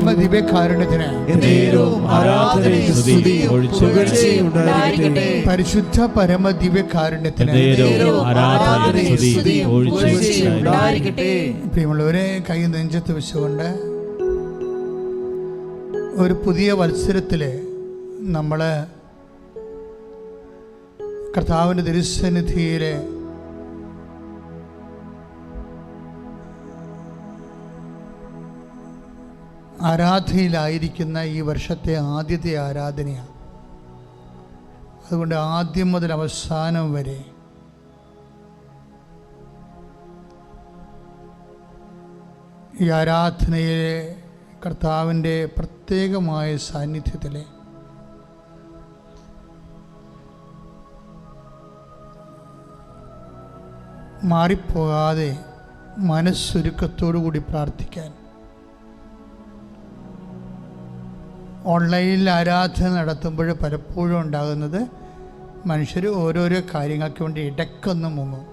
പരമദിവ്യകാരുണ്യത്തിന് പരിശുദ്ധ പരമദിവ്യകാരുണ്യത്തിന് പ്രിയമുള്ളവരെ, കൈ നെഞ്ചത്ത് വെച്ചുകൊണ്ട് ഒരു പുതിയ വത്സരത്തില് നമ്മള് കർത്താവിൻ്റെ തിരുസന്നിധിയിലെ ആരാധനയിലായിരിക്കുന്ന ഈ വർഷത്തെ ആദ്യത്തെ ആരാധനയാണ്. അതുകൊണ്ട് ആദ്യം മുതൽ അവസാനം വരെ ഈ ആരാധനയിലെ കർത്താവിൻ്റെ പ്രത്യേകമായ സാന്നിധ്യത്തിൽ മാറിപ്പോകാതെ മനസ്സൊരുക്കത്തോടു കൂടി പ്രാർത്ഥിക്കാൻ, ഓൺലൈനിൽ ആരാധന നടത്തുമ്പോൾ പലപ്പോഴും ഉണ്ടാകുന്നത് മനുഷ്യർ ഓരോരോ കാര്യങ്ങൾക്ക് വേണ്ടി ഇടയ്ക്കൊന്ന് മുങ്ങും.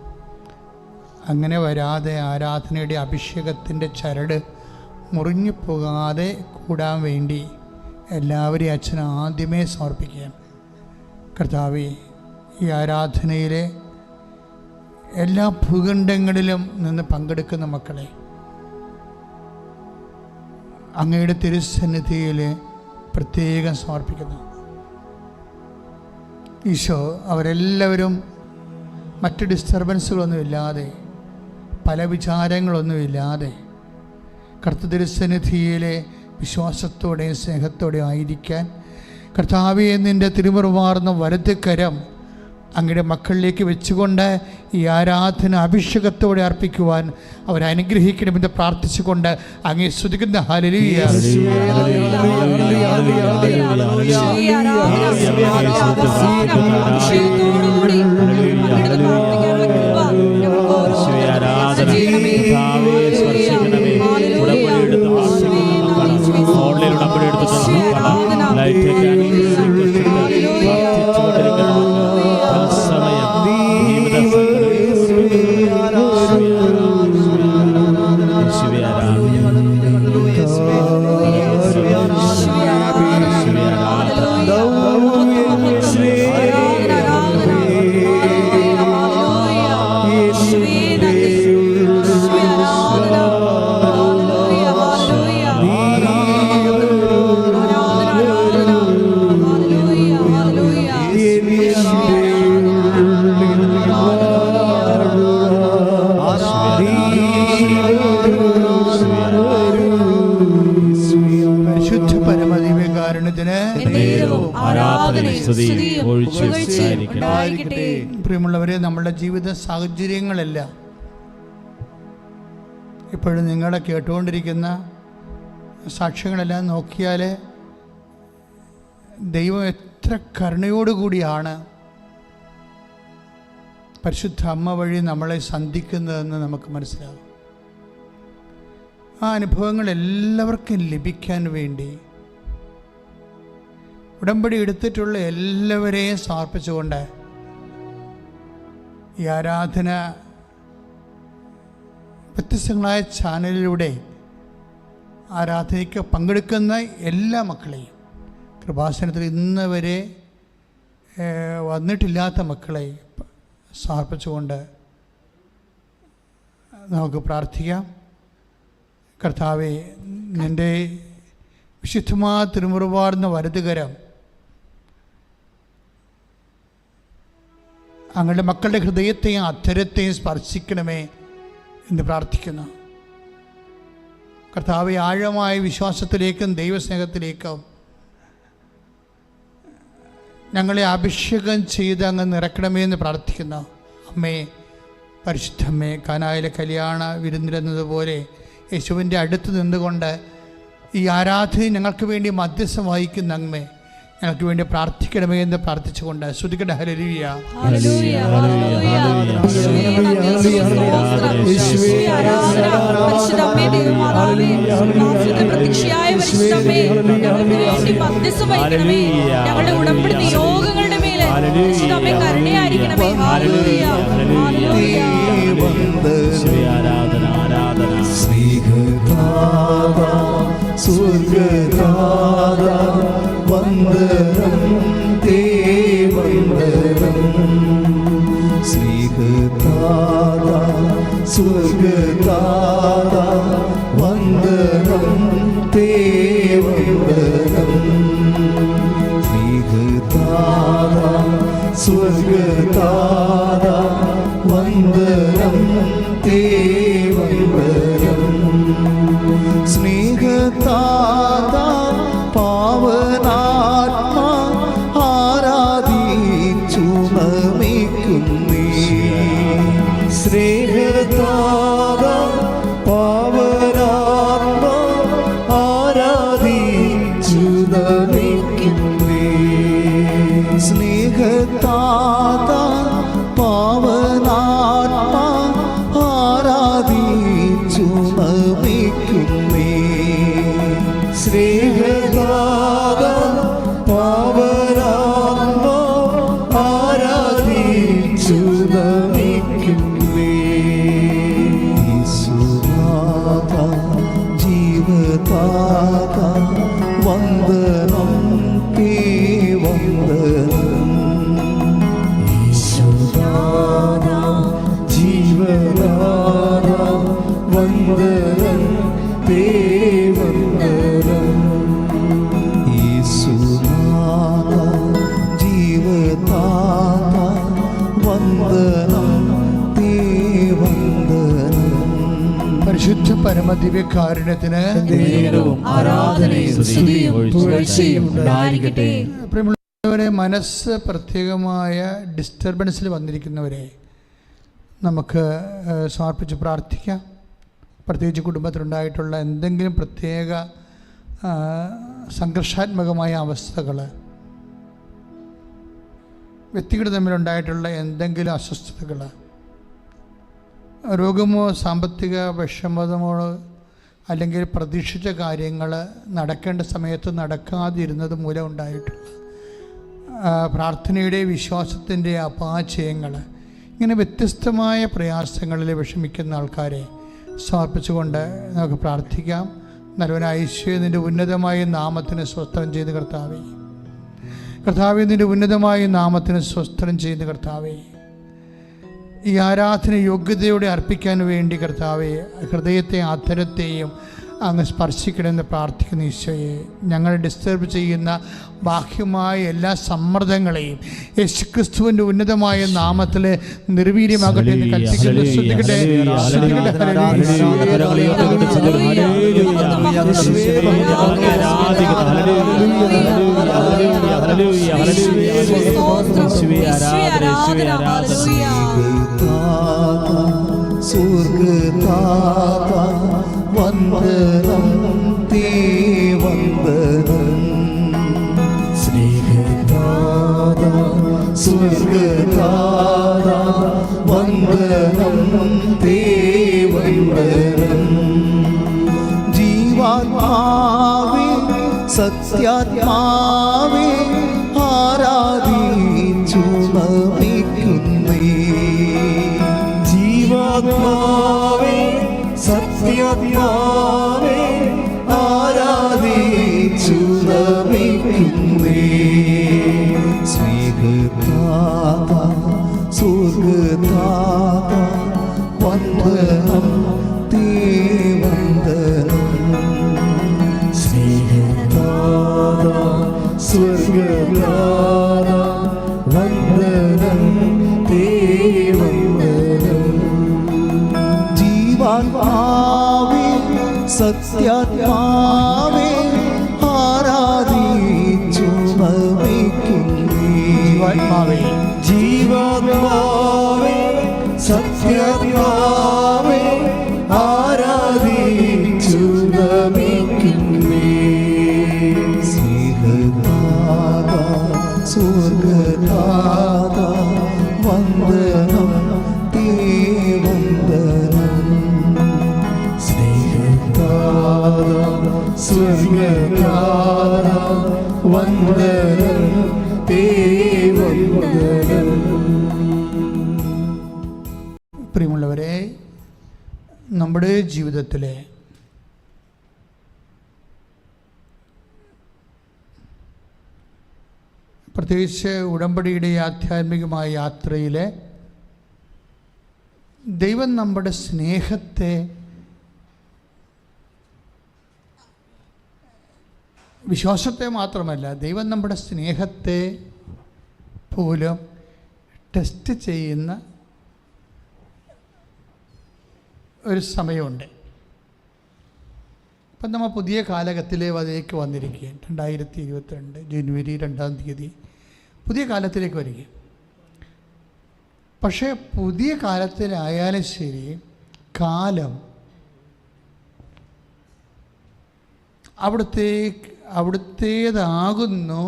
അങ്ങനെ വരാതെ ആരാധനയുടെ അഭിഷേകത്തിൻ്റെ ചരട് മുറിഞ്ഞു പോകാതെ കൂടാൻ വേണ്ടി എല്ലാവരെയും അച്ഛൻ ആദ്യമേ സമർപ്പിക്കുകയാണ്. കർത്താവേ, ഈ ആരാധനയിലെ എല്ലാ ഭൂഖണ്ഡങ്ങളിലും നിന്ന് പങ്കെടുക്കുന്ന മക്കളെ അങ്ങയുടെ തിരുസന്നിധിയിൽ പ്രത്യേകം സമർപ്പിക്കുന്നു. ഈശോ, അവരെല്ലാവരും മറ്റ് ഡിസ്റ്റർബൻസുകളൊന്നുമില്ലാതെ, പല വിചാരങ്ങളൊന്നുമില്ലാതെ കർത്തൃതിരുസന്നിധിയിലെ വിശ്വാസത്തോടെയും സ്നേഹത്തോടെയും ആയിരിക്കാൻ കർത്താവേ, നിൻ്റെ തിരുമുറുമാർന്ന വലതുകരം അങ്ങയുടെ മക്കളിലേക്ക് വെച്ചുകൊണ്ട് ഈ ആരാധന അഭിഷേകത്തോടെ അർപ്പിക്കുവാൻ അവരനുഗ്രഹിക്കണമെന്ന് പ്രാർത്ഥിച്ചുകൊണ്ട് അങ്ങേ സ്തുതിക്കുന്ന ഹല്ലേലൂയ. പ്രിയമുള്ളവരെ, നമ്മളുടെ ജീവിത സാഹചര്യങ്ങളെല്ലാം ഇപ്പോഴും നിങ്ങളെ കേട്ടുകൊണ്ടിരിക്കുന്ന സാക്ഷ്യങ്ങളെല്ലാം നോക്കിയാൽ ദൈവം എത്ര കരുണയോടുകൂടിയാണ് പരിശുദ്ധ അമ്മ വഴി നമ്മളെ സന്ധിക്കുന്നതെന്ന് നമുക്ക് മനസ്സിലാകും. ആ അനുഭവങ്ങൾ എല്ലാവർക്കും ലഭിക്കാൻ വേണ്ടി ഉടമ്പടി എടുത്തിട്ടുള്ള എല്ലാവരെയും സമർപ്പിച്ചുകൊണ്ട് ഈ ആരാധന വ്യത്യസ്തങ്ങളായ ചാനലിലൂടെ ആരാധനയ്ക്ക് പങ്കെടുക്കുന്ന എല്ലാ മക്കളെയും, കൃപാസനത്തിൽ ഇന്ന് വരെ വന്നിട്ടില്ലാത്ത മക്കളെ സമർപ്പിച്ചുകൊണ്ട് നമുക്ക് പ്രാർത്ഥിക്കാം. കർത്താവേ, നിൻ്റെ വിശുദ്ധമായ തിരുമുറുവാർന്ന വലതുകരം അങ്ങയുടെ മക്കളുടെ ഹൃദയത്തെയും അധരത്തെയും സ്പർശിക്കണമേ എന്ന് പ്രാർത്ഥിക്കുന്നു. കർത്താവെ, ആഴമായ വിശ്വാസത്തിലേക്കും ദൈവസ്നേഹത്തിലേക്കും ഞങ്ങളെ അഭിഷേകം ചെയ്ത് അങ്ങ് നിറക്കണമേ എന്ന് പ്രാർത്ഥിക്കുന്നു. അമ്മേ, പരിശുദ്ധമ്മേ, കാനായിലെ കല്യാണ വിരുന്നിലെന്നതുപോലെ യേശുവിൻ്റെ അടുത്ത് നിന്നുകൊണ്ട് ഈ ആരാധന ഞങ്ങൾക്ക് വേണ്ടി മധ്യസ്ഥം വഹിക്കുന്ന അങ്ങമേ, ഞങ്ങൾക്ക് വേണ്ടി പ്രാർത്ഥിക്കണമേ എന്ന് പ്രാർത്ഥിച്ചുകൊണ്ട് ശ്രുതിക്കട്ടെ. ഹല്ലേലൂയ. ഞങ്ങളുടെ ഉടമ്പടി നിയോഗങ്ങളുടെ മേലെ കരുണയായിരിക്കണമേ. സ്വർഗ സ്വർഗതാത വന്ദനം തേ വന്ദനം. സ്നേഹതാത പാവനാത്മാ ആരാധിച്ചു നമിക്കുന്നേ. സ്നേഹതാത പാവനാത്മാ ആരാധിച്ചു നമിക്കുന്നേ. സ്നേഹതാത പാവനാത്മാ ആരാധിച്ചു നമിക്കുന്നേ. സ്നേഹതാത പാവനാത്മാ ആരാധിച്ചു നമിക്കുന്നേ. യേശുനാഥ ജീവദാത വന്ദനം തേ വന്ദനം. യേശുനാഥ ജീവദാത വന്ദനം തേ വന്ദനം. യേശുനാഥ ജീവദാത വന്ദനം തേ വന്ദനം. പരിശുദ്ധ പരമദിവ്യകാരുണ്യത്തിന് ആരാധനയും സ്തുതിയും പുകഴ്ചയും ഉണ്ടായിരിക്കട്ടെ. പ്രിയമുള്ളവരെ, മനസ്സ് പ്രത്യേകമായ ഡിസ്റ്റർബൻസിൽ വന്നിരിക്കുന്നവരെ നമുക്ക് സമർപ്പിച്ച് പ്രാർത്ഥിക്കാം. പ്രത്യേകിച്ച് കുടുംബത്തിലുണ്ടായിട്ടുള്ള എന്തെങ്കിലും പ്രത്യേക സംഘർഷാത്മകമായ അവസ്ഥകൾ, വ്യക്തികൾ തമ്മിലുണ്ടായിട്ടുള്ള എന്തെങ്കിലും അസ്വസ്ഥതകൾ, രോഗമോ സാമ്പത്തിക വിഷമതമോ അല്ലെങ്കിൽ പ്രതീക്ഷിച്ച കാര്യങ്ങൾ നടക്കേണ്ട സമയത്ത് നടക്കാതിരുന്നത് മൂലം ഉണ്ടായിട്ടുള്ള പ്രാർത്ഥനയുടെ വിശ്വാസത്തിൻ്റെ അപാചയങ്ങൾ, ഇങ്ങനെ വ്യത്യസ്തമായ പ്രയാസങ്ങളിൽ വിഷമിക്കുന്ന ആൾക്കാരെ സമർപ്പിച്ചുകൊണ്ട് നമുക്ക് പ്രാർത്ഥിക്കാം. നല്ലവനായ യേശുവേ, നിൻ്റെ ഉന്നതമായ നാമത്തിന് സ്വസ്ത്രം ചെയ്ത് കർത്താവേ. കർത്താവേ, നിൻ്റെ ഉന്നതമായ നാമത്തിന് സ്വസ്ത്രം ചെയ്ത് കർത്താവേ. ഈ ആരാധന യോഗ്യതയോടെ അർപ്പിക്കാൻ വേണ്ടി കർത്താവെ ഹൃദയത്തെ ആധരത്തെയും അങ്ങ് സ്പർശിക്കണമെന്ന് പ്രാർത്ഥിക്കുന്ന ഈശോയെ, ഞങ്ങൾ ഡിസ്റ്റർബ് ചെയ്യുന്ന ബാഹ്യമായ എല്ലാ സമ്മർദ്ദങ്ങളെയും യേശുക്രിസ്തുവിൻ്റെ ഉന്നതമായ നാമത്തിൽ നിർവീര്യമാകട്ടെ എന്ന് കൽപ്പിക്കുന്നു. ശ്രദ്ധിക്കട്ടെ, സ്വർഗതാത വന്ദനം തേ വന്ദനം. സ്നേഹതാത സ്വർഗതാത വന്ദനം തേ വന്ദനം. ജീവാത്മാവേ സത്യാത്മാവേ ആരാധിച്ചു നമിക്കുന്നേ. ജീവാത്മാവേ സത്യാത്മാവേ ആരാധിച്ചു നമിക്കുന്നേ. സ്നേഹതാത സ്വർഗതാത വന്ദനം തേ വന്ദനം. സ്നേഹതാത സ്വർഗതാത വന്ദനം തേ വന്ദനം. ജീവാത്മാവേ സത്യാത്മാവേ ആരാധിച്ചു നമിക്കുന്നേ. ജീവാത്മാവേ ജീവാത്മാവേ സത്യാത്മാവേ ആരാധിച്ചു നമിക്കുന്നേ. സ്നേഹതാത സ്വർഗതാത വന്ദനം തേ വന്ദനം. സ്നേഹതാത സ്വർഗതാത വന്ദനം തേ വന്ദനം. പ്രിയമുള്ളവരെ, നമ്മുടെ ജീവിതത്തിലെ പ്രത്യേകിച്ച് ഉടമ്പടിയുടെ ആധ്യാത്മികമായ യാത്രയിൽ ദൈവം നമ്മുടെ സ്നേഹത്തെ വിശ്വാസത്തെ മാത്രമല്ല, ദൈവം നമ്മുടെ സ്നേഹത്തെ പോലും ടെസ്റ്റ് ചെയ്യുന്ന ഒരു സമയമുണ്ട്. ഇപ്പം നമ്മൾ പുതിയ കാലഘട്ടത്തിലേക്ക് വന്നിരിക്കുകയാണ്. 2022 ജനുവരി 2-ാം തീയതി പുതിയ കാലത്തിലേക്ക് വരിക. പക്ഷേ പുതിയ കാലത്തിലായാലും ശരി, കാലം അവിടുത്തേതാകുന്നു.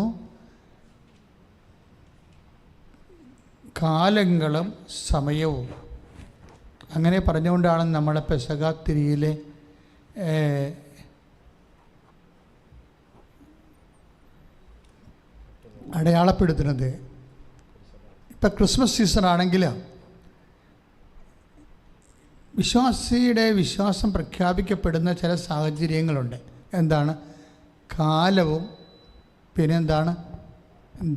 കാലങ്ങളും സമയവും അങ്ങനെ പറഞ്ഞുകൊണ്ടാണ് നമ്മളെ പെസഹാത്തിരിയിലെ അടയാളപ്പെടുത്തുന്നത്. ഇപ്പം ക്രിസ്മസ് സീസൺ ആണെങ്കിൽ വിശ്വാസിയുടെ വിശ്വാസം പ്രഖ്യാപിക്കപ്പെടുന്ന ചില സാഹചര്യങ്ങളുണ്ട്. എന്താണ്? കാലവും പിന്നെന്താണ്?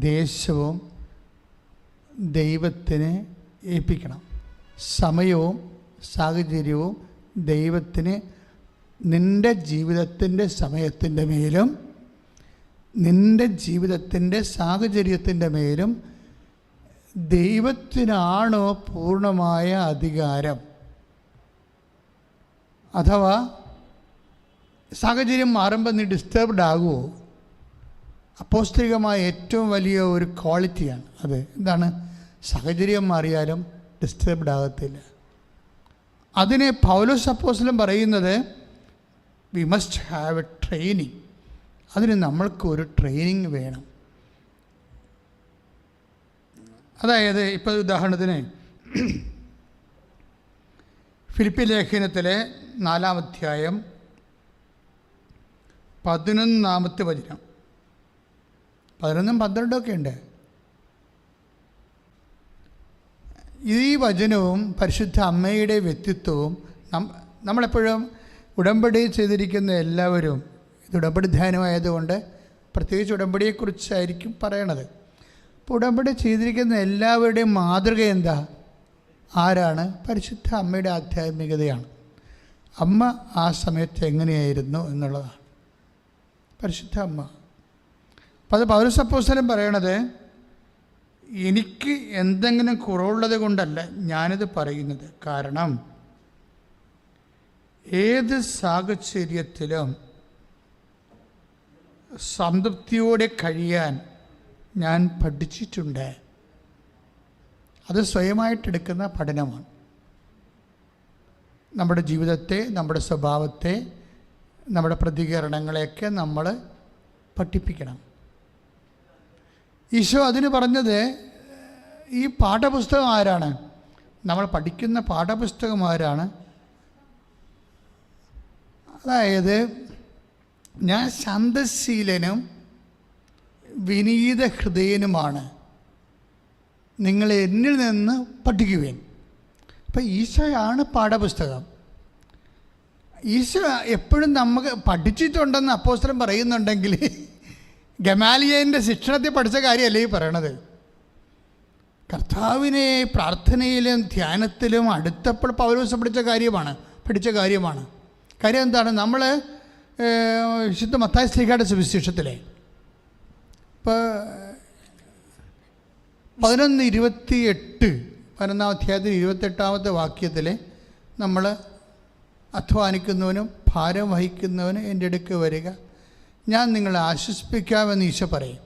ദേശവും ദൈവത്തിന് ഏൽപ്പിക്കണം. സമയവും സാഹചര്യവും ദൈവത്തിന് നിൻ്റെ ജീവിതത്തിൻ്റെ സമയത്തിൻ്റെ മേലും നിൻ്റെ ജീവിതത്തിൻ്റെ സാഹചര്യത്തിൻ്റെ മേലും ദൈവത്തിനാണോ പൂർണ്ണമായ അധികാരം? അഥവാ സാഹചര്യം മാറുമ്പോൾ നീ ഡിസ്റ്റർബ്ഡ് ആകുമോ? അപ്പോസ്തലികമായ ഏറ്റവും വലിയ ഒരു ക്വാളിറ്റിയാണ് അത്. എന്താണ്? സാഹചര്യം മാറിയാലും ഡിസ്റ്റർബ്ഡ് ആകത്തില്ല. അതിനെ പൗലോസ് അപ്പോസ്തലൻ പറയുന്നത് we must have A training. അതിന് നമ്മൾക്കൊരു ട്രെയിനിങ് വേണം. അതായത് ഇപ്പോൾ ഉദാഹരണത്തിന് ഫിലിപ്പി ലേഖനത്തിലെ 4-ാം അധ്യായം 11-ാമത്തെ വചനം, 11ഉം 12ഉം ഒക്കെ ഉണ്ട്. ഈ വചനവും പരിശുദ്ധ അമ്മയുടെ വ്യക്തിത്വവും നമ്മളെപ്പോഴും ഉടമ്പടി ചെയ്തിരിക്കുന്ന എല്ലാവരും, ഇത് ഉടമ്പടി ധ്യാനമായതുകൊണ്ട് പ്രത്യേകിച്ച് ഉടമ്പടിയെക്കുറിച്ചായിരിക്കും പറയണത്. അപ്പോൾ ഉടമ്പടി ചെയ്തിരിക്കുന്ന എല്ലാവരുടെയും മാതൃക എന്താ? ആരാണ്? പരിശുദ്ധ അമ്മയുടെ ആധ്യാത്മികതയാണ്. അമ്മ ആ സമയത്ത് എങ്ങനെയായിരുന്നു എന്നുള്ളതാണ് പരിശുദ്ധ അമ്മ. അപ്പോൾ അത് പൗലോസ് അപ്പോസ്തലൻ പറയണത് എനിക്ക് എന്തെങ്കിലും കുറവുള്ളത് കൊണ്ടല്ല ഞാനിത് പറയുന്നത്. കാരണം ഏത് സാഹചര്യത്തിലും സംതൃപ്തിയോടെ കഴിയാൻ ഞാൻ പഠിച്ചിട്ടുണ്ട്. അത് സ്വയമായിട്ടെടുക്കുന്ന പഠനമാണ്. നമ്മുടെ ജീവിതത്തെ, നമ്മുടെ സ്വഭാവത്തെ, നമ്മുടെ പ്രതികരണങ്ങളെയൊക്കെ നമ്മൾ പഠിപ്പിക്കണം. ഈശോ അതിന് പറഞ്ഞത് ഈ പാഠപുസ്തകം ആരാണ്? നമ്മൾ പഠിക്കുന്ന പാഠപുസ്തകം ആരാണ്? അതായത് ഞാൻ ശാന്തശീലനും വിനീത ഹൃദയനുമാണ്, നിങ്ങൾ എന്നിൽ നിന്ന് പഠിക്കുവേൻ. അപ്പം ഈശോയാണ് പാഠപുസ്തകം. ഈശോ എപ്പോഴും നമുക്ക് പഠിച്ചിട്ടുണ്ടെന്ന് അപ്പോസ്തലൻ പറയുന്നുണ്ടെങ്കിൽ ഗമാലിയലിൻ്റെ ശിക്ഷണത്തിൽ പഠിച്ച കാര്യമല്ലേ ഈ പറയണത്. കർത്താവിനെ പ്രാർത്ഥനയിലും ധ്യാനത്തിലും അടുത്തപ്പോൾ പൗലോസ് പഠിച്ച കാര്യമാണ്. കാര്യം എന്താണ്? നമ്മൾ വിശുദ്ധ മത്തായി ശ്ലീഹായുടെ സുവിശേഷത്തിലെ ഇപ്പോൾ 11:28 അധ്യായത്തിൽ 28-ാമത്തെ വാക്യത്തിൽ നമ്മൾ അധ്വാനിക്കുന്നവനും ഭാരം വഹിക്കുന്നവനും എൻ്റെ അടുക്ക് വരിക, ഞാൻ നിങ്ങളെ ആശ്വസിപ്പിക്കാമെന്ന് ഈശോ പറയും.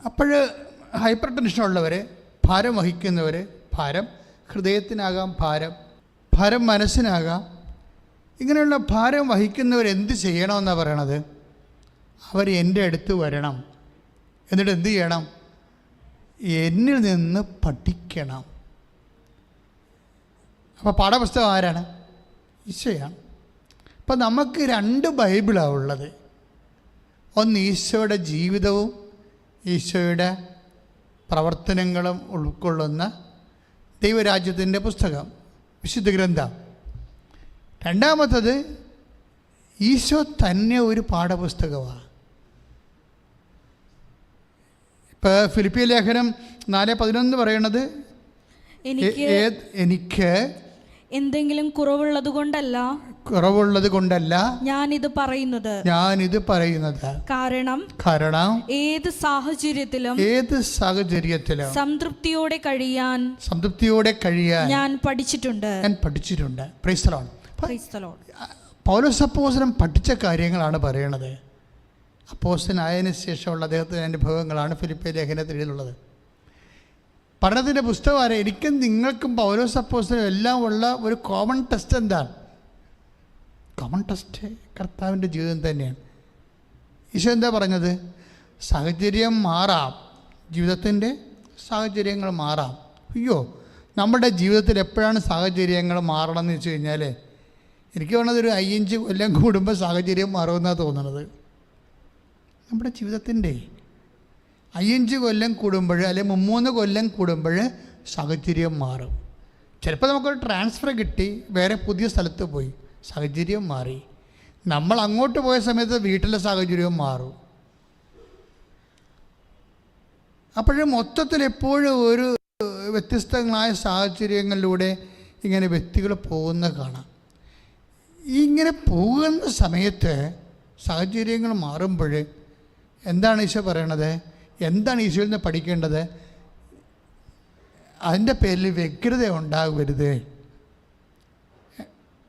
അപ്പോൾ ഹൈപ്പർ ടെൻഷനുള്ളവർ, ഭാരം വഹിക്കുന്നവർ, ഭാരം ഹൃദയത്തിനാകാം, ഭാരം മനസ്സിനാകാം, ഇങ്ങനെയുള്ള ഭാരം വഹിക്കുന്നവർ എന്ത് ചെയ്യണമെന്നാണ് പറയണത്? അവർ എൻ്റെ അടുത്ത് വരണം. എന്നിട്ട് എന്ത് ചെയ്യണം? എന്നിൽ നിന്ന് പഠിക്കണം. അപ്പോൾ പാഠപുസ്തകം ആരാണ്? ഈശോയാണ്. അപ്പം നമുക്ക് 2 ബൈബിളാണ് ഉള്ളത്. ഒന്ന് ഈശോയുടെ ജീവിതവും ഈശോയുടെ പ്രവർത്തനങ്ങളും ഉൾക്കൊള്ളുന്ന ദൈവരാജ്യത്തിൻ്റെ പുസ്തകം, വിശുദ്ധ ഗ്രന്ഥം. രണ്ടാമത്തത് ഈശോ തന്നെ ഒരു പാഠപുസ്തകമാണ്. ഇപ്പോൾ ഫിലിപ്പി ലേഖനം 4:11 പറയണത് എനിക്ക് എന്തെങ്കിലും കുറവുള്ളത് കൊണ്ടല്ല ഞാനിത് പറയുന്നത്. കാരണം ഏത് സാഹചര്യത്തിലും സംതൃപ്തിയോടെ കഴിയാൻ ഞാൻ പഠിച്ചിട്ടുണ്ട്. Praise the Lord. പൗലോസ് അപ്പോസ്തലൻ പഠിച്ച കാര്യങ്ങളാണ് പറയണത്. അപ്പോസ്തലനായതിനു ശേഷമുള്ള അദ്ദേഹത്തിൻ്റെ അനുഭവങ്ങളാണ് ഫിലിപ്പിയ ലേഖനത്തിൽ എഴുതിയിട്ടുള്ളത്. പഠനത്തിൻ്റെ പുസ്തകമാണ്. എനിക്കും നിങ്ങൾക്കും പൗലോസ് അപ്പോസ്തലനും എല്ലാം ഉള്ള ഒരു കോമൺ ടെസ്റ്റ് എന്താണ്? കോമൺ ടെസ്റ്റ് കർത്താവിൻ്റെ ജീവിതം തന്നെയാണ്. ഈശോ എന്താ പറഞ്ഞത്? സാഹചര്യം മാറാം, ജീവിതത്തിൻ്റെ സാഹചര്യങ്ങൾ മാറാം. അയ്യോ, നമ്മുടെ ജീവിതത്തിൽ എപ്പോഴാണ് സാഹചര്യങ്ങൾ മാറണമെന്ന് വെച്ച് കഴിഞ്ഞാൽ എനിക്ക് തോന്നുന്നത് ഒരു 5 കൊല്ലം കൂടുമ്പോൾ സാഹചര്യം മാറുമെന്നാണ് തോന്നുന്നത്. നമ്മുടെ ജീവിതത്തിൻ്റെ 5 കൊല്ലം കൂടുമ്പോൾ അല്ലെങ്കിൽ 3 കൊല്ലം കൂടുമ്പോൾ സാഹചര്യം മാറും. ചിലപ്പോൾ നമുക്കൊരു ട്രാൻസ്ഫർ കിട്ടി, വേറെ പുതിയ സ്ഥലത്ത് പോയി, സാഹചര്യം മാറി. നമ്മൾ അങ്ങോട്ട് പോയ സമയത്ത് വീട്ടിലെ സാഹചര്യവും മാറും. അപ്പോഴും മൊത്തത്തിൽ എപ്പോഴും ഒരു വ്യത്യസ്തങ്ങളായ സാഹചര്യങ്ങളിലൂടെ ഇങ്ങനെ വ്യക്തികൾ പോകുന്ന കാണാം. ഇങ്ങനെ പോകുന്ന സമയത്ത് സാഹചര്യങ്ങൾ മാറുമ്പോൾ എന്താണ് ഈശോ പറയണത്? എന്താണ് ഈശോയിൽ നിന്ന് പഠിക്കേണ്ടത്? അതിൻ്റെ പേരിൽ വ്യഗ്രത ഉണ്ടാകരുത്.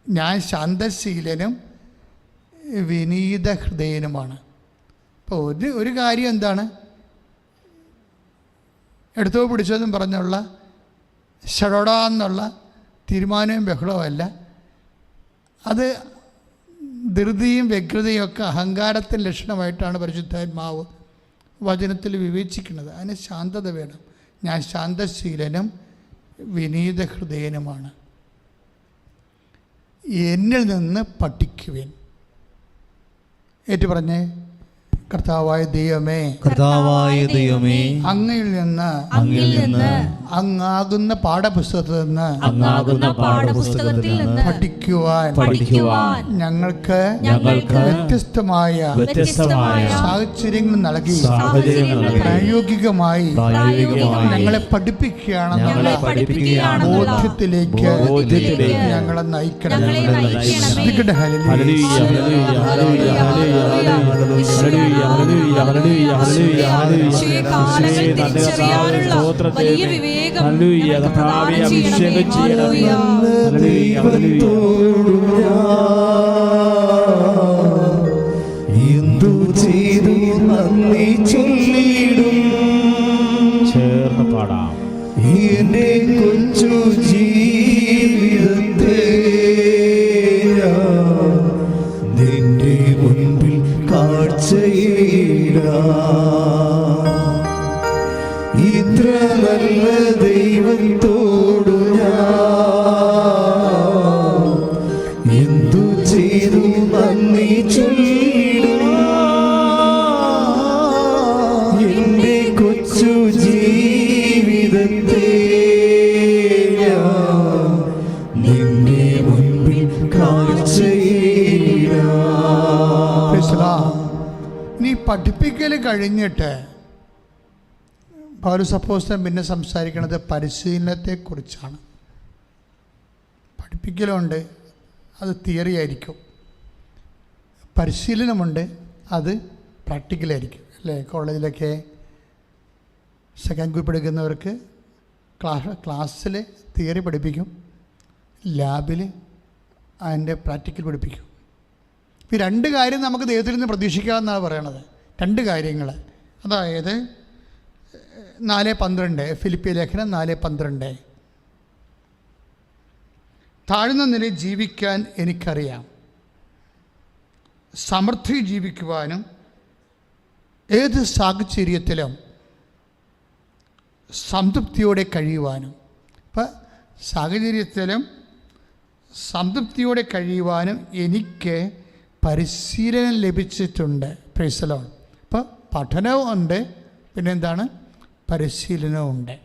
ഞാൻ ശാന്തശീലനും വിനീത ഹൃദയനുമാണ്. അപ്പോൾ ഒരു കാര്യം എന്താണ്? എടുത്തോ പിടിച്ചതെന്നും പറഞ്ഞുള്ള ഷടോടാന്നുള്ള തീരുമാനവും ബഹളവുമല്ല. അത് ധൃതിയും വ്യഗ്രതയും ഒക്കെ അഹങ്കാരത്തിൻ്റെ ലക്ഷണമായിട്ടാണ് പരിശുദ്ധാത്മാവ് വചനത്തിൽ വിവേചിക്കുന്നത്. അതിന് ശാന്തത വേണം. ഞാൻ ശാന്തശീലനും വിനീത ഹൃദയനുമാണ്. എന്നിൽ നിന്ന് പഠിക്കുവിൻ. ഏറ്റു പറഞ്ഞേ, കർത്താവായ ദൈവമേ, അങ്ങയിൽ നിന്ന് അങ്ങാകുന്ന പാഠപുസ്തകത്തിൽ നിന്ന് പഠിക്കുവാൻ ഞങ്ങൾക്ക് വ്യത്യസ്തമായ സാഹചര്യങ്ങൾ നൽകി പ്രായോഗികമായി ഞങ്ങളെ പഠിപ്പിക്കുകയാണെന്നുള്ള ബോധ്യത്തിലേക്ക് ഞങ്ങളെ നയിക്കണം. വലിയ വിവേകം എന്തു ചെയ്തു നന്ദി ചൊല്ലിടും. ചേർന്ന് പാടാം. എന്റെ കൊച്ചു ജീവിതത്തെ നിന്റെ മുൻപിൽ ഇത്ര നല്ല ദൈവത്തോടു ഞാൻ എന്തു ചെയ്തു നന്ദി ചൊല്ലിടും. എന്റെ കൊച്ചു ജീവിതത്തെ നിന്റെ മുൻപിൽ നീ പഠിപ്പിക്കൽ കഴിഞ്ഞിട്ട് പൗലോസ് അപ്പോസ്തലൻ പിന്നെ സംസാരിക്കുന്നത് പരിശീലനത്തെക്കുറിച്ചാണ്. പഠിപ്പിക്കലുണ്ട്, അത് തിയറി ആയിരിക്കും. പരിശീലനമുണ്ട്, അത് പ്രാക്ടിക്കലായിരിക്കും. അല്ലേ? കോളേജിലൊക്കെ സെക്കൻഡ് ഗ്രൂപ്പ് എടുക്കുന്നവർക്ക് ക്ലാസ്സിൽ തിയറി പഠിപ്പിക്കും, ലാബിൽ അതിൻ്റെ പ്രാക്ടിക്കൽ പഠിപ്പിക്കും. ഈ 2 കാര്യം നമുക്ക് ദൈവത്തിൽ നിന്ന് പ്രതീക്ഷിക്കാമെന്നാണ് പറയണത്. 2 കാര്യങ്ങൾ, അതായത് 4:12 ഫിലിപ്പിയ ലേഖനം 4:12. താഴ്ന്ന നിലയിൽ ജീവിക്കാൻ എനിക്കറിയാം, സമൃദ്ധി ജീവിക്കുവാനും ഏത് സാഹചര്യത്തിലും സംതൃപ്തിയോടെ കഴിയുവാനും. ഇപ്പം സാഹചര്യത്തിലും സംതൃപ്തിയോടെ കഴിയുവാനും എനിക്ക് പരിശീലനം ലഭിച്ചിട്ടുണ്ട്. Praise the Lord. അപ്പോൾ പഠനവും ഉണ്ട്, പിന്നെന്താണ്? പരിശീലനവും ഉണ്ട്.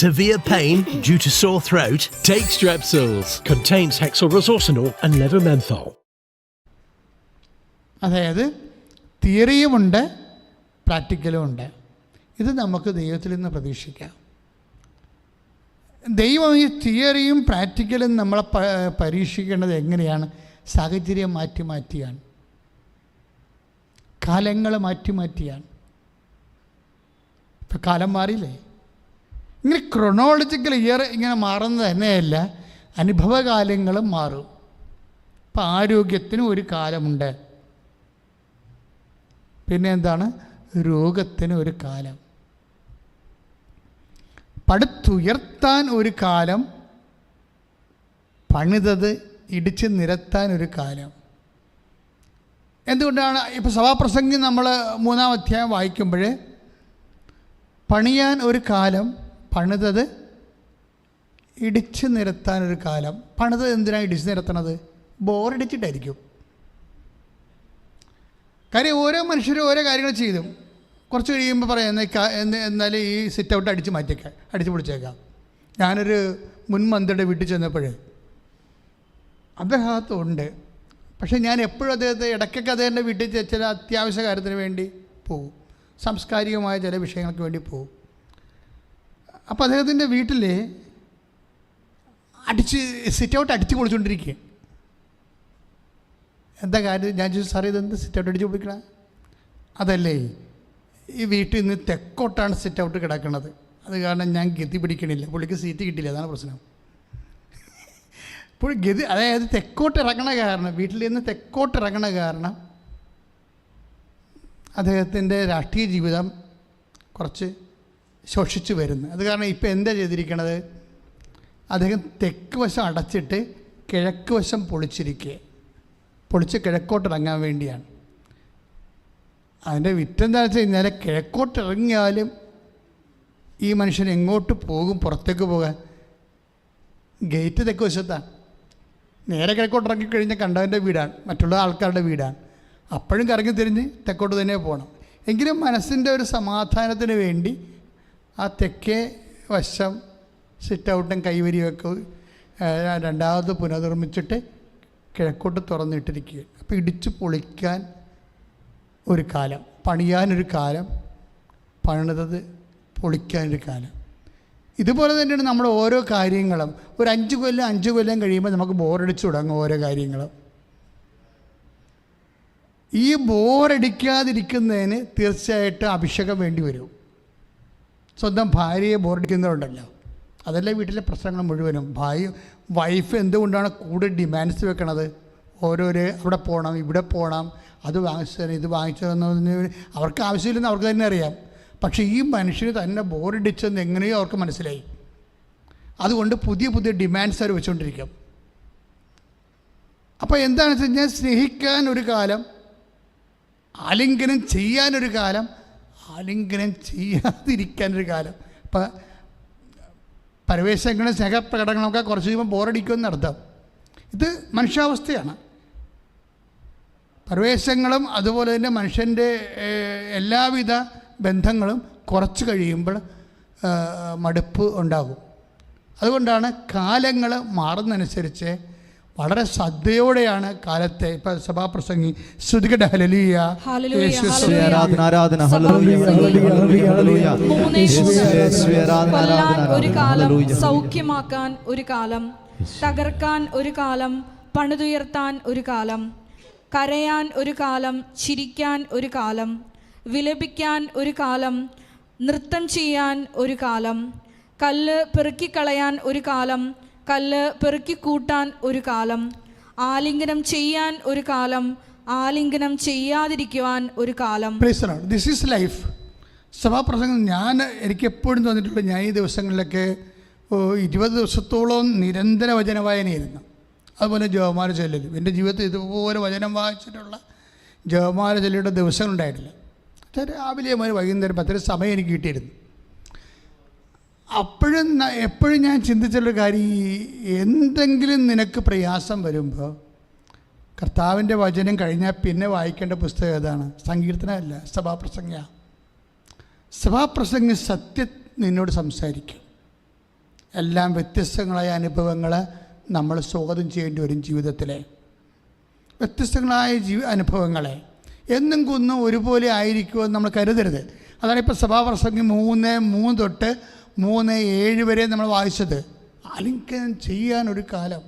Severe pain due to sore throat? Take Strepsils. Contains hexylresorcinol and levomenthol. അതായത് തിയറിയുമുണ്ട്, പ്രാക്ടിക്കലും ഉണ്ട്. ഇത് നമുക്ക് ദൈവത്തിൽ നിന്ന് പ്രതീക്ഷിക്കാം. ദൈവം ഈ തിയറിയും പ്രാക്ടിക്കലും നമ്മളെ പരീക്ഷിക്കേണ്ടത് എങ്ങനെയാണ്? സാഹചര്യം മാറ്റി മാറ്റിയാണ്, കാലങ്ങൾ മാറ്റി മാറ്റിയാണ്. ഇപ്പം കാലം മാറിയില്ലേ? ഇങ്ങനെ ക്രൊണോളജിക്കൽ ഇയർ ഇങ്ങനെ മാറുന്നത് തന്നെയല്ല, അനുഭവകാലങ്ങളും മാറും. ഇപ്പം ആരോഗ്യത്തിന് ഒരു കാലമുണ്ട്, പിന്നെ എന്താണ്, രോഗത്തിന് ഒരു കാലം, പടുത്തുയർത്താൻ ഒരു കാലം, പണിതത് ഇടിച്ച് നിരത്താൻ ഒരു കാലം. എന്തുകൊണ്ടാണ് ഇപ്പോൾ സഭാപ്രസംഗം നമ്മൾ 3-ാം അധ്യായം വായിക്കുമ്പോൾ പണിയാൻ ഒരു കാലം, പണിതത് ഇടിച്ച് നിരത്താൻ ഒരു കാലം. പണിതത് എന്തിനാണ് ഇടിച്ച് നിരത്തണത്? ബോറടിച്ചിട്ടായിരിക്കും. കാര്യം ഓരോ മനുഷ്യരും ഓരോ കാര്യങ്ങൾ ചെയ്തു. കുറച്ച് കഴിയുമ്പോൾ പറയാം, എന്നാൽ ഈ സിറ്റ് ഔട്ട് അടിച്ച് പൊളിച്ചേക്കാം. ഞാനൊരു മുൻ മന്ത്രിയുടെ വീട്ടിൽ ചെന്നപ്പോൾ അദ്ദേഹത്തുണ്ട്, പക്ഷേ ഞാൻ എപ്പോഴും അദ്ദേഹത്തെ ഇടയ്ക്കൊക്കെ അദ്ദേഹത്തിൻ്റെ വീട്ടിൽ ചില അത്യാവശ്യ കാര്യത്തിന് വേണ്ടി പോകും, സാംസ്കാരികമായ ചില വിഷയങ്ങൾക്ക് വേണ്ടി പോകും. അപ്പോൾ അദ്ദേഹത്തിൻ്റെ വീട്ടിൽ സിറ്റ് ഔട്ട് അടിച്ച് പൊളിച്ചുകൊണ്ടിരിക്കുക. എന്താ കാര്യം? ഞാൻ ചോദിച്ചു, സാറേ ഇതെന്ത് സിറ്റ് ഔട്ട് അടിച്ച് പൊളിക്കണ? അതല്ലേ, ഈ വീട്ടിൽ നിന്ന് തെക്കോട്ടാണ് സിറ്റ് ഔട്ട് കിടക്കുന്നത്, അത് കാരണം ഞാൻ ഗതി പിടിക്കണില്ല, പുള്ളിക്ക് സീറ്റ് കിട്ടില്ല, അതാണ് പ്രശ്നം. ഇപ്പോൾ ഗതി, അതായത് തെക്കോട്ട് ഇറങ്ങണ കാരണം, വീട്ടിൽ നിന്ന് തെക്കോട്ട് ഇറങ്ങണ കാരണം അദ്ദേഹത്തിൻ്റെ രാഷ്ട്രീയ ജീവിതം കുറച്ച് ശോഷിച്ചു വരുന്നു. അത് കാരണം ഇപ്പോൾ എന്താ ചെയ്തിരിക്കണത്, അദ്ദേഹം തെക്ക് വശം അടച്ചിട്ട് കിഴക്ക് വശം പൊളിച്ച് കിഴക്കോട്ടിറങ്ങാൻ വേണ്ടിയാണ്. അതിൻ്റെ വിറ്റെന്താണെന്ന് വെച്ച് കഴിഞ്ഞാൽ, കിഴക്കോട്ടിറങ്ങിയാലും ഈ മനുഷ്യൻ എങ്ങോട്ട് പോകും? പുറത്തേക്ക് പോകാൻ ഗേറ്റ് തെക്ക് വശത്താണ്. നേരെ കിഴക്കോട്ടിറങ്ങിക്കഴിഞ്ഞാൽ കണ്ടവൻ്റെ വീടാണ്, മറ്റുള്ള ആൾക്കാരുടെ വീടാണ്. അപ്പോഴും കറങ്ങി തിരിഞ്ഞ് തെക്കോട്ട് തന്നെ പോകണം. എങ്കിലും മനസ്സിൻ്റെ ഒരു സമാധാനത്തിന് വേണ്ടി ആ തെക്കേ വശം സിറ്റ് ഔട്ടും കൈവരിയൊക്കെ രണ്ടാമത് പുനർനിർമ്മിച്ചിട്ട് കിഴക്കോട്ട് തുറന്നിട്ടിരിക്കുക. അപ്പോൾ ഇടിച്ച് പൊളിക്കാൻ ഒരു കാലം, പണിയാനൊരു കാലം, പണിതത് പൊളിക്കാനൊരു കാലം. ഇതുപോലെ തന്നെയാണ് നമ്മുടെ ഓരോ കാര്യങ്ങളും. ഒരു 5 കൊല്ലം കഴിയുമ്പോൾ നമുക്ക് ബോറടിച്ചു തുടങ്ങും ഓരോ കാര്യങ്ങളും. ഈ ബോറടിക്കാതിരിക്കുന്നതിന് തീർച്ചയായിട്ടും അഭിഷേകം വേണ്ടി വരും. സ്വന്തം ഭാര്യയെ ബോറടിക്കുന്നവരുണ്ടല്ലോ, അതല്ല വീട്ടിലെ പ്രശ്നങ്ങൾ മുഴുവനും. വൈഫ് എന്തുകൊണ്ടാണ് കൂടുതൽ ഡിമാൻഡ്സ് വെക്കണത്? ഓരോരോ അവിടെ പോകണം, ഇവിടെ പോകണം, അത് വാങ്ങിച്ചു തരണം, ഇത് വാങ്ങിച്ചു തരുന്നതിന് അവർക്ക് ആവശ്യമില്ലെന്ന് അവർക്ക് തന്നെ അറിയാം. പക്ഷേ ഈ മനുഷ്യന് തന്നെ ബോറടിച്ചെന്ന് എങ്ങനെയോ അവർക്ക് മനസ്സിലായി. അതുകൊണ്ട് പുതിയ പുതിയ ഡിമാൻഡ്സ് അവർ വെച്ചുകൊണ്ടിരിക്കും. അപ്പോൾ എന്താണെന്ന് വെച്ച് കഴിഞ്ഞാൽ, സ്നേഹിക്കാൻ ഒരു കാലം, ആലിംഗനം ചെയ്യാനൊരു കാലം, ആലിംഗനം ചെയ്യാതിരിക്കാനൊരു കാലം. ഇപ്പം പരവേശങ്ങളും സ്നേഹപ്രകടനങ്ങളൊക്കെ കുറച്ച് കഴിയുമ്പോൾ ബോറടിക്കുമെന്ന് അർത്ഥം. ഇത് മനുഷ്യാവസ്ഥയാണ്. പരവേശങ്ങളും അതുപോലെ തന്നെ മനുഷ്യൻ്റെ എല്ലാവിധ ബന്ധങ്ങളും കുറച്ച് കഴിയുമ്പോൾ മടുപ്പ് ഉണ്ടാകും. അതുകൊണ്ടാണ് കാലങ്ങൾ മാറുന്നതനുസരിച്ച് വളരെ ശ്രദ്ധയോടെയാണ് കാലത്തെ. ഇപ്പം സഭാപ്രസംഗി ശ്രുതികട ഹല്ലേലൂയ, ഒരു കാലം, സൗഖ്യമാക്കാൻ ഒരു കാലം, തകർക്കാൻ ഒരു കാലം, പണിതുയർത്താൻ ഒരു കാലം, കരയാൻ ഒരു കാലം, ചിരിക്കാൻ ഒരു കാലം, വിലപിക്കാൻ ഒരു കാലം, നൃത്തം ചെയ്യാൻ ഒരു കാലം, കല്ല് പെറുക്കിക്കളയാൻ ഒരു കാലം, കല്ല് പെറുക്കിക്കൂട്ടാൻ ഒരു കാലം, ആലിംഗനം ചെയ്യാൻ ഒരു കാലം, ആലിംഗനം ചെയ്യാതിരിക്കുവാൻ ഒരു കാലം. This is life. സഭാപ്രസംഗം എനിക്ക് എപ്പോഴും തോന്നിയിട്ടുള്ളത്, ഞാൻ ഈ ദിവസങ്ങളിലൊക്കെ 20 ദിവസത്തോളം നിരന്തര വചന വായനയായിരുന്നു. അതുപോലെ ജപമാല ചൊല്ലൽ. എൻ്റെ ജീവിതത്തിൽ ഇതുപോലെ വചനം വായിച്ചിട്ടുള്ള ജപമാല ചൊല്ലിയുടെ ദിവസങ്ങളുണ്ടായിട്ടില്ല. രാവിലെ മുതൽ വൈകുന്നേരം 10 സമയം എനിക്ക് കിട്ടിയിരുന്നു. എപ്പോഴും ഞാൻ ചിന്തിച്ചുള്ള കാര്യം, എന്തെങ്കിലും നിനക്ക് പ്രയാസം വരുമ്പോൾ കർത്താവിൻ്റെ വചനം കഴിഞ്ഞാൽ പിന്നെ വായിക്കേണ്ട പുസ്തകം ഏതാണ്? സങ്കീർത്തനമല്ല, സഭാപ്രസംഗ. സഭാപ്രസംഗം സത്യം നിന്നോട് സംസാരിക്കും. എല്ലാം വ്യത്യസ്തങ്ങളായ അനുഭവങ്ങൾ നമ്മൾ സ്വാഗതം ചെയ്യേണ്ടി വരും. ജീവിതത്തിലെ വ്യത്യസ്തങ്ങളായ അനുഭവങ്ങളെ എന്നും കുന്നും ഒരുപോലെ ആയിരിക്കുമെന്ന് നമ്മൾ കരുതരുത്. അതാണ് ഇപ്പോൾ സഭാപ്രസംഗം 3:3 തൊട്ട് 3:7 വരെ നമ്മൾ വായിച്ചത്. ആലിംഗനം ചെയ്യാനൊരു കാലം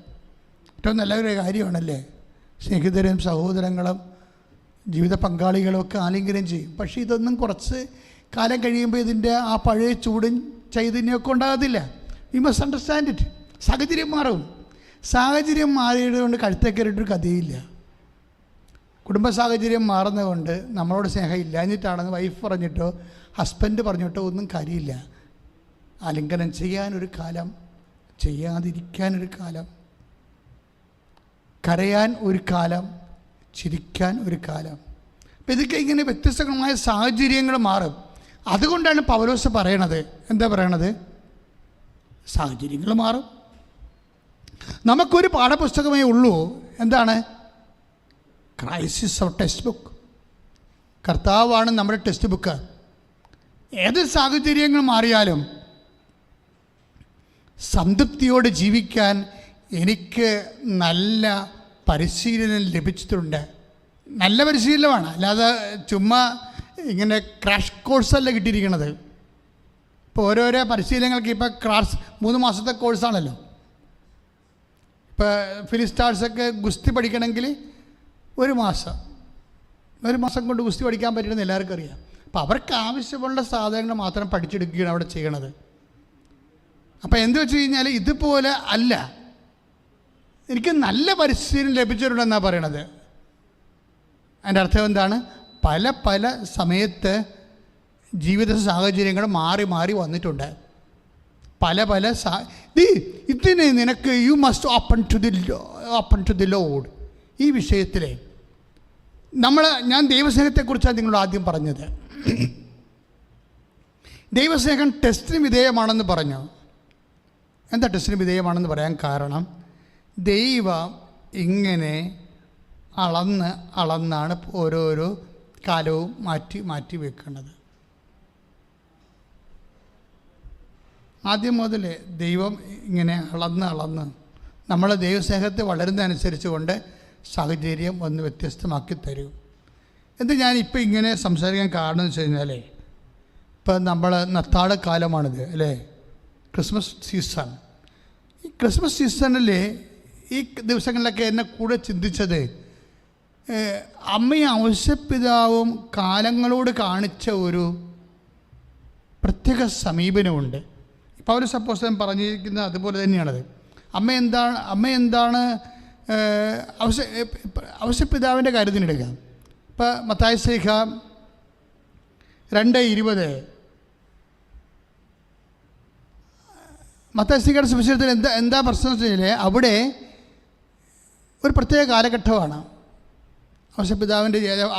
ഏറ്റവും നല്ലൊരു കാര്യമാണല്ലേ. സ്നേഹിതരും സഹോദരങ്ങളും ജീവിത പങ്കാളികളും ഒക്കെ ആലിംഗനം ചെയ്യും. പക്ഷേ ഇതൊന്നും കുറച്ച് കാലം കഴിയുമ്പോൾ ഇതിൻ്റെ ആ പഴയ ചൂടും ചൈതന്യമൊക്കെ ഉണ്ടാകത്തില്ല. We must understand it. സാഹചര്യം മാറും. സാഹചര്യം മാറിയത് കൊണ്ട് കഴുത്തേക്കറിയിട്ടൊരു കഥയില്ല. കുടുംബ സാഹചര്യം മാറുന്നതുകൊണ്ട് നമ്മളോട് സ്നേഹം ഇല്ലാഞ്ഞിട്ടാണെന്ന് വൈഫ് പറഞ്ഞിട്ടോ ഹസ്ബൻഡ് പറഞ്ഞിട്ടോ ഒന്നും കാര്യമില്ല. ആലിംഗനം ചെയ്യാനൊരു കാലം, ചെയ്യാതിരിക്കാനൊരു കാലം, കരയാൻ ഒരു കാലം, ചിരിക്കാൻ ഒരു കാലം. അപ്പം ഇതൊക്കെ ഇങ്ങനെ വ്യത്യസ്തമായ സാഹചര്യങ്ങൾ മാറും. അതുകൊണ്ടാണ് പൗലോസ് പറയണത്. എന്താ പറയണത്? സാഹചര്യങ്ങൾ മാറും. നമുക്കൊരു പാഠപുസ്തകമേ ഉള്ളൂ. എന്താണ്? Christ is our text book. കർത്താവാണ് നമ്മുടെ ടെക്സ്റ്റ് ബുക്ക്. ഏത് സാഹചര്യങ്ങൾ മാറിയാലും സംതൃപ്തിയോടെ ജീവിക്കാൻ എനിക്ക് നല്ല പരിശീലനം ലഭിച്ചിട്ടുണ്ട്. നല്ല പരിശീലനമാണ്, അല്ലാതെ ചുമ്മാ ഇങ്ങനെ ക്രാഷ് കോഴ്സല്ല കിട്ടിയിരിക്കണത്. ഇപ്പോൾ ഓരോരോ പരിശീലനങ്ങൾക്ക് ഇപ്പോൾ 3 മാസത്തെ കോഴ്സാണല്ലോ. ഇപ്പോൾ ഫിലിസ്റ്റാർസൊക്കെ ഗുസ്തി പഠിക്കണമെങ്കിൽ 1 മാസം കൊണ്ട് ഗുസ്തി പഠിക്കാൻ പറ്റുമെന്ന് എല്ലാവർക്കും അറിയാം. അപ്പോൾ അവർക്ക് ആവശ്യമുള്ള സാധനങ്ങൾ മാത്രം പഠിച്ചെടുക്കുകയാണ് അവിടെ ചെയ്യണത്. അപ്പോൾ എന്ത് വെച്ച് കഴിഞ്ഞാൽ ഇതുപോലെ അല്ല, എനിക്ക് നല്ല പരിശീലനം ലഭിച്ചിട്ടുണ്ടെന്നാണ് പറയണത്. അതിൻ്റെ അർത്ഥം എന്താണ്? പല സമയത്ത് ജീവിത സാഹചര്യങ്ങൾ മാറി മാറി വന്നിട്ടുണ്ട്. ഇതിന് നിനക്ക് you must open to the Lord. ഈ വിഷയത്തിൽ ഞാൻ ദൈവസ്നേഹത്തെക്കുറിച്ചാണ് നിങ്ങളോട് ആദ്യം പറഞ്ഞത്. ദൈവസ്നേഹം ടെസ്റ്റിന് വിധേയമാണെന്ന് പറഞ്ഞു. എന്താ ടെസ്റ്റിന് വിധേയമാണെന്ന് പറയാൻ കാരണം, ദൈവം ഇങ്ങനെ അളന്നാണ് ഓരോരോ കാലവും മാറ്റി വെക്കുന്നത്. ആദ്യം മുതൽ ദൈവം ഇങ്ങനെ അളന്ന് നമ്മൾ ദൈവസ്നേഹത്തെ വളരുന്നതനുസരിച്ച് കൊണ്ട് സാഹചര്യം ഒന്ന് വ്യത്യസ്തമാക്കി തരും. ഞാനിപ്പോൾ ഇങ്ങനെ സംസാരിക്കാൻ കാരണം എന്ന് വെച്ച് കഴിഞ്ഞാൽ, ഇപ്പം നമ്മൾ നത്താഴ കാലമാണിത് അല്ലേ, ക്രിസ്മസ് സീസൺ. ഈ ക്രിസ്മസ് സീസണിൽ ഈ ദിവസങ്ങളിലൊക്കെ എന്നെ കൂടെ ചിന്തിച്ചത്, അമ്മയും ഔസേപ്പിതാവും കാലങ്ങളോട് കാണിച്ച ഒരു പ്രത്യേക സമീപനമുണ്ട്. പൗലോസ് അപ്പോസ്തലൻ പറഞ്ഞിരിക്കുന്നത് അതുപോലെ തന്നെയാണത്. അമ്മ എന്താണ് ഔസേപ്പിതാവിൻ്റെ കാര്യത്തിനെടുക്കുക. ഇപ്പോൾ മത്തായി ശ്ലീഹ 2:20 മത്തായി ശ്ലീഹയുടെ സുവിശേഷത്തിൽ എന്താ പ്രശ്നം എന്ന് വെച്ച് കഴിഞ്ഞാൽ, അവിടെ ഒരു പ്രത്യേക കാലഘട്ടമാണ്.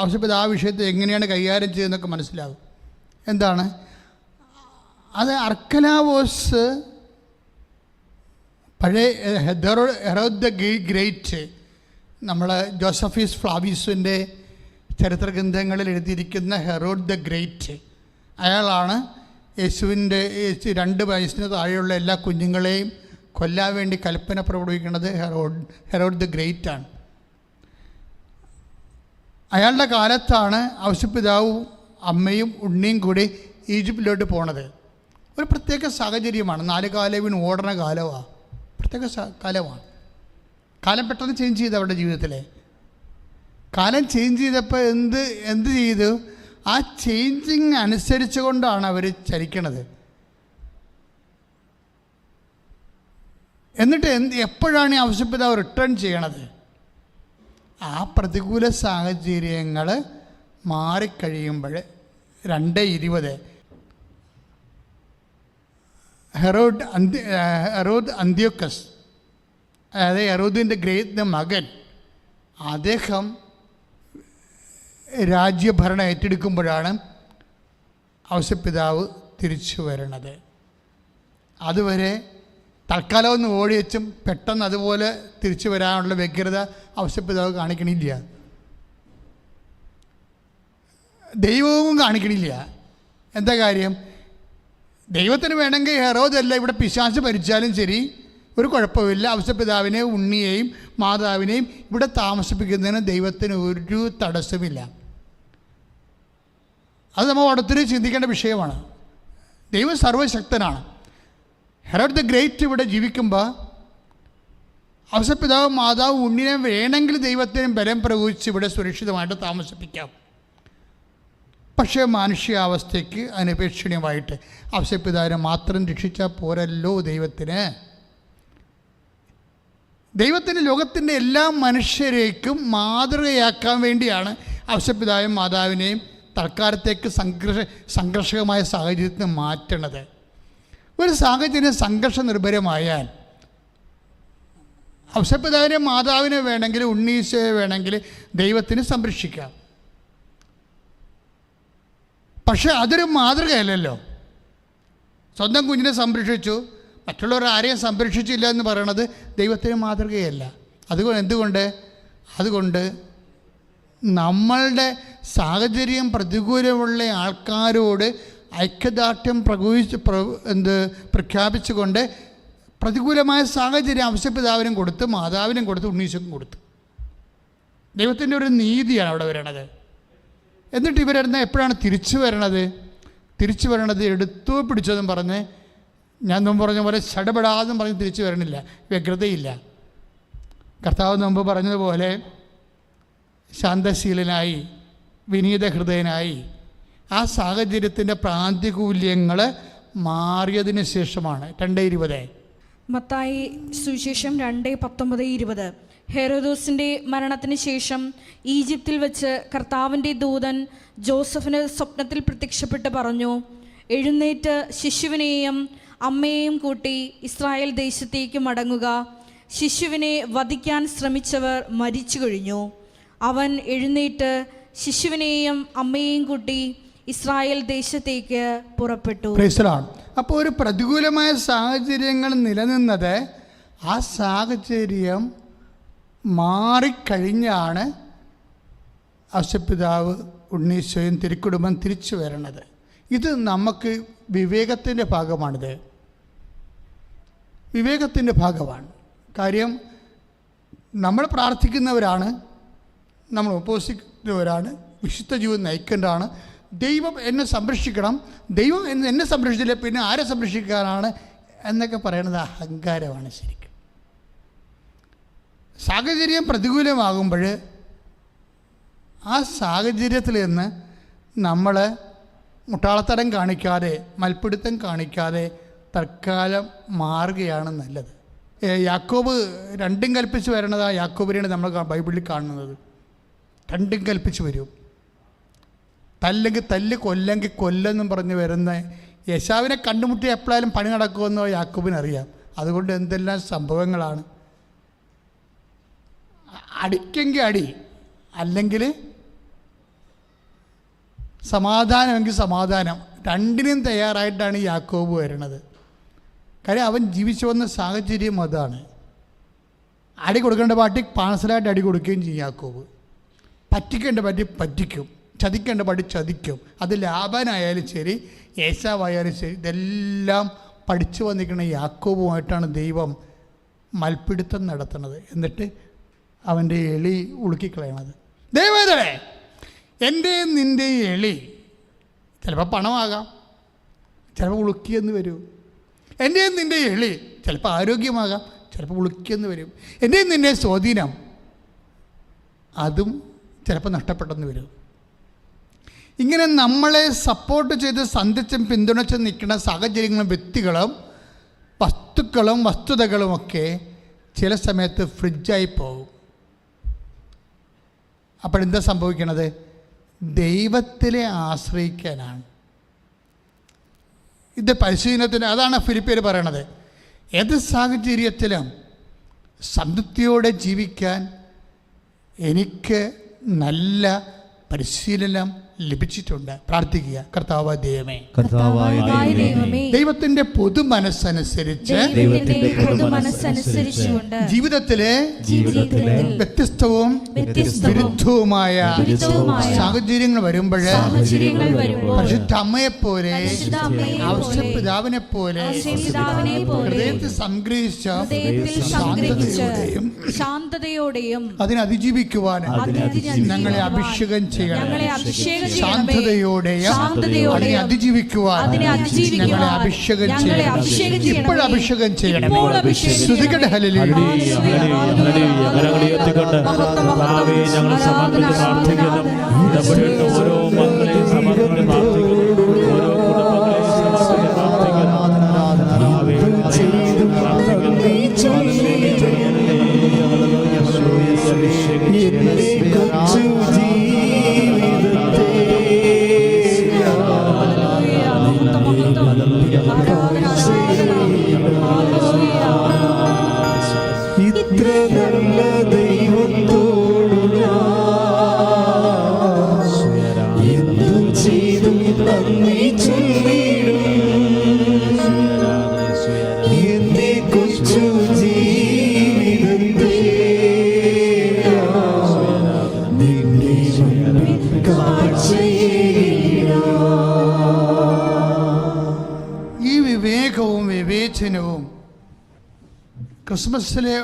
ഔസേപ്പിതാവ് വിഷയത്തെ എങ്ങനെയാണ് കൈകാര്യം ചെയ്യുന്നതൊക്കെ മനസ്സിലാകും. എന്താണ് അത്? അർക്കലാവോസ് പഴയ ഹെറോദ് ദ ഗ്രേറ്റ്, നമ്മൾ ജോസഫീസ് ഫ്ലാവിയസിൻ്റെ ചരിത്ര ഗ്രന്ഥങ്ങളിൽ എഴുതിയിരിക്കുന്ന ഹെറോദ് ദ ഗ്രേറ്റ്, അയാളാണ് യേശുവിൻ്റെ 2 വയസ്സിന് താഴെയുള്ള എല്ലാ കുഞ്ഞുങ്ങളെയും കൊല്ലാൻ വേണ്ടി കൽപ്പന പുറപ്പെടുവിക്കുന്നത്. ഹെറോദ് ദ ഗ്രേറ്റ് ആണ്. അയാളുടെ കാലത്താണ് ഔസേപ്പിതാവും അമ്മയും ഉണ്ണിയും കൂടി ഈജിപ്തിലോട്ട് പോണത്. ഒരു പ്രത്യേക സാഹചര്യമാണ്. 4 കാലവിന് ഓടണ കാലമാണ്, പ്രത്യേക കാലമാണ്. കാലം പെട്ടെന്ന് ചേഞ്ച് ചെയ്തു അവരുടെ ജീവിതത്തിലെ. കാലം ചേഞ്ച് ചെയ്തപ്പോൾ എന്ത് ചെയ്തു? ആ ചേഞ്ചിങ് അനുസരിച്ച് കൊണ്ടാണ് അവർ ചലിക്കണത്. എന്നിട്ട് എപ്പോഴാണ് ഈ ഔസേപ്പിതാവ് റിട്ടേൺ ചെയ്യണത്? ആ പ്രതികൂല സാഹചര്യങ്ങൾ മാറിക്കഴിയുമ്പോൾ 2:20 ഹെറോദ് അന്ത്യോക്കസ്, അതായത് ഹെറോദിൻ്റെ ഗ്രേറ്റ് മകൻ, അദ്ദേഹം രാജ്യഭരണം ഏറ്റെടുക്കുമ്പോഴാണ് ഔസേപ്പിതാവ് തിരിച്ചു വരണത്. അതുവരെ തൽക്കാലം ഒന്ന് ഓടി വെച്ചും പെട്ടെന്ന് അതുപോലെ തിരിച്ചു വരാനുള്ള വ്യഗ്രത ഔസേപ്പിതാവ് കാണിക്കണില്ല, ദൈവവും കാണിക്കണില്ല. എന്താ കാര്യം? ദൈവത്തിന് വേണമെങ്കിൽ ഹെറോദല്ല ഇവിടെ പിശാച് ഭരിച്ചാലും ശരി, ഒരു കുഴപ്പമില്ല. ഔസപിതാവിനെയും ഉണ്ണിയെയും മാതാവിനെയും ഇവിടെ താമസിപ്പിക്കുന്നതിന് ദൈവത്തിന് ഒരു തടസ്സമില്ല. അത് നമ്മൾ അടുത്തൊരു ചിന്തിക്കേണ്ട വിഷയമാണ്. ദൈവം സർവശക്തനാണ്. ഹെറോഡ് ദ ഗ്രേറ്റ് ഇവിടെ ജീവിക്കുമ്പോൾ ഔസപിതാവും മാതാവും ഉണ്ണിനെ വേണമെങ്കിൽ ദൈവത്തിന് ബലം പ്രയോഗിച്ച് ഇവിടെ സുരക്ഷിതമായിട്ട് താമസിപ്പിക്കാം. പക്ഷേ മാനുഷികാവസ്ഥയ്ക്ക് അനപേക്ഷണീയമായിട്ട് ഔസപിതാവിനെ മാത്രം രക്ഷിച്ചാൽ പോരല്ലോ ദൈവത്തിന് ലോകത്തിൻ്റെ എല്ലാ മനുഷ്യരേക്കും മാതൃകയാക്കാൻ വേണ്ടിയാണ് ഔസപിതാവും മാതാവിനെയും തൽക്കാലത്തേക്ക് സംഘർഷകമായ സാഹചര്യത്തിന് മാറ്റണത്. ഒരു സാഹചര്യം സംഘർഷ നിർഭരമായാൽ ഔസപിതാവിനെ മാതാവിനെ വേണമെങ്കിൽ ഉണ്ണീശോയെ വേണമെങ്കിൽ ദൈവത്തിന് സംരക്ഷിക്കാം. പക്ഷെ അതൊരു മാതൃകയല്ലല്ലോ. സ്വന്തം കുഞ്ഞിനെ സംരക്ഷിച്ചു, മറ്റുള്ളവർ ആരെയും സംരക്ഷിച്ചില്ല എന്ന് പറയണത് ദൈവത്തിന് മാതൃകയല്ല. അതുകൊണ്ട് നമ്മളുടെ സാഹചര്യം പ്രതികൂലമുള്ള ആൾക്കാരോട് ഐക്യദാർഢ്യം പ്രഖ്യാപിച്ചുകൊണ്ട് പ്രതികൂലമായ സാഹചര്യം ഔസപിതാവിനും കൊടുത്ത് മാതാവിനും കൊടുത്ത് ഉണ്ണീശോക്കും കൊടുത്തു. ദൈവത്തിൻ്റെ ഒരു നീതിയാണ് അവിടെ വരണത്. എന്നിട്ട് ഇവരെന്നാൽ എപ്പോഴാണ് തിരിച്ചു വരണത്? എടുത്തോ പിടിച്ചതെന്ന് പറഞ്ഞ്, ഞാൻ മുമ്പ് പറഞ്ഞ പോലെ ചടപെടാതെന്ന് പറഞ്ഞ് തിരിച്ചു വരണില്ല, വ്യഗ്രതയില്ല. കർത്താവ് മുമ്പ് പറഞ്ഞതുപോലെ ശാന്തശീലനായി വിനീത ഹൃദയനായി ആ സാഹചര്യത്തിൻ്റെ പ്രാതികൂല്യങ്ങൾ മാറിയതിന് ശേഷമാണ്. 2:20 മത്തായി സുവിശേഷം 2:19-20. ഹെരോദോസിൻ്റെ മരണത്തിന് ശേഷം ഈജിപ്തിൽ വെച്ച് കർത്താവിൻ്റെ ദൂതൻ ജോസഫിന് സ്വപ്നത്തിൽ പ്രത്യക്ഷപ്പെട്ട് പറഞ്ഞു, എഴുന്നേറ്റ് ശിശുവിനെയും അമ്മയെയും കൂട്ടി ഇസ്രായേൽ ദേശത്തേക്ക് മടങ്ങുക. ശിശുവിനെ വധിക്കാൻ ശ്രമിച്ചവർ മരിച്ചു കഴിഞ്ഞു. അവൻ എഴുന്നേറ്റ് ശിശുവിനെയും അമ്മയെയും കൂട്ടി ഇസ്രായേൽ ദേശത്തേക്ക് പുറപ്പെട്ടു. അപ്പോൾ ഒരു പ്രതികൂലമായ സാഹചര്യങ്ങൾ നിലനിന്നത് ആ സാഹചര്യം മാറിക്കഴിഞ്ഞാണ് ഔസപിതാവ് ഉണ്ണീശോയും തിരുക്കുടുംബം തിരിച്ചു വരണത്. ഇത് നമുക്ക് വിവേകത്തിൻ്റെ ഭാഗമാണ്. കാര്യം നമ്മൾ പ്രാർത്ഥിക്കുന്നവരാണ്, നമ്മൾ ഉപവസിക്കുന്നവരാണ്, വിശുദ്ധ ജീവിതം നയിക്കേണ്ടതാണ്. ദൈവം എന്നെ സംരക്ഷിക്കണം, ദൈവം എന്നെ സംരക്ഷിച്ചില്ല പിന്നെ ആരെ സംരക്ഷിക്കാനാണ് എന്നൊക്കെ പറയുന്നത് അഹങ്കാരമാണ്. ശരിക്കും സാഹചര്യം പ്രതികൂലമാകുമ്പോൾ ആ സാഹചര്യത്തിൽ നിന്ന് നമ്മൾ മുട്ടാളത്തരം കാണിക്കാതെ, മൽപ്പിടുത്തം കാണിക്കാതെ തൽക്കാലം മാറുകയാണ് നല്ലത്. യാക്കോബ് 2 കൽപ്പിച്ച് വരണത് യാക്കോബിനെയാണ് നമ്മൾ ബൈബിളിൽ കാണുന്നത്. 2 കൽപ്പിച്ച് വരും. തല്ലെങ്കിൽ തല്ല്, കൊല്ലെങ്കിൽ കൊല്ലെന്നും പറഞ്ഞ് വരുന്ന യേശാവിനെ കണ്ടുമുട്ടി എപ്പോഴായാലും പണി നടക്കുമെന്നോ യാക്കോബിനറിയാം. അതുകൊണ്ട് എന്തെല്ലാം സംഭവങ്ങളാണ്. അടിക്കെങ്കിൽ അടി, അല്ലെങ്കിൽ സമാധാനമെങ്കിൽ സമാധാനം, രണ്ടിനും തയ്യാറായിട്ടാണ് യാക്കോബ് വരുന്നത്. കാര്യം അവൻ ജീവിച്ചു വന്ന സാഹചര്യം അതാണ്. അടി കൊടുക്കേണ്ട പാട്ടി പാഴ്സലായിട്ട് അടി കൊടുക്കുകയും ചെയ്യും യാക്കോബ്. പറ്റിക്കേണ്ട പാട്ടി പറ്റിക്കും, ചതിക്കേണ്ട പാട്ടി ചതിക്കും. അത് ലാബാനായാലും ശരി, ഏശാവായാലും ശരി, ഇതെല്ലാം പഠിച്ചു വന്നിരിക്കുന്ന യാക്കോബുമായിട്ടാണ് ദൈവം മൽപ്പിടുത്തം നടത്തുന്നത്. എന്നിട്ട് അവൻ്റെ എളി ഉളുക്കിക്കളയണത്. ദൈവമേ, എൻ്റെ നിൻ്റെ എളി ചിലപ്പോൾ പണമാകാം, ചിലപ്പോൾ ഉളുക്കിയെന്ന് വരും. എൻ്റെയും നിൻ്റെ എളി ചിലപ്പോൾ ആരോഗ്യമാകാം, ചിലപ്പോൾ ഉളുക്കിയെന്ന് വരും. എൻ്റെയും നിൻ്റെ സ്വാധീനം അതും ചിലപ്പോൾ നഷ്ടപ്പെട്ടെന്ന് വരും. ഇങ്ങനെ നമ്മളെ സപ്പോർട്ട് ചെയ്ത് സന്ധിച്ചും പിന്തുണച്ചും നിൽക്കുന്ന സാഹചര്യങ്ങളും വ്യക്തികളും വസ്തുക്കളും വസ്തുതകളുമൊക്കെ ചില സമയത്ത് ഫ്രിഡ്ജായി പോകും. അപ്പോഴെന്താ സംഭവിക്കണത്? ദൈവത്തിലെ ആശ്രയിക്കാനാണ്. ഇത് പരിശീലനത്തിന്, അതാണ് ഫിലിപ്പിയർ പറയണത്. ഏത് സാഹചര്യത്തിലും സംതൃപ്തിയോടെ ജീവിക്കാൻ എനിക്ക് നല്ല പരിശീലനം ലഭിച്ചിട്ടുണ്ട്. പ്രാർത്ഥിക്കുക. കർത്താവായ ദൈവമേ, കർത്താവായ ദൈവമേ, ദൈവത്തിന്റെ പൊതു മനസ്സനുസരിച്ച് ജീവിതത്തിലെ വ്യത്യസ്തവും വിരുദ്ധവുമായ സാഹചര്യങ്ങൾ വരുമ്പോൾ പരിശുദ്ധ അമ്മയെ പോലെ പിതാവിനെ പോലെ ഹൃദയത്തിൽ സംഗ്രഹിച്ച ശാന്തതയോടെയും അതിനെ അതിജീവിക്കുവാൻ ഞങ്ങളെ അഭിഷേകം ചെയ്യണം. ശാന്തതയോടെയും അതിനെ അതിജീവിക്കുവാൻ ഞങ്ങളെ അഭിഷേകം ചെയ്യണം. ഇപ്പോഴഭിഷേകം ചെയ്യണം. ശ്രുതികട ഹല്ലേലൂയ. ഞങ്ങൾ സമർപ്പിച്ച് പ്രാർത്ഥിക്കുന്നു. ഇടപെടേണ്ട ഓരോ മക്കളെയും സമർപ്പിച്ച് പ്രാർത്ഥിക്കുന്നു. ഓരോ കുടുംബങ്ങളെയും സമർപ്പിച്ച് പ്രാർത്ഥിക്കുന്നു. ഇത്ര നല്ല ദൈവത്തോടു എന്തു ചെയ്തു നന്ദി ചൊല്ലിടും. എന്റെ കൊച്ചു ജീവിതത്തെ നിന്റെ മുൻപിൽ കാഴ്ചയിടാം. ഈ വിവേകവും വിവേചനവും ക്രിസ്മസിലെ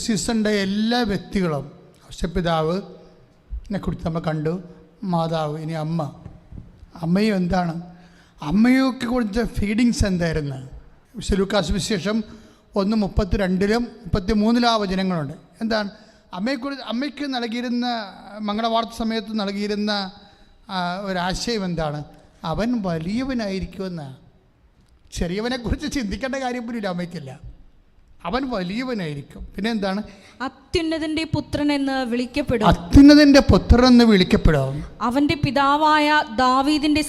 സീസണിൻ്റെ എല്ലാ വ്യക്തികളും ഔഷപിതാവിനെ കുറിച്ച് നമ്മൾ കണ്ടു, മാതാവ്, ഇനി അമ്മയും എന്താണ്, അമ്മയൊക്കെ കുറിച്ച ഫീഡിങ്സ് എന്തായിരുന്നു? ലൂക്കാസ് വിശേഷം 1:32 33 വചനങ്ങളുണ്ട്. എന്താണ് അമ്മയ്ക്ക് നൽകിയിരുന്ന മംഗളവാർത്ത സമയത്ത് നൽകിയിരുന്ന ഒരാശയം എന്താണ്? അവൻ വലിയവനായിരിക്കുമെന്നാണ്. ചെറിയവനെക്കുറിച്ച് ചിന്തിക്കേണ്ട കാര്യം പോലും അമ്മയ്ക്കില്ല. അവൻ വലിയവനായിരിക്കും. പിന്നെ എന്താണ്? അത്യുന്നതന്റെ പുത്രൻ എന്ന് വിളിക്കപ്പെടും. അത്യുന്നതന്റെ പുത്രൻ എന്ന് വിളിക്കപ്പെടും. അവന്റെ പിതാവായ ദാവീദിന്റെ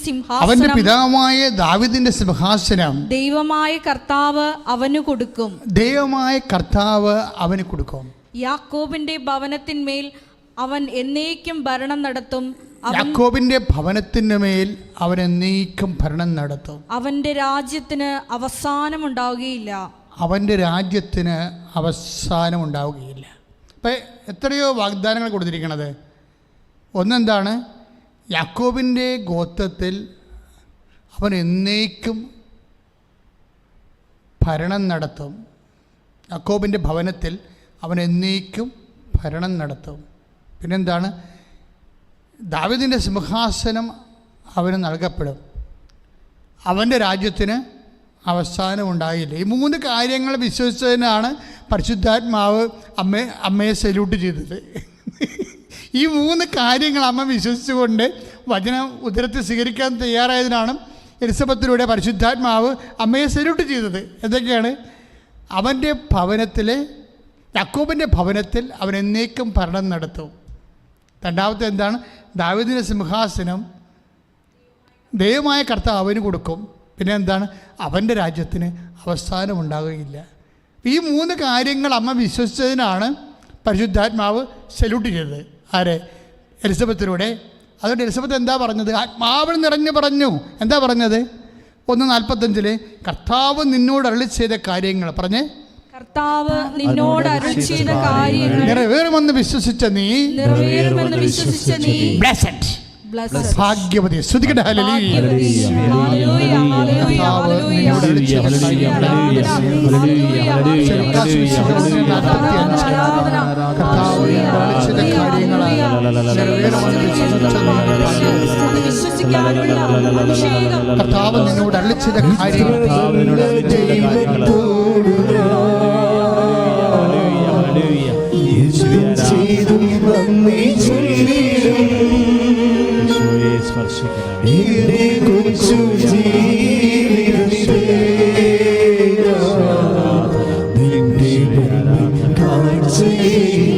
സിംഹാസനം ദൈവമായ കർത്താവ് അവന് കൊടുക്കും. യാക്കോബിന്റെ ഭവനത്തിന്മേൽ അവൻ എന്നേക്കും ഭരണം നടത്തും. യാക്കോബിന്റെ ഭവനത്തിന്മേൽ അവൻ എന്നേക്കും ഭരണം നടത്തും. അവന്റെ രാജ്യത്തിന് അവസാനമുണ്ടാവുകയില്ല. അപ്പം എത്രയോ വാഗ്ദാനങ്ങൾ കൊടുത്തിരിക്കണത്. ഒന്നെന്താണ്? യാക്കോബിൻ്റെ ഗോത്രത്തിൽ അവൻ എന്നേക്കും ഭരണം നടത്തും. യാക്കോബിൻ്റെ ഭവനത്തിൽ അവൻ എന്നേക്കും ഭരണം നടത്തും. പിന്നെന്താണ്? ദാവീദിൻ്റെ സിംഹാസനം അവന് നൽകപ്പെടും. അവൻ്റെ രാജ്യത്തിന് അവസാനം ഉണ്ടായില്ല. ഈ 3 കാര്യങ്ങൾ വിശ്വസിച്ചതിനാണ് പരിശുദ്ധാത്മാവ് അമ്മയെ സല്യൂട്ട് ചെയ്തത്. ഈ 3 കാര്യങ്ങൾ അമ്മ വിശ്വസിച്ചുകൊണ്ട് വചനം ഉദരത്തിൽ സ്വീകരിക്കാൻ തയ്യാറായതിനാണ് എലിസബത്തിലൂടെ പരിശുദ്ധാത്മാവ് അമ്മയെ സല്യൂട്ട് ചെയ്തത്. എന്തൊക്കെയാണ്? അവൻ്റെ ഭവനത്തിൽ, യാക്കോബിൻ്റെ ഭവനത്തിൽ അവൻ എന്നേക്കും ഭരണം നടത്തും. രണ്ടാമത്തെ എന്താണ്? ദാവീദിൻ്റെ സിംഹാസനം ദൈവമായ കർത്താവ് അവന് കൊടുക്കും. പിന്നെ എന്താണ്? അവൻ്റെ രാജ്യത്തിന് അവസാനം ഉണ്ടാകുകയില്ല. ഈ 3 കാര്യങ്ങൾ അമ്മ വിശ്വസിച്ചതിനാണ് പരിശുദ്ധാത്മാവ് സല്യൂട്ട് ചെയ്തത്. ആരെ? എലിസബത്തിലൂടെ. അതുകൊണ്ട് എലിസബത്ത് എന്താ പറഞ്ഞത്? ആത്മാവിൽ നിറഞ്ഞു പറഞ്ഞു. എന്താ പറഞ്ഞത്? 1:45 കർത്താവ് നിന്നോട് അരുളി ചെയ്ത കാര്യങ്ങൾ പറഞ്ഞേ. കർത്താവ് നിന്നോട് അരുളി ചെയ്ത കാര്യങ്ങൾ നിറവേറുമെന്ന് വിശ്വസിച്ച നീ ബ്ലെസ്ഡ്, ഭാഗ്യവതി. ശ്രുതികട ഹല്ലേലൂയ. കർത്താവ് നിന്നോട് അരുളി ചെയ്ത കാര്യങ്ങൾ കൊച്ചു ജീവിതത്തെ നിന്റെ കാഴ്ചയിടാം.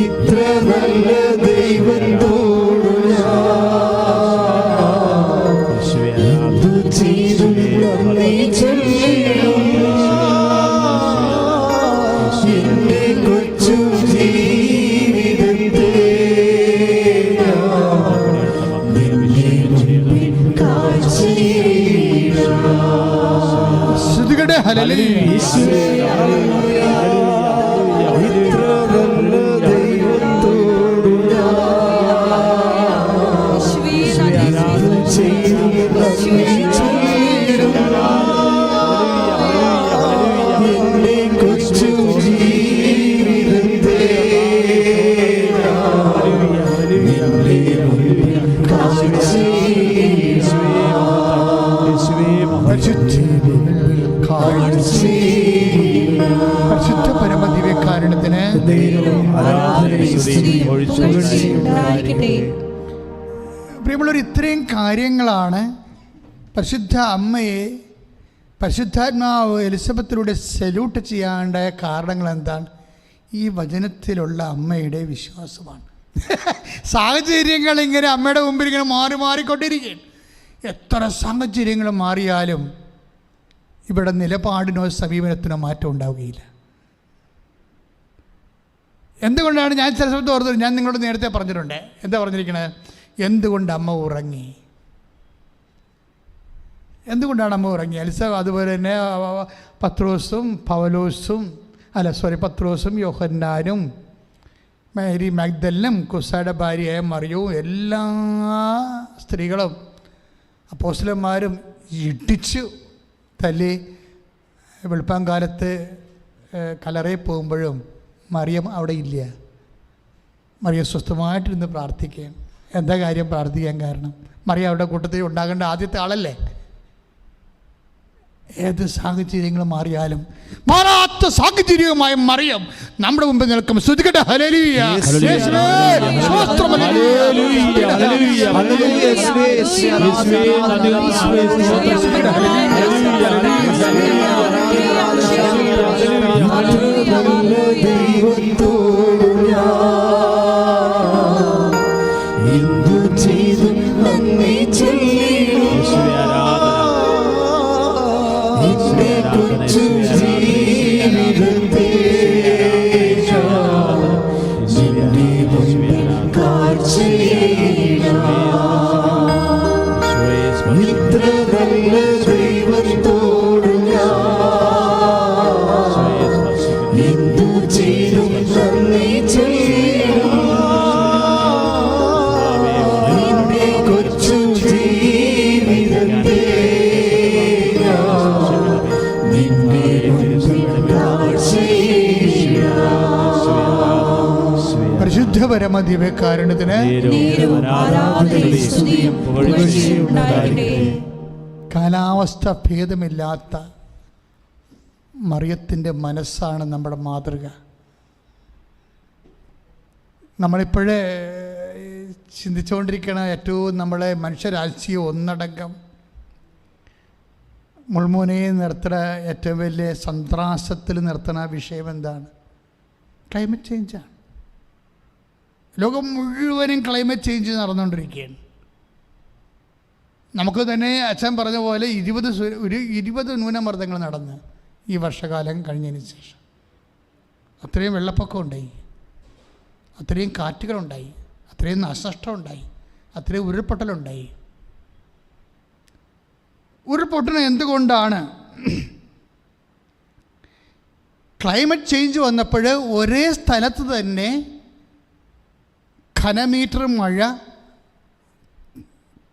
ഇത്ര നല്ല ദൈവത്തോടു എന്തു പരിശുദ്ധ പരമദിവ്യകാരുണ്യത്തിന് പ്രിയമുള്ളവർ, ഇത്രയും കാര്യങ്ങളാണ് പരിശുദ്ധ അമ്മയെ പരിശുദ്ധാത്മാവ് എലിസബത്തിലൂടെ സല്യൂട്ട് ചെയ്യാണ്ടായ കാരണങ്ങൾ എന്താണ്? ഈ വചനത്തിലുള്ള അമ്മയുടെ വിശ്വാസമാണ്. സാഹചര്യങ്ങൾ ഇങ്ങനെ അമ്മയുടെ മുമ്പിൽ ഇങ്ങനെ മാറിക്കൊണ്ടിരിക്കുകയാണ്. എത്ര സാഹചര്യങ്ങൾ മാറിയാലും ഇവിടെ നിലപാടിനോ സമീപനത്തിനോ മാറ്റം ഉണ്ടാവുകയില്ല. എന്തുകൊണ്ടാണ് ഞാൻ ചില സമയത്ത് ഓർത്തത്? ഞാൻ നിങ്ങളോട് നേരത്തെ പറഞ്ഞിട്ടുണ്ട്. എന്താ പറഞ്ഞിരിക്കണത്? എന്തുകൊണ്ട് അമ്മ ഉറങ്ങി? എന്തുകൊണ്ടാണ് അമ്മ ഉറങ്ങി? അതുപോലെ തന്നെ പത്രോസും യോഹന്നാനും മേരി മഗ്ദലിനും കുസായുടെ ഭാര്യയായ മറിയവും എല്ലാ സ്ത്രീകളും അപ്പോസ്തലന്മാരും ഇടിച്ചു തല്ലി വെളുപ്പാങ്കാലത്ത് കല്ലറയിൽ പോകുമ്പോഴും മറിയം അവിടെ ഇല്ല. മറിയം സ്വസ്ഥമായിട്ടിരുന്ന് പ്രാർത്ഥിക്കുകയും. എന്താ കാര്യം പ്രാർത്ഥിക്കാൻ കാരണം? മറിയം അവിടെ കൂട്ടത്തിൽ ഉണ്ടാകേണ്ട ആദ്യത്തെ ആളല്ലേ. ഏത് സാഹചര്യങ്ങൾ മാറിയാലും മാറാത്ത സാഹചര്യവുമായ മറിയം നമ്മുടെ മുമ്പിൽ നിൽക്കും. സ്തുതിക്കട്ടെ. ഹല്ലേലൂയ. പരമദിവ്യകാരുണ്യത്തിന് കാലാവസ്ഥ ഭേദമില്ലാത്ത മറിയത്തിൻ്റെ മനസ്സാണ് നമ്മുടെ മാതൃക. നമ്മളിപ്പോഴേ ചിന്തിച്ചുകൊണ്ടിരിക്കണ ഏറ്റവും നമ്മളെ മനുഷ്യരാശിയെ ഒന്നടങ്കം മുൾമുനയെ നിർത്തുന്ന ഏറ്റവും വലിയ സന്ത്രാസത്തിൽ നിർത്തുന്ന വിഷയം എന്താണ്? ക്ലൈമറ്റ് ചേഞ്ചാണ്. ലോകം മുഴുവനും ക്ലൈമറ്റ് ചേഞ്ച് നടന്നുകൊണ്ടിരിക്കുകയാണ്. നമുക്ക് തന്നെ അച്ഛൻ പറഞ്ഞ പോലെ 20 ന്യൂനമർദ്ദങ്ങൾ നടന്ന് ഈ വർഷകാലം കഴിഞ്ഞതിന് ശേഷം അത്രയും വെള്ളപ്പൊക്കം ഉണ്ടായി, അത്രയും കാറ്റുകളുണ്ടായി, അത്രയും നാശനഷ്ടം ഉണ്ടായി, അത്രയും ഉരുൾപൊട്ടലുണ്ടായി. ഉരുൾപൊട്ടൽ എന്തുകൊണ്ടാണ്? ക്ലൈമറ്റ് ചേഞ്ച് വന്നപ്പോൾ ഒരേ സ്ഥലത്ത് തന്നെ ഘനമീറ്റർ മഴ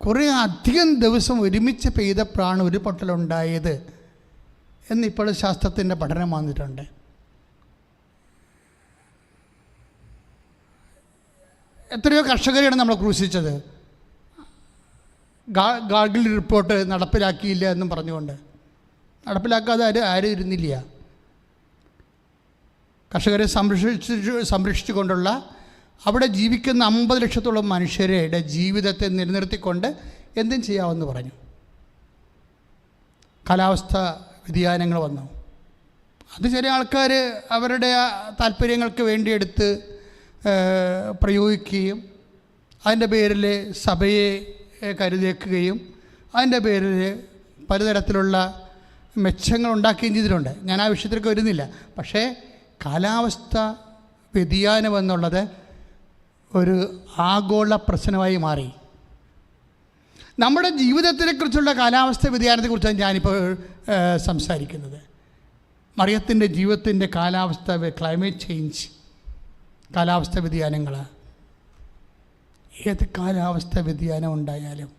കുറേ അധികം ദിവസം ഒരുമിച്ച് പെയ്തപ്പോഴാണ് ഉരുൾപൊട്ടലുണ്ടായത് എന്നിപ്പോൾ ശാസ്ത്രത്തിൻ്റെ പഠനം വന്നിട്ടുണ്ട്. എത്രയോ കർഷകരെയാണ് നമ്മൾ ക്രൂശിച്ചത്. ഗാർഗിൾ റിപ്പോർട്ട് നടപ്പിലാക്കിയില്ല എന്നും പറഞ്ഞുകൊണ്ട്. നടപ്പിലാക്കാതെ ആരും ഇരുന്നില്ല. കർഷകരെ സംരക്ഷിച്ചുകൊണ്ടുള്ള അവിടെ ജീവിക്കുന്ന 50 ലക്ഷത്തോളം മനുഷ്യരുടെ ജീവിതത്തെ നിലനിർത്തിക്കൊണ്ട് എന്തും ചെയ്യാമെന്ന് പറഞ്ഞു. കാലാവസ്ഥ വ്യതിയാനങ്ങൾ വന്നു. അത് ചില ആൾക്കാർ അവരുടെ താല്പര്യങ്ങൾക്ക് വേണ്ടി എടുത്ത് പ്രയോഗിക്കുകയും അതിൻ്റെ പേരിൽ സഭയെ കരുതേക്കുകയും അതിൻ്റെ പേരിൽ പലതരത്തിലുള്ള മെച്ചങ്ങൾ ഉണ്ടാക്കുകയും ചെയ്തിട്ടുണ്ട്. ഞാൻ ആ വിഷയത്തിലേക്ക് വരുന്നില്ല. പക്ഷേ കാലാവസ്ഥ വ്യതിയാനം എന്നുള്ളത് ഒരു ആഗോള പ്രശ്നമായി മാറി. നമ്മുടെ ജീവിതത്തെക്കുറിച്ചുള്ള കാലാവസ്ഥ വ്യതിയാനത്തെക്കുറിച്ചാണ് ഞാനിപ്പോൾ സംസാരിക്കുന്നത്. മറിയത്തിൻ്റെ ജീവിതത്തിൻ്റെ കാലാവസ്ഥ, ക്ലൈമറ്റ് ചേഞ്ച്, കാലാവസ്ഥ വ്യതിയാനങ്ങൾ, ഏത് കാലാവസ്ഥ വ്യതിയാനം ഉണ്ടായാലും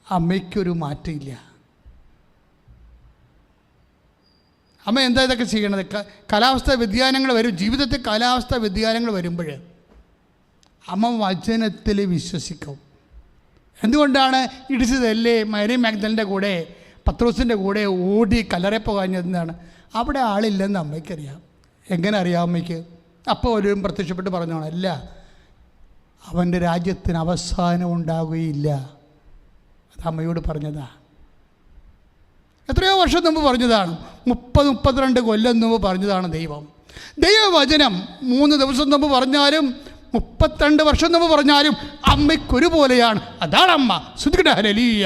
അമ്മയ്ക്കൊരു മാറ്റമില്ല. അമ്മ എന്താ ഇതൊക്കെ ചെയ്യണത്? കാലാവസ്ഥ വ്യതിയാനങ്ങൾ വരും, ജീവിതത്തിൽ കാലാവസ്ഥ വ്യതിയാനങ്ങൾ വരുമ്പോൾ അമ്മ വചനത്തിൽ വിശ്വസിക്കും. എന്തുകൊണ്ടാണ് ഇടിച്ചതല്ലേ മേരി മാഗ്ദലിൻ്റെ കൂടെ പത്രോസിൻ്റെ കൂടെ ഓടി കല്ലറയിൽ പോകാഞ്ഞതെന്നാണ്? അവിടെ ആളില്ലെന്ന് അമ്മയ്ക്കറിയാം. എങ്ങനെ അറിയാം അമ്മയ്ക്ക്? അപ്പോൾ ഒരു പ്രത്യക്ഷപ്പെട്ട് പറഞ്ഞോണം, അല്ല, അവൻ്റെ രാജ്യത്തിന് അവസാനം ഉണ്ടാവുകയില്ല. അത് അമ്മയോട് പറഞ്ഞതാ. എത്രയോ വർഷം മുമ്പ് പറഞ്ഞതാണ്, 30-32 കൊല്ലം മുമ്പ് പറഞ്ഞതാണ് ദൈവവചനം. 3 ദിവസം മുമ്പ് പറഞ്ഞാലും 32 വർഷം മുമ്പ് പറഞ്ഞാലും അമ്മയ്ക്കൊരുപോലെയാണ്. അതാണ് അമ്മ. ശ്രുതിക്കട്ടെ, ഹല്ലേലൂയ.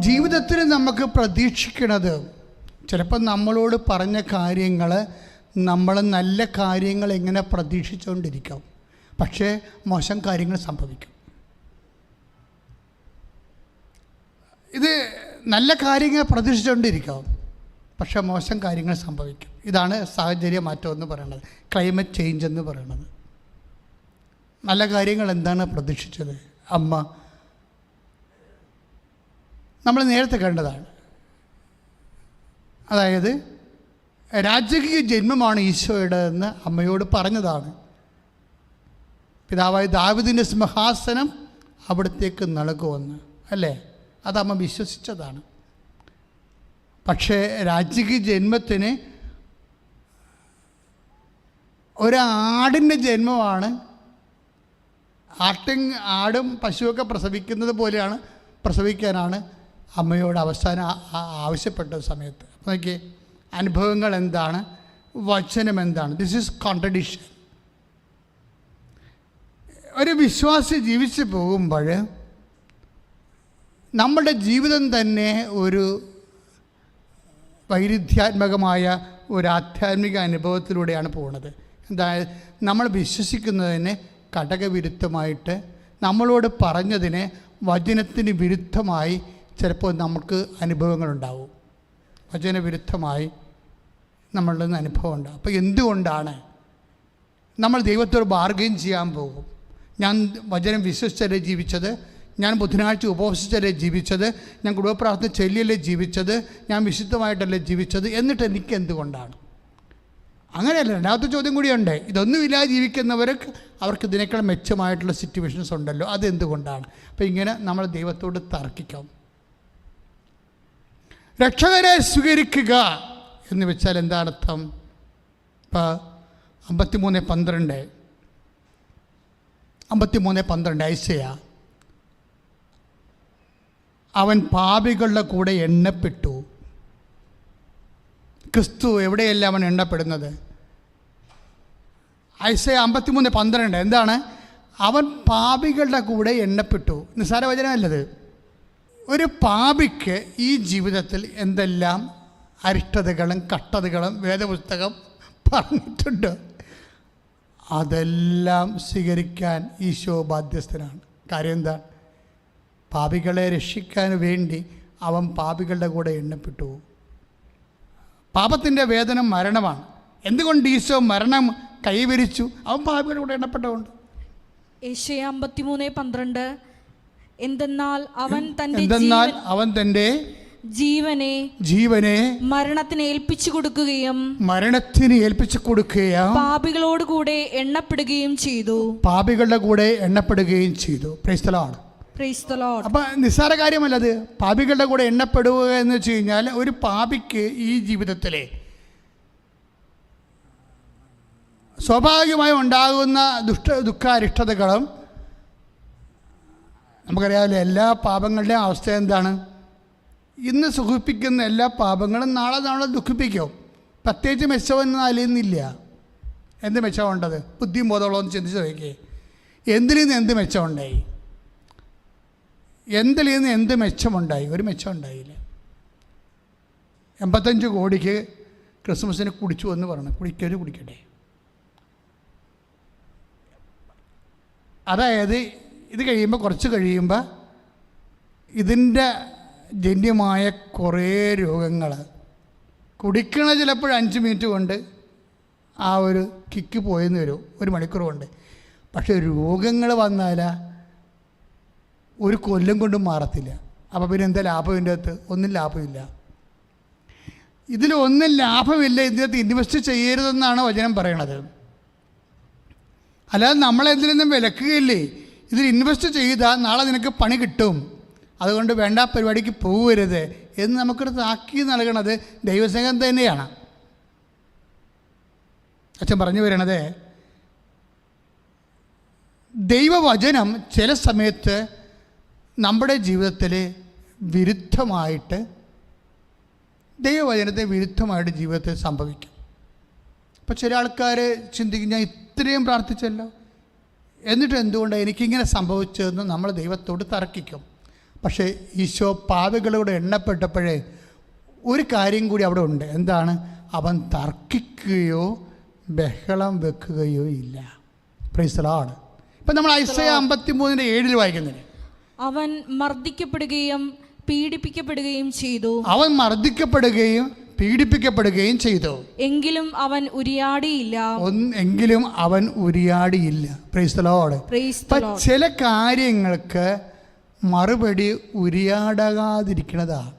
ജീവിതത്തിൽ നമുക്ക് പ്രതീക്ഷിക്കുന്നത്, ചിലപ്പോൾ നമ്മളോട് പറഞ്ഞ കാര്യങ്ങൾ നമ്മൾ നല്ല കാര്യങ്ങൾ എങ്ങനെ പ്രതീക്ഷിച്ചുകൊണ്ടിരിക്കും, പക്ഷേ മോശം കാര്യങ്ങൾ സംഭവിക്കും. ഇത് നല്ല കാര്യങ്ങൾ പ്രതീക്ഷിച്ചുകൊണ്ടിരിക്കും, പക്ഷേ മോശം കാര്യങ്ങൾ സംഭവിക്കും. ഇതാണ് സാഹചര്യ മാറ്റം എന്ന് പറയുന്നത്, ക്ലൈമറ്റ് ചേഞ്ച് എന്ന് പറയുന്നത്. നല്ല കാര്യങ്ങൾ എന്താണ് പ്രതീക്ഷിച്ചത്? അമ്മ നമ്മൾ നേരത്തെ കണ്ടതാണ്. അതായത് രാജകീയ ജന്മമാണ് ഈശോയുടെ എന്ന് അമ്മയോട് പറഞ്ഞതാണ്. പിതാവായ ദാവീദിൻ്റെ സിംഹാസനം അവിടത്തേക്ക് നൽകുമെന്ന്, അല്ലേ? അതമ്മ വിശ്വസിച്ചതാണ്. പക്ഷേ രാജകീയ ജന്മത്തിന് ഒരാടിൻ്റെ ജന്മമാണ്. ആടും പശുവൊക്കെ പ്രസവിക്കുന്നത് പോലെയാണ്, പ്രസവിക്കാനാണ് അമ്മയോട് അവസാനം ആവശ്യപ്പെട്ട സമയത്ത്. അപ്പോൾ നോക്കിയേ, അനുഭവങ്ങൾ എന്താണ്, വചനം എന്താണ്? This is contradiction. ഒരു വിശ്വാസി ജീവിച്ചു പോകുമ്പോൾ നമ്മുടെ ജീവിതം തന്നെ ഒരു വൈരുദ്ധ്യാത്മകമായ ഒരു ആധ്യാത്മിക അനുഭവത്തിലൂടെയാണ് പോകുന്നത്. അതായത് നമ്മൾ വിശ്വസിക്കുന്നതിന് ഘടകവിരുദ്ധമായിട്ട്, നമ്മളോട് പറഞ്ഞതിന് വചനത്തിന് വിരുദ്ധമായി ചിലപ്പോൾ നമുക്ക് അനുഭവങ്ങളുണ്ടാവും. വചനവിരുദ്ധമായി നമ്മളുടെ നിന്ന് അനുഭവം ഉണ്ടാകും. അപ്പോൾ എന്തുകൊണ്ടാണ് നമ്മൾ ദൈവത്തോട് ബാർഗെയിൻ ചെയ്യാൻ പോകും? ഞാൻ വചനം വിശ്വസിച്ചല്ലേ ജീവിച്ചത്, ഞാൻ ബുധനാഴ്ച ഉപവസിച്ചല്ലേ ജീവിച്ചത്, ഞാൻ കുടുംബപ്രാർത്ഥന ചൊല്ലിയല്ലേ ജീവിച്ചത്, ഞാൻ വിശുദ്ധമായിട്ടല്ലേ ജീവിച്ചത്, എന്നിട്ട് എനിക്ക് എന്തുകൊണ്ടാണ്? അങ്ങനെയല്ല. രണ്ടാമത്തെ ചോദ്യം കൂടിയുണ്ട്. ഇതൊന്നുമില്ലാതെ ജീവിക്കുന്നവർക്ക് അവർക്ക് ഇതിനേക്കാൾ മെച്ചമായിട്ടുള്ള സിറ്റുവേഷൻസ് ഉണ്ടല്ലോ, അതെന്തുകൊണ്ടാണ്? അപ്പോൾ ഇങ്ങനെ നമ്മൾ ദൈവത്തോട് തർക്കിക്കാം. രക്ഷകരെ സ്വീകരിക്കുക എന്ന് വെച്ചാൽ എന്താണ് അർത്ഥം? ഇപ്പോൾ 53:12 ഐസയാ, അവൻ പാപികളുടെ കൂടെ എണ്ണപ്പെട്ടു. ക്രിസ്തു എവിടെയല്ല അവൻ എണ്ണപ്പെടുന്നത്? ഐസയ 53:12 എന്താണ്? അവൻ പാപികളുടെ കൂടെ എണ്ണപ്പെട്ടു. നിസ്സാര വചനമല്ലത്. ഒരു പാപിക്ക് ഈ ജീവിതത്തിൽ എന്തെല്ലാം അരിഷ്ടതകളും കട്ടതകളും വേദപുസ്തകം പറഞ്ഞിട്ടുണ്ട്, അതെല്ലാം സ്വീകരിക്കാൻ ഈശോ ബാധ്യസ്ഥനാണ്. കാര്യം എന്താണ്? പാപികളെ രക്ഷിക്കാൻ വേണ്ടി അവൻ പാപികളുടെ കൂടെ എണ്ണപ്പെട്ടു. പാപത്തിൻ്റെ വേദനം മരണമാണ്. എന്തുകൊണ്ട് ഈശോ മരണം കൈവരിച്ചു? അവൻ പാപികളുടെ കൂടെ എണ്ണപ്പെട്ടതുകൊണ്ട്. യേശയ്യ 53:12 എന്തെന്നാൽ അവൻ തൻ്റെ ജീവനെ മരണത്തിന് ഏൽപ്പിച്ചു കൊടുക്കുകയും പാപികളോടുകൂടെ എണ്ണപ്പെടുകയും ചെയ്തു. Praise the Lord. അപ്പൊ നിസ്സാര കാര്യമല്ലത്. പാപികളുടെ കൂടെ എണ്ണപ്പെടുക എന്ന് വെച്ച് കഴിഞ്ഞാൽ ഒരു പാപിക്ക് ഈ ജീവിതത്തിലെ സ്വാഭാവികമായി ഉണ്ടാകുന്ന ദുഃഖാരിഷ്ടതകളും നമുക്കറിയാമല്ലോ. എല്ലാ പാപങ്ങളുടെയും അവസ്ഥ എന്താണ്? ഇന്ന് സുഖിപ്പിക്കുന്ന എല്ലാ പാപങ്ങളും നാളെ നമ്മളെ ദുഃഖിപ്പിക്കും. പ്രത്യേകിച്ച് മെച്ചമൊന്നും അലിയുന്നില്ല. എന്ത് മെച്ചമുണ്ടത്? ബുദ്ധിയും ബോധമുള്ളതെന്ന് ചിന്തിച്ച് നോക്കിയേ. എന്തിൽ നിന്ന് എന്ത് മെച്ചമുണ്ടായി? എന്തിൽ നിന്ന് എന്ത് മെച്ചമുണ്ടായി? ഒരു മെച്ചം ഉണ്ടായില്ല. 85 കോടിക്ക് ക്രിസ്മസിന് കുടിച്ചു എന്ന് പറഞ്ഞു. കുടിക്കട്ടെ. അതായത് ഇത് കഴിയുമ്പോൾ, കുറച്ച് കഴിയുമ്പോൾ ഇതിൻ്റെ ജന്യമായ കുറേ രോഗങ്ങൾ കുടിക്കണ ചിലപ്പോൾ 5 മിനിറ്റ് കൊണ്ട് ആ ഒരു കിക്ക് പോയെന്ന് വരും, 1 മണിക്കൂർ കൊണ്ട്. പക്ഷേ രോഗങ്ങൾ വന്നാൽ ഒരു കൊല്ലം കൊണ്ടും മാറത്തില്ല. അപ്പോൾ പിന്നെ എന്താ ലാഭം? ഇതിൻ്റെ അകത്ത് ഒന്നും ലാഭമില്ല. ഇതിലൊന്നും ലാഭമില്ല. ഇതിനകത്ത് ഇൻവെസ്റ്റ് ചെയ്യരുതെന്നാണ് വചനം പറയണത്. അല്ലാതെ നമ്മളെന്തിൽ നിന്നും വിലക്കുകയില്ലേ. ഇതിൽ ഇൻവെസ്റ്റ് ചെയ്താൽ നാളെ നിനക്ക് പണി കിട്ടും, അതുകൊണ്ട് വേണ്ട പരിപാടിക്ക് പോകരുത് എന്ന് നമുക്കൊരു താക്കീത് നൽകണത് ദൈവസ്നേഹം തന്നെയാണ്. അച്ഛൻ പറഞ്ഞു വരണത്, ദൈവവചനം ചില സമയത്ത് നമ്മുടെ ജീവിതത്തിൽ വിരുദ്ധമായിട്ട്, ദൈവവചനത്തെ വിരുദ്ധമായിട്ട് ജീവിതത്തിൽ സംഭവിക്കും. അപ്പോൾ ചില ആൾക്കാർ ചിന്തിക്കും, ഞാൻ ഇത്രയും പ്രാർത്ഥിച്ചല്ലോ, എന്നിട്ട് എന്തുകൊണ്ടാണ് എനിക്കിങ്ങനെ സംഭവിച്ചതെന്ന് നമ്മൾ ദൈവത്തോട് തർക്കിക്കും. പക്ഷേ ഈശോ പാപികളോട് എണ്ണപ്പെട്ടപ്പോഴേ ഒരു കാര്യം കൂടി അവിടെ ഉണ്ട്. എന്താണ്? അവൻ തർക്കിക്കുകയോ ബഹളം വെക്കുകയോ ഇല്ല. Praise the Lord. ഇപ്പം നമ്മൾ ഐസയ 53:7 വായിക്കുന്നത്, അവൻ മർദ്ദിക്കപ്പെടുകയും പീഡിപ്പിക്കപ്പെടുകയും ചെയ്തു. എങ്കിലും അവൻ ഉരിയാടിയില്ല. Praise the Lord. ചില കാര്യങ്ങൾക്ക് മറുപടി ഉരിയാടാതിരിക്കുന്നതാണ്.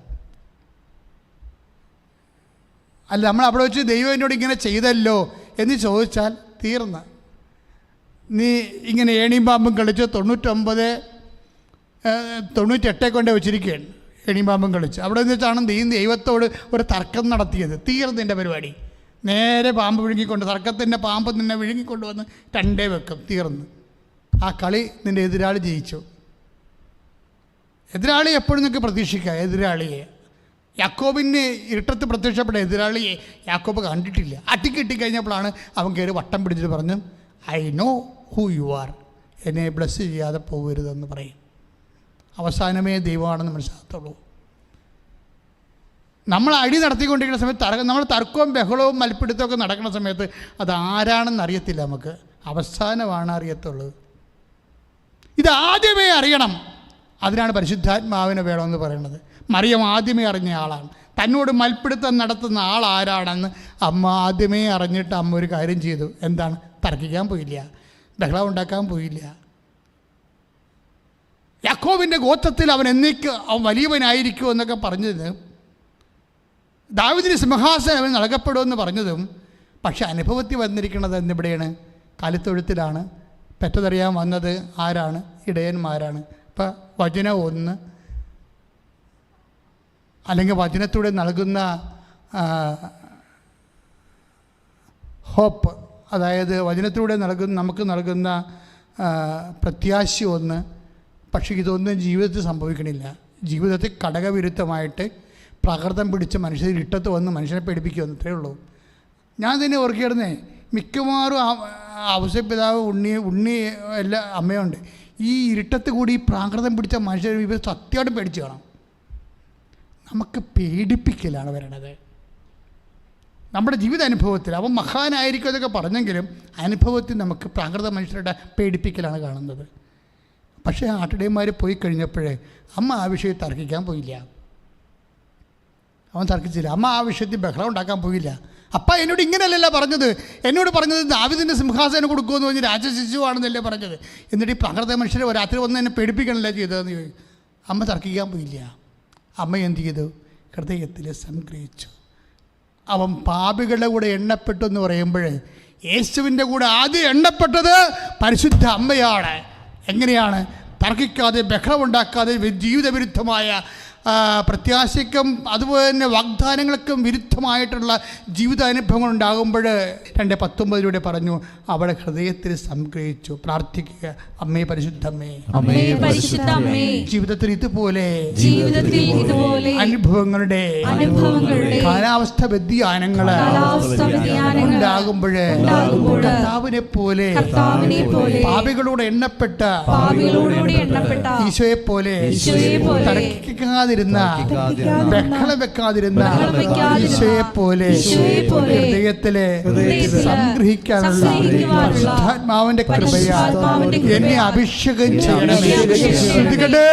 അല്ല, നമ്മൾ അവിടെ വെച്ച് ദൈവം എന്നോട് ഇങ്ങനെ ചെയ്തല്ലോ എന്ന് ചോദിച്ചാൽ തീർന്ന്. നീ ഇങ്ങനെ ഏണിയും പാമ്പും കളിച്ച് 98 കൊണ്ട് വെച്ചിരിക്കുകയാണ്. ഏണിയും പാമ്പും കളിച്ച് അവിടെ നിന്ന് വെച്ചാണ് നീ ദൈവത്തോട് ഒരു തർക്കം നടത്തിയത്. തീർന്നിൻ്റെ പരിപാടി. നേരെ പാമ്പ് വിഴുങ്ങിക്കൊണ്ട്, തർക്കത്തിൻ്റെ പാമ്പ് നിന്നെ വിഴുങ്ങിക്കൊണ്ട് വന്ന് 2 വെക്കും. തീർന്ന്. ആ കളി നിൻ്റെ എതിരാളി ജയിച്ചു. എതിരാളി എപ്പോഴും നിങ്ങൾക്ക് പ്രതീക്ഷിക്കുക. എതിരാളിയെ, യാക്കോബിന് ഇരുട്ടത്ത് പ്രത്യക്ഷപ്പെട്ട എതിരാളിയെ യാക്കോബ് കണ്ടിട്ടില്ല. അട്ടിക്കിട്ടിക്കഴിഞ്ഞപ്പോഴാണ് അവൻ കയറി വട്ടം പിടിച്ചിട്ട് പറഞ്ഞു, I know who you are, എന്നെ ബ്ലസ് ചെയ്യാതെ പോകരുതെന്ന് പറയും. അവസാനമേ ദൈവമാണെന്ന് മനസ്സിലാകത്തുള്ളൂ. നമ്മൾ അടി നടത്തിക്കൊണ്ടിരിക്കുന്ന സമയത്ത് നമ്മൾ തർക്കവും ബഹളവും മൽപ്പിടുത്തമൊക്കെ നടക്കുന്ന സമയത്ത് അതാരാണെന്ന് അറിയത്തില്ല. നമുക്ക് അവസാനമാണ് അറിയത്തുള്ളത്. ഇതാദ്യമേ അറിയണം. അതിനാണ് പരിശുദ്ധാത്മാവിനെ വേണമെന്ന് പറയുന്നത്. മറിയം ആദ്യമേ അറിഞ്ഞ ആളാണ്. തന്നോട് മൽപ്പിടുത്തം നടത്തുന്ന ആൾ ആരാണെന്ന് അമ്മ ആദ്യമേ അറിഞ്ഞിട്ട് അമ്മ ഒരു കാര്യം ചെയ്തു. എന്താണ്? തർക്കിക്കാൻ പോയില്ല, ബഹളം ഉണ്ടാക്കാൻ പോയില്ല. യാക്കോബിൻ്റെ ഗോത്രത്തിൽ അവൻ അവൻ വലിയവനായിരിക്കും എന്നൊക്കെ പറഞ്ഞത്, ദാവീദിന് സിംഹാസനം അവൻ നൽകപ്പെടുമെന്ന് പറഞ്ഞതും, പക്ഷെ അനുഭവത്തിൽ വന്നിരിക്കുന്നത് എന്നിവിടെയാണ്, കാലിത്തൊഴുത്തിലാണ്. പെറ്റതറിയാൻ വന്നത് ആരാണ്? ഇടയന്മാരാണ്. ഇപ്പം വചനം 1, അല്ലെങ്കിൽ വചനത്തിലൂടെ നൽകുന്ന ഹോപ്പ്, അതായത് വചനത്തിലൂടെ നമുക്ക് നൽകുന്ന പ്രത്യാശ 1. പക്ഷേ ഇതൊന്നും ജീവിതത്തിൽ സംഭവിക്കണില്ല. ജീവിതത്തിൽ ഘടകവിരുദ്ധമായിട്ട് പ്രകൃതം പിടിച്ച് മനുഷ്യർ ഇട്ടത്ത് വന്ന് മനുഷ്യനെ പേടിപ്പിക്കുമെന്ന്. ഇത്രയേ ഉള്ളൂ. ഞാൻ തന്നെ ഓർക്കിയിരുന്നേ, മിക്കവാറും ഔസേപ്പിതാവ് ഉണ്ണി എല്ലാ അമ്മയുണ്ട്. ഈ ഇരുട്ടത്ത് കൂടി ഈ പ്രാകൃതം പിടിച്ച മനുഷ്യർ ഇവർ സത്യമായിട്ട് പേടിച്ച് കാണാം. നമുക്ക് പേടിപ്പിക്കലാണ് വരണത്. നമ്മുടെ ജീവിതാനുഭവത്തിൽ അവൻ മഹാനായിരിക്കും എന്നൊക്കെ പറഞ്ഞെങ്കിലും അനുഭവത്തിൽ നമുക്ക് പ്രാകൃത മനുഷ്യരുടെ പേടിപ്പിക്കലാണ് കാണുന്നത്. പക്ഷേ ആട്ടിടയന്മാർ പോയി കഴിഞ്ഞപ്പോഴേ അമ്മ ആ വിഷയത്തിൽ തർക്കിക്കാൻ പോയില്ല. അവൻ തർക്കിച്ചില്ല. അമ്മ ആ വിഷയത്തിൽ ബഹളം ഉണ്ടാക്കാൻ പോയില്ല. അപ്പ എന്നോട് ഇങ്ങനെയല്ലല്ലോ പറഞ്ഞത്. എന്നോട് പറഞ്ഞത് ദാവീദിൻ്റെ സിംഹാസനം കൊടുക്കുമെന്ന് പറഞ്ഞ് രാജശിശുവാണെന്നല്ലേ പറഞ്ഞത്. എന്നിട്ട് ഈ പ്രാകൃത മനുഷ്യരെ രാത്രി വന്ന് എന്നെ പേടിപ്പിക്കണമല്ലോ ചെയ്തതെന്ന് ചോദിക്കും. അമ്മ തർക്കിക്കാൻ പോയില്ല. അമ്മ എന്ത് ചെയ്തു? ഹൃദയത്തിൽ സംഗ്രഹിച്ചു. അവൻ പാപികളുടെ കൂടെ എണ്ണപ്പെട്ടു എന്ന് പറയുമ്പോൾ യേശുവിൻ്റെ കൂടെ ആദ്യം എണ്ണപ്പെട്ടത് പരിശുദ്ധ അമ്മയാണ്. എങ്ങനെയാണ്? തർക്കിക്കാതെ, ബഹളമുണ്ടാക്കാതെ, ജീവിതവിരുദ്ധമായ പ്രത്യാശയ്ക്കും അതുപോലെ തന്നെ വാഗ്ദാനങ്ങൾക്കും വിരുദ്ധമായിട്ടുള്ള ജീവിതാനുഭവങ്ങൾ ഉണ്ടാകുമ്പോൾ 2:19 പറഞ്ഞു, അവളെ ഹൃദയത്തിൽ സംഗ്രഹിച്ചു. പ്രാർത്ഥിക്കുക, അമ്മേ പരിശുദ്ധമ്മേ, ജീവിതത്തിൽ ഇതുപോലെ അനുഭവങ്ങളുടെ കാലാവസ്ഥ വ്യതിയാനങ്ങൾ ഉണ്ടാകുമ്പോൾ കർത്താവിനെ പോലെ പാപികളോട് എണ്ണപ്പെട്ട ഈശോയെ പോലെ തർക്കിക്കാതെ ബഹളം വെക്കാതിരുന്ന ഈശോയെ പോലെ ഹൃദയത്തിലെ സംഗ്രഹിക്കാനുള്ള പരിശുദ്ധാത്മാവിന്റെ കൃപയാൽ എന്നെ അഭിഷേകം ചെയ്യണമേ. ശ്രദ്ധിക്കട്ടെ.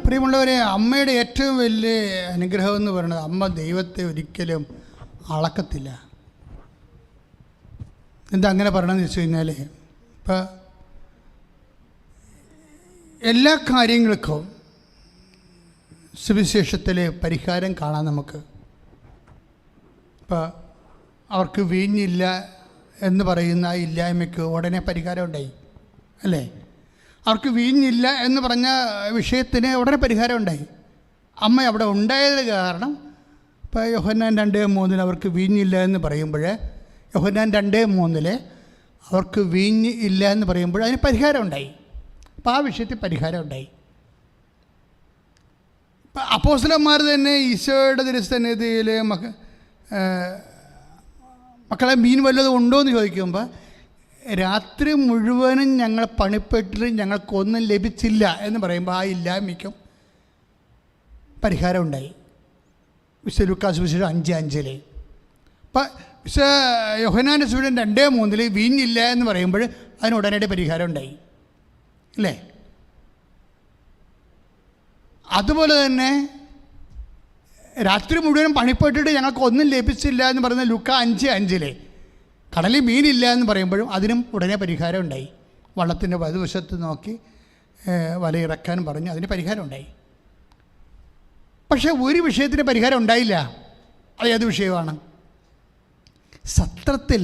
പ്രിയമുള്ളവരെ, അമ്മയുടെ ഏറ്റവും വലിയ അനുഗ്രഹം എന്ന് പറയുന്നത് അമ്മ ദൈവത്തെ ഒരിക്കലും അളക്കത്തില്ല. എന്താ അങ്ങനെ പറയണമെന്ന് വെച്ച് കഴിഞ്ഞാൽ, ഇപ്പം എല്ലാ കാര്യങ്ങൾക്കും സുവിശേഷത്തിൽ പരിഹാരം കാണാം നമുക്ക്. ഇപ്പം അവർക്ക് വീഞ്ഞില്ല എന്ന് പറയുന്ന ഇല്ലായ്മയ്ക്ക് ഉടനെ പരിഹാരം ഉണ്ടായി, അല്ലേ? അവർക്ക് വീഞ്ഞില്ല എന്ന് പറഞ്ഞ വിഷയത്തിന് ഉടനെ പരിഹാരം ഉണ്ടായി. അമ്മ അവിടെ ഉണ്ടായത് കാരണം ഇപ്പോൾ യോഹന്നാൻ 2:3 അവർക്ക് വീഞ്ഞില്ല എന്ന് പറയുമ്പോൾ, യോഹന്നാൻ 2:3 അവർക്ക് വീഞ്ഞ് ഇല്ല എന്ന് പറയുമ്പോൾ അതിന് പരിഹാരം ഉണ്ടായി. അപ്പോൾ ആ വിഷയത്തിൽ പരിഹാരം ഉണ്ടായി. ഇപ്പം അപ്പോസ്തലന്മാർ തന്നെ ഈശോയുടെ തിരുസന്നിധിയിൽ മക്കളെ മീൻ വല്ലതും ഉണ്ടോ എന്ന് ചോദിക്കുമ്പോൾ, രാത്രി മുഴുവനും ഞങ്ങൾ പണിപ്പെട്ടിട്ട് ഞങ്ങൾക്കൊന്നും ലഭിച്ചില്ല എന്ന് പറയുമ്പോൾ ആ ഇല്ലായ്മയ്ക്കും പരിഹാരം ഉണ്ടായി. വിശുദ്ധ ലൂക്കാ സുവിശേഷം 5:5. അപ്പം വിശുദ്ധ യോഹന്നാന്റെ സുവിശേഷം 2:3 വീഞ്ഞില്ല എന്ന് പറയുമ്പോൾ അതിന് ഉടനടി പരിഹാരം ഉണ്ടായി, അല്ലേ? അതുപോലെ തന്നെ രാത്രി മുഴുവനും പണിപ്പെട്ടിട്ട് ഞങ്ങൾക്കൊന്നും ലഭിച്ചില്ല എന്ന് പറയുന്ന ലൂക്കാ 5:5 കടലിൽ മീനില്ല എന്ന് പറയുമ്പോഴും അതിനും ഉടനെ പരിഹാരം ഉണ്ടായി. വള്ളത്തിൻ്റെ വലതുവശത്ത് നോക്കി വലയിറക്കാൻ പറഞ്ഞു, അതിന് പരിഹാരം ഉണ്ടായി. പക്ഷേ ഒരു വിഷയത്തിന് പരിഹാരം ഉണ്ടായില്ല. അത് ഏത് വിഷയമാണ്? സത്രത്തിൽ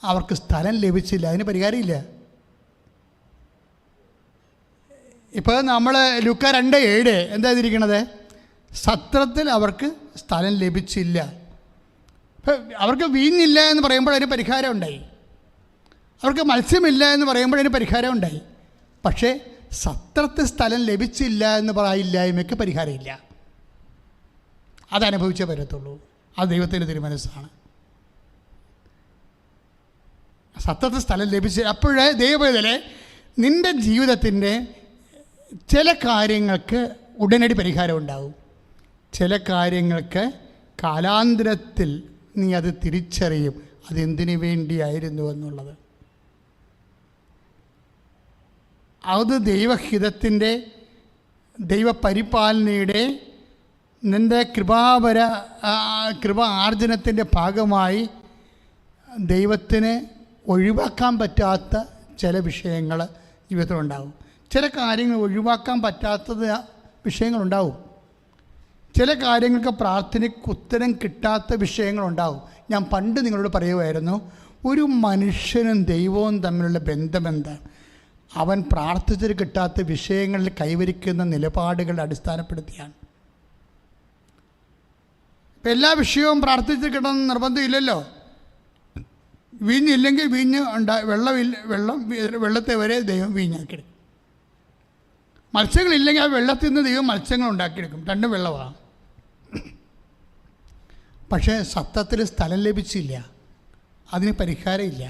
അവർക്ക് സ്ഥലം ലഭിച്ചില്ല, അതിന് പരിഹാരമില്ല. ഇപ്പോൾ നമ്മൾ ലൂക്കാ 2:7 എന്താ എഴുതിയിരിക്കണത്? സത്രത്തിൽ അവർക്ക് സ്ഥലം ലഭിച്ചില്ല. അവർക്ക് വീഞ്ഞില്ല എന്ന് പറയുമ്പോൾ അതിന് പരിഹാരം ഉണ്ടായി. അവർക്ക് മത്സ്യമില്ല എന്ന് പറയുമ്പോൾ അതിന് പരിഹാരം ഉണ്ടായി. പക്ഷേ സത്രത്തിൽ സ്ഥലം ലഭിച്ചില്ല എന്ന് പറയില്ലായ്മയ്ക്ക് പരിഹാരമില്ല. അതനുഭവിച്ചേ പറ്റത്തുള്ളൂ. അത് ദൈവത്തിൻ്റെ തിരുമനസ്സാണ്. സത്രത്തിൽ സ്ഥലം ലഭിച്ചില്ല. അപ്പോഴേ ദൈവവേദനെ നിൻ്റെ ജീവിതത്തിൻ്റെ ചില കാര്യങ്ങൾക്ക് ഉടനടി പരിഹാരം ഉണ്ടാവും. ചില കാര്യങ്ങൾക്ക് കാലാന്തരത്തിൽ നീ അത് തിരിച്ചറിയും, അതെന്തിനു വേണ്ടിയായിരുന്നു എന്നുള്ളത്. അത് ദൈവഹിതത്തിൻ്റെ, ദൈവപരിപാലനയുടെ, നിൻ്റെ കൃപ ആർജനത്തിൻ്റെ ഭാഗമായി ദൈവത്തിന് ഒഴിവാക്കാൻ പറ്റാത്ത ചില വിഷയങ്ങൾ ജീവിതത്തിലുണ്ടാവും. ചില കാര്യങ്ങൾ ഒഴിവാക്കാൻ പറ്റാത്തത് വിഷയങ്ങളുണ്ടാവും. ചില കാര്യങ്ങൾക്ക് പ്രാർത്ഥനയ്ക്ക് ഉത്തരം കിട്ടാത്ത വിഷയങ്ങളുണ്ടാവും. ഞാൻ പണ്ട് നിങ്ങളോട് പറയുമായിരുന്നു, ഒരു മനുഷ്യനും ദൈവവും തമ്മിലുള്ള ബന്ധം എന്താണ്? അവൻ പ്രാർത്ഥിച്ചിട്ട് കിട്ടാത്ത വിഷയങ്ങളിൽ കൈവരിക്കുന്ന നിലപാടുകളെ അടിസ്ഥാനപ്പെടുത്തിയാണ്. ഇപ്പം എല്ലാ വിഷയവും പ്രാർത്ഥിച്ച് കിട്ടണമെന്ന് നിർബന്ധമില്ലല്ലോ. വീഞ്ഞില്ലെങ്കിൽ വീഞ്ഞ് വെള്ളത്തെ വരെ ദൈവം വീഞ്ഞാക്കിയെടുക്കും. മത്സ്യങ്ങളില്ലെങ്കിൽ ആ വെള്ളത്തിൽ നിന്ന് ദൈവം മത്സ്യങ്ങൾ ഉണ്ടാക്കിയെടുക്കും. രണ്ടും വെള്ളമാണ്. പക്ഷേ സത്യത്തിൽ സ്ഥലം ലഭിച്ചില്ല, അതിന് പരിഹാരമില്ല.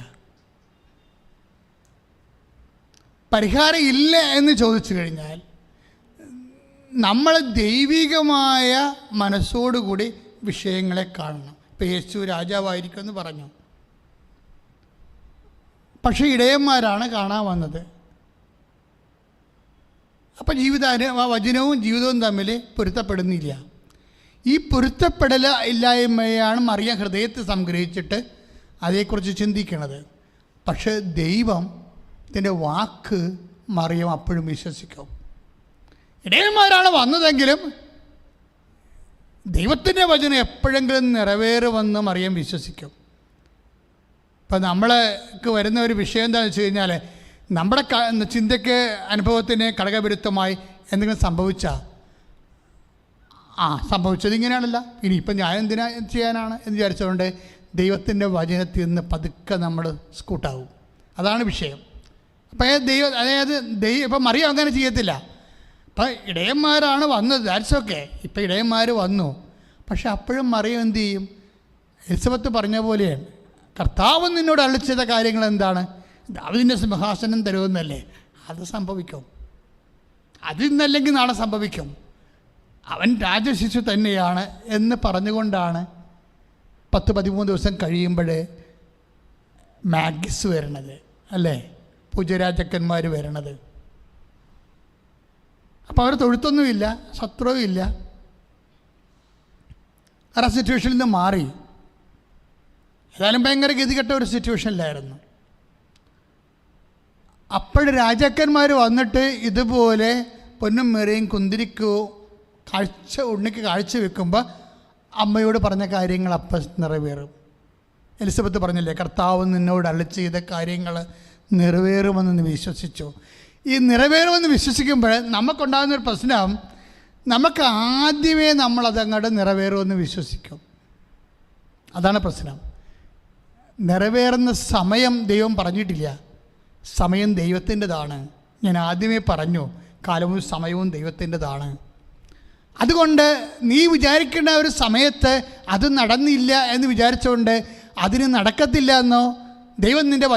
പരിഹാരം ഇല്ല എന്ന് ചോദിച്ചു കഴിഞ്ഞാൽ നമ്മൾ ദൈവികമായ മനസ്സോടുകൂടി വിഷയങ്ങളെ കാണണം. ഇപ്പം യേശു രാജാവായിരിക്കുമെന്ന് പറഞ്ഞു, പക്ഷേ ഇടയന്മാരാണ് കാണാൻ വന്നത്. അപ്പം വചനവും ജീവിതവും തമ്മിൽ പൊരുത്തപ്പെടുന്നില്ല. ഈ പൊരുത്തപ്പെടൽ ഇല്ലായ്മയാണ് മറിയം ഹൃദയത്തെ സംഗ്രഹിച്ചിട്ട് അതേക്കുറിച്ച് ചിന്തിക്കുന്നത്. പക്ഷേ ദൈവത്തിൻ്റെ വാക്ക് മറിയം അപ്പോഴും വിശ്വസിക്കും. ഇടയന്മാരാണ് വന്നതെങ്കിലും ദൈവത്തിൻ്റെ വചനം എപ്പോഴെങ്കിലും നിറവേറുമെന്ന് മറിയം വിശ്വസിക്കും. ഇപ്പം നമ്മൾക്ക് വരുന്ന ഒരു വിഷയം എന്താണെന്ന് വെച്ച് കഴിഞ്ഞാൽ, നമ്മുടെ ചിന്തയ്ക്ക് അനുഭവത്തിന് ഘടകവിരുദ്ധമായി എന്തെങ്കിലും സംഭവിച്ചാൽ സംഭവിച്ചത് ഇങ്ങനെയാണല്ല, ഇനിയിപ്പം ഞാൻ എന്തിനാ ചെയ്യാനാണ് എന്ന് വിചാരിച്ചുകൊണ്ട് ദൈവത്തിൻ്റെ വചനത്തിൽ നിന്ന് പതുക്കെ നമ്മൾ സ്കൂട്ടാവും. അതാണ് വിഷയം. അപ്പം ഇപ്പം മറിയം അങ്ങനെ ചെയ്യത്തില്ല. അപ്പം ഇടയന്മാരാണ് വന്നത്, ദാറ്റ്സ് ഓക്കെ. ഇപ്പം ഇടയന്മാർ വന്നു, പക്ഷെ അപ്പോഴും മറിയം എന്ത് ചെയ്യും? എലിസബത്ത് പറഞ്ഞ പോലെയാണ്, കർത്താവ് നിന്നോട് അരുളിച്ചെയ്ത കാര്യങ്ങൾ എന്താണ്? ദാവീദിൻ്റെ സിംഹാസനം തരുമെന്നല്ലേ, അത് സംഭവിക്കും. അതിന്നല്ലെങ്കിൽ നാളെ സംഭവിക്കും. അവൻ രാജശിശു തന്നെയാണ് എന്ന് പറഞ്ഞുകൊണ്ടാണ് 10-13 ദിവസം കഴിയുമ്പോൾ മാഗിസ് വരണത്, അല്ലേ, പൂജരാജക്കന്മാർ വരണത്. അപ്പോൾ അവർ തൊഴുത്തൊന്നുമില്ല, ശത്രുവില്ല, ആ സിറ്റുവേഷനിൽ നിന്ന് മാറി. ഏതായാലും ഭയങ്കര ഗതികെട്ട ഒരു സിറ്റുവേഷനിലായിരുന്നു. അപ്പോഴും രാജാക്കന്മാർ വന്നിട്ട് ഇതുപോലെ പൊന്നും മേറയും കുന്തിരിക്കോ ഉണ്ണിക്ക് കാഴ്ച വെക്കുമ്പോൾ അമ്മയോട് പറഞ്ഞ കാര്യങ്ങൾ അപ്പം നിറവേറും. എലിസബത്ത് പറഞ്ഞില്ലേ, കർത്താവ് നിന്നോട് അരുളി ചെയ്ത കാര്യങ്ങൾ നിറവേറുമെന്ന് വിശ്വസിച്ചു. ഈ നിറവേറുമെന്ന് വിശ്വസിക്കുമ്പോൾ നമുക്കുണ്ടാകുന്നൊരു പ്രശ്നം, നമുക്ക് ആദ്യമേ നമ്മളതങ്ങോട്ട് നിറവേറുമെന്ന് വിശ്വസിക്കും. അതാണ് പ്രശ്നം. നിറവേറുന്ന സമയം ദൈവം പറഞ്ഞിട്ടില്ല, സമയം ദൈവത്തിൻ്റെതാണ്. ഞാൻ ആദ്യമേ പറഞ്ഞു, കാലവും സമയവും ദൈവത്തിൻ്റെതാണ്. അതുകൊണ്ട് നീ വിചാരിക്കേണ്ട ഒരു സമയത്ത് അത് നടന്നില്ല എന്ന് വിചാരിച്ചുകൊണ്ട് അതിന് നടക്കത്തില്ല എന്നോ ദൈവം നിൻ്റെ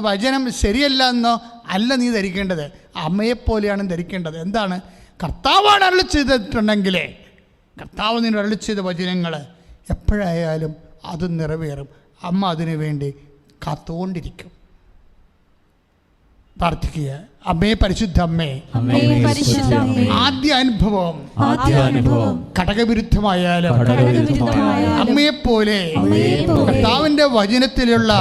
വചനം ശരിയല്ല എന്നോ അല്ല നീ ധരിക്കേണ്ടത്. അമ്മയെപ്പോലെയാണ് ധരിക്കേണ്ടത്. എന്താണ്? കർത്താവാണ് അരുളി ചെയ്തിട്ടുണ്ടെങ്കിലേ, കർത്താവ് നിന്നെ അരുളി ചെയ്ത വചനങ്ങൾ എപ്പോഴായാലും അത് നിറവേറും. അമ്മ അതിനു വേണ്ടി കാത്തുകൊണ്ടിരിക്കും. പ്രാർത്ഥിക്കുക. അമ്മേ, പരിശുദ്ധ അമ്മേ, ആദ്യ അനുഭവം ഘടകവിരുദ്ധമായാലും അമ്മയെപ്പോലെ കർത്താവിന്റെ വചനത്തിലുള്ള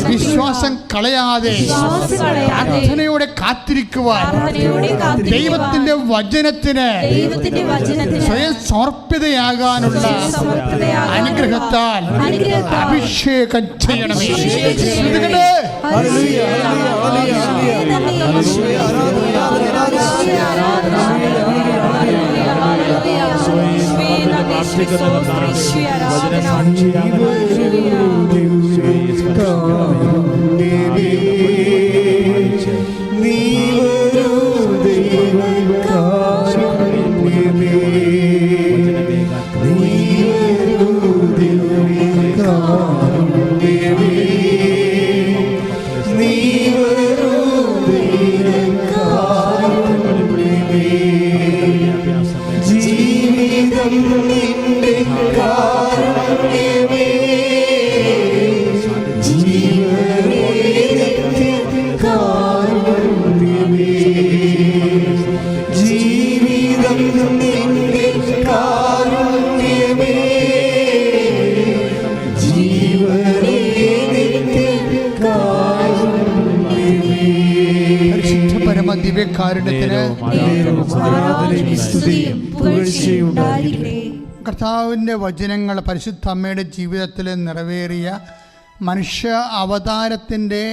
വിശ്വാസം കളയാതെ പ്രാർത്ഥനയോടെ കാത്തിരിക്കുവാൻ, ദൈവത്തിന്റെ വചനത്തിന് സ്വയം സമർപ്പിതയാകാനുള്ള അനുഗ്രഹത്താൽ അഭിഷേകം ചെയ്യണമേ. കർത്താവിൻ്റെ വചനങ്ങൾ പരിശുദ്ധ അമ്മയുടെ ജീവിതത്തിൽ നിറവേറിയ മനുഷ്യ അവതാരത്തിൻ്റെ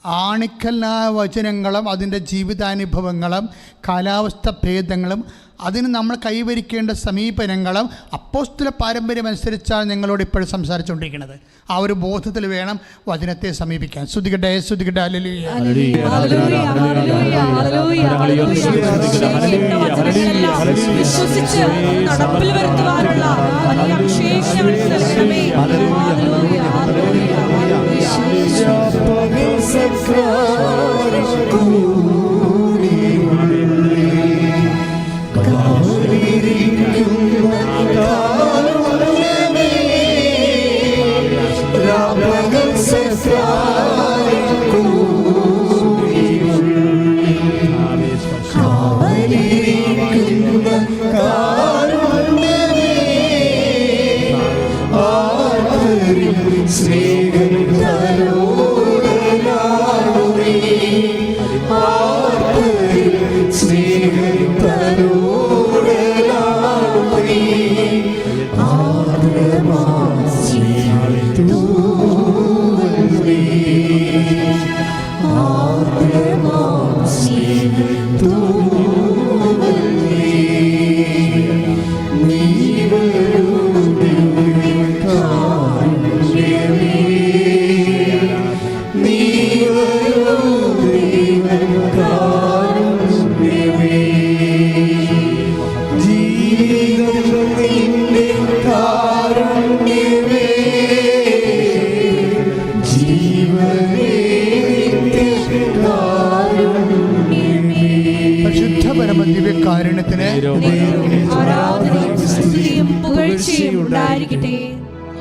ആണിക്കല്ലായ വചനങ്ങളും അതിൻ്റെ ജീവിതാനുഭവങ്ങളും കാലാവസ്ഥ ഭേദങ്ങളും അതിന് നമ്മൾ കൈവരിക്കേണ്ട സമീപനങ്ങളും അപ്പോസ്തല പാരമ്പര്യം അനുസരിച്ചാണ് ഞങ്ങളോട് ഇപ്പോഴും സംസാരിച്ചുകൊണ്ടിരിക്കുന്നത്. ആ ഒരു ബോധത്തിൽ വേണം വചനത്തെ സമീപിക്കാൻ. സ്തുതിക്കട്ടെ, സ്തുതിക്കട്ടെ. ഹല്ലേലൂയ. വിശ്വസിച്ച് നടപ്പിൽ വരുത്തുവാനുള്ള വലിയ അഭിഷേകം നൽകണമേ.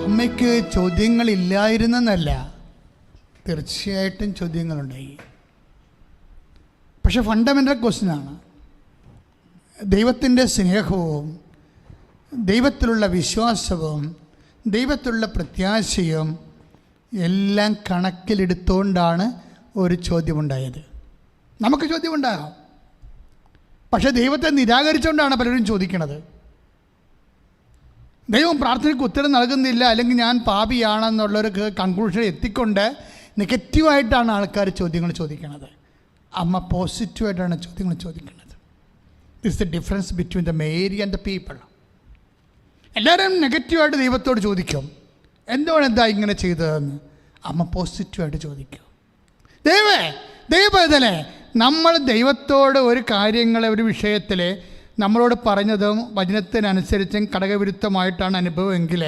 അമ്മയ്ക്ക് ചോദ്യങ്ങളില്ലായിരുന്നെന്നല്ല, തീർച്ചയായിട്ടും ചോദ്യങ്ങളുണ്ടായി. പക്ഷെ ഫണ്ടമെൻ്റൽ ക്വസ്റ്റ്യനാണ്. ദൈവത്തിൻ്റെ സ്നേഹവും ദൈവത്തിലുള്ള വിശ്വാസവും ദൈവത്തിലുള്ള പ്രത്യാശയും എല്ലാം കണക്കിലെടുത്തുകൊണ്ടാണ് ഒരു ചോദ്യമുണ്ടായത്. നമുക്ക് ചോദ്യമുണ്ടാകാം, പക്ഷേ ദൈവത്തെ നിരാകരിച്ചുകൊണ്ടാണ് പലരും ചോദിക്കുന്നത്. ദൈവം പ്രാർത്ഥനയ്ക്ക് ഉത്തരം നൽകുന്നില്ല, അല്ലെങ്കിൽ ഞാൻ പാപിയാണെന്നുള്ളൊരു കൺക്ലൂഷൻ എത്തിക്കൊണ്ട് നെഗറ്റീവായിട്ടാണ് ആൾക്കാർ ചോദ്യങ്ങൾ ചോദിക്കുന്നത്. അമ്മ പോസിറ്റീവായിട്ടാണ് ചോദ്യങ്ങൾ ചോദിക്കുന്നത്. This the difference between the Mary and the people. എല്ലാവരും നെഗറ്റീവായിട്ട് ദൈവത്തോട് ചോദിക്കും, എന്താ ഇങ്ങനെ ചെയ്തതെന്ന്. അമ്മ പോസിറ്റീവായിട്ട് ചോദിക്കും, ദൈവത്തിലെ നമ്മൾ ദൈവത്തോട് ഒരു കാര്യങ്ങളെ ഒരു വിഷയത്തിൽ നമ്മളോട് പറഞ്ഞതും വചനത്തിനനുസരിച്ചും ഘടകവിരുദ്ധമായിട്ടാണ് അനുഭവമെങ്കിൽ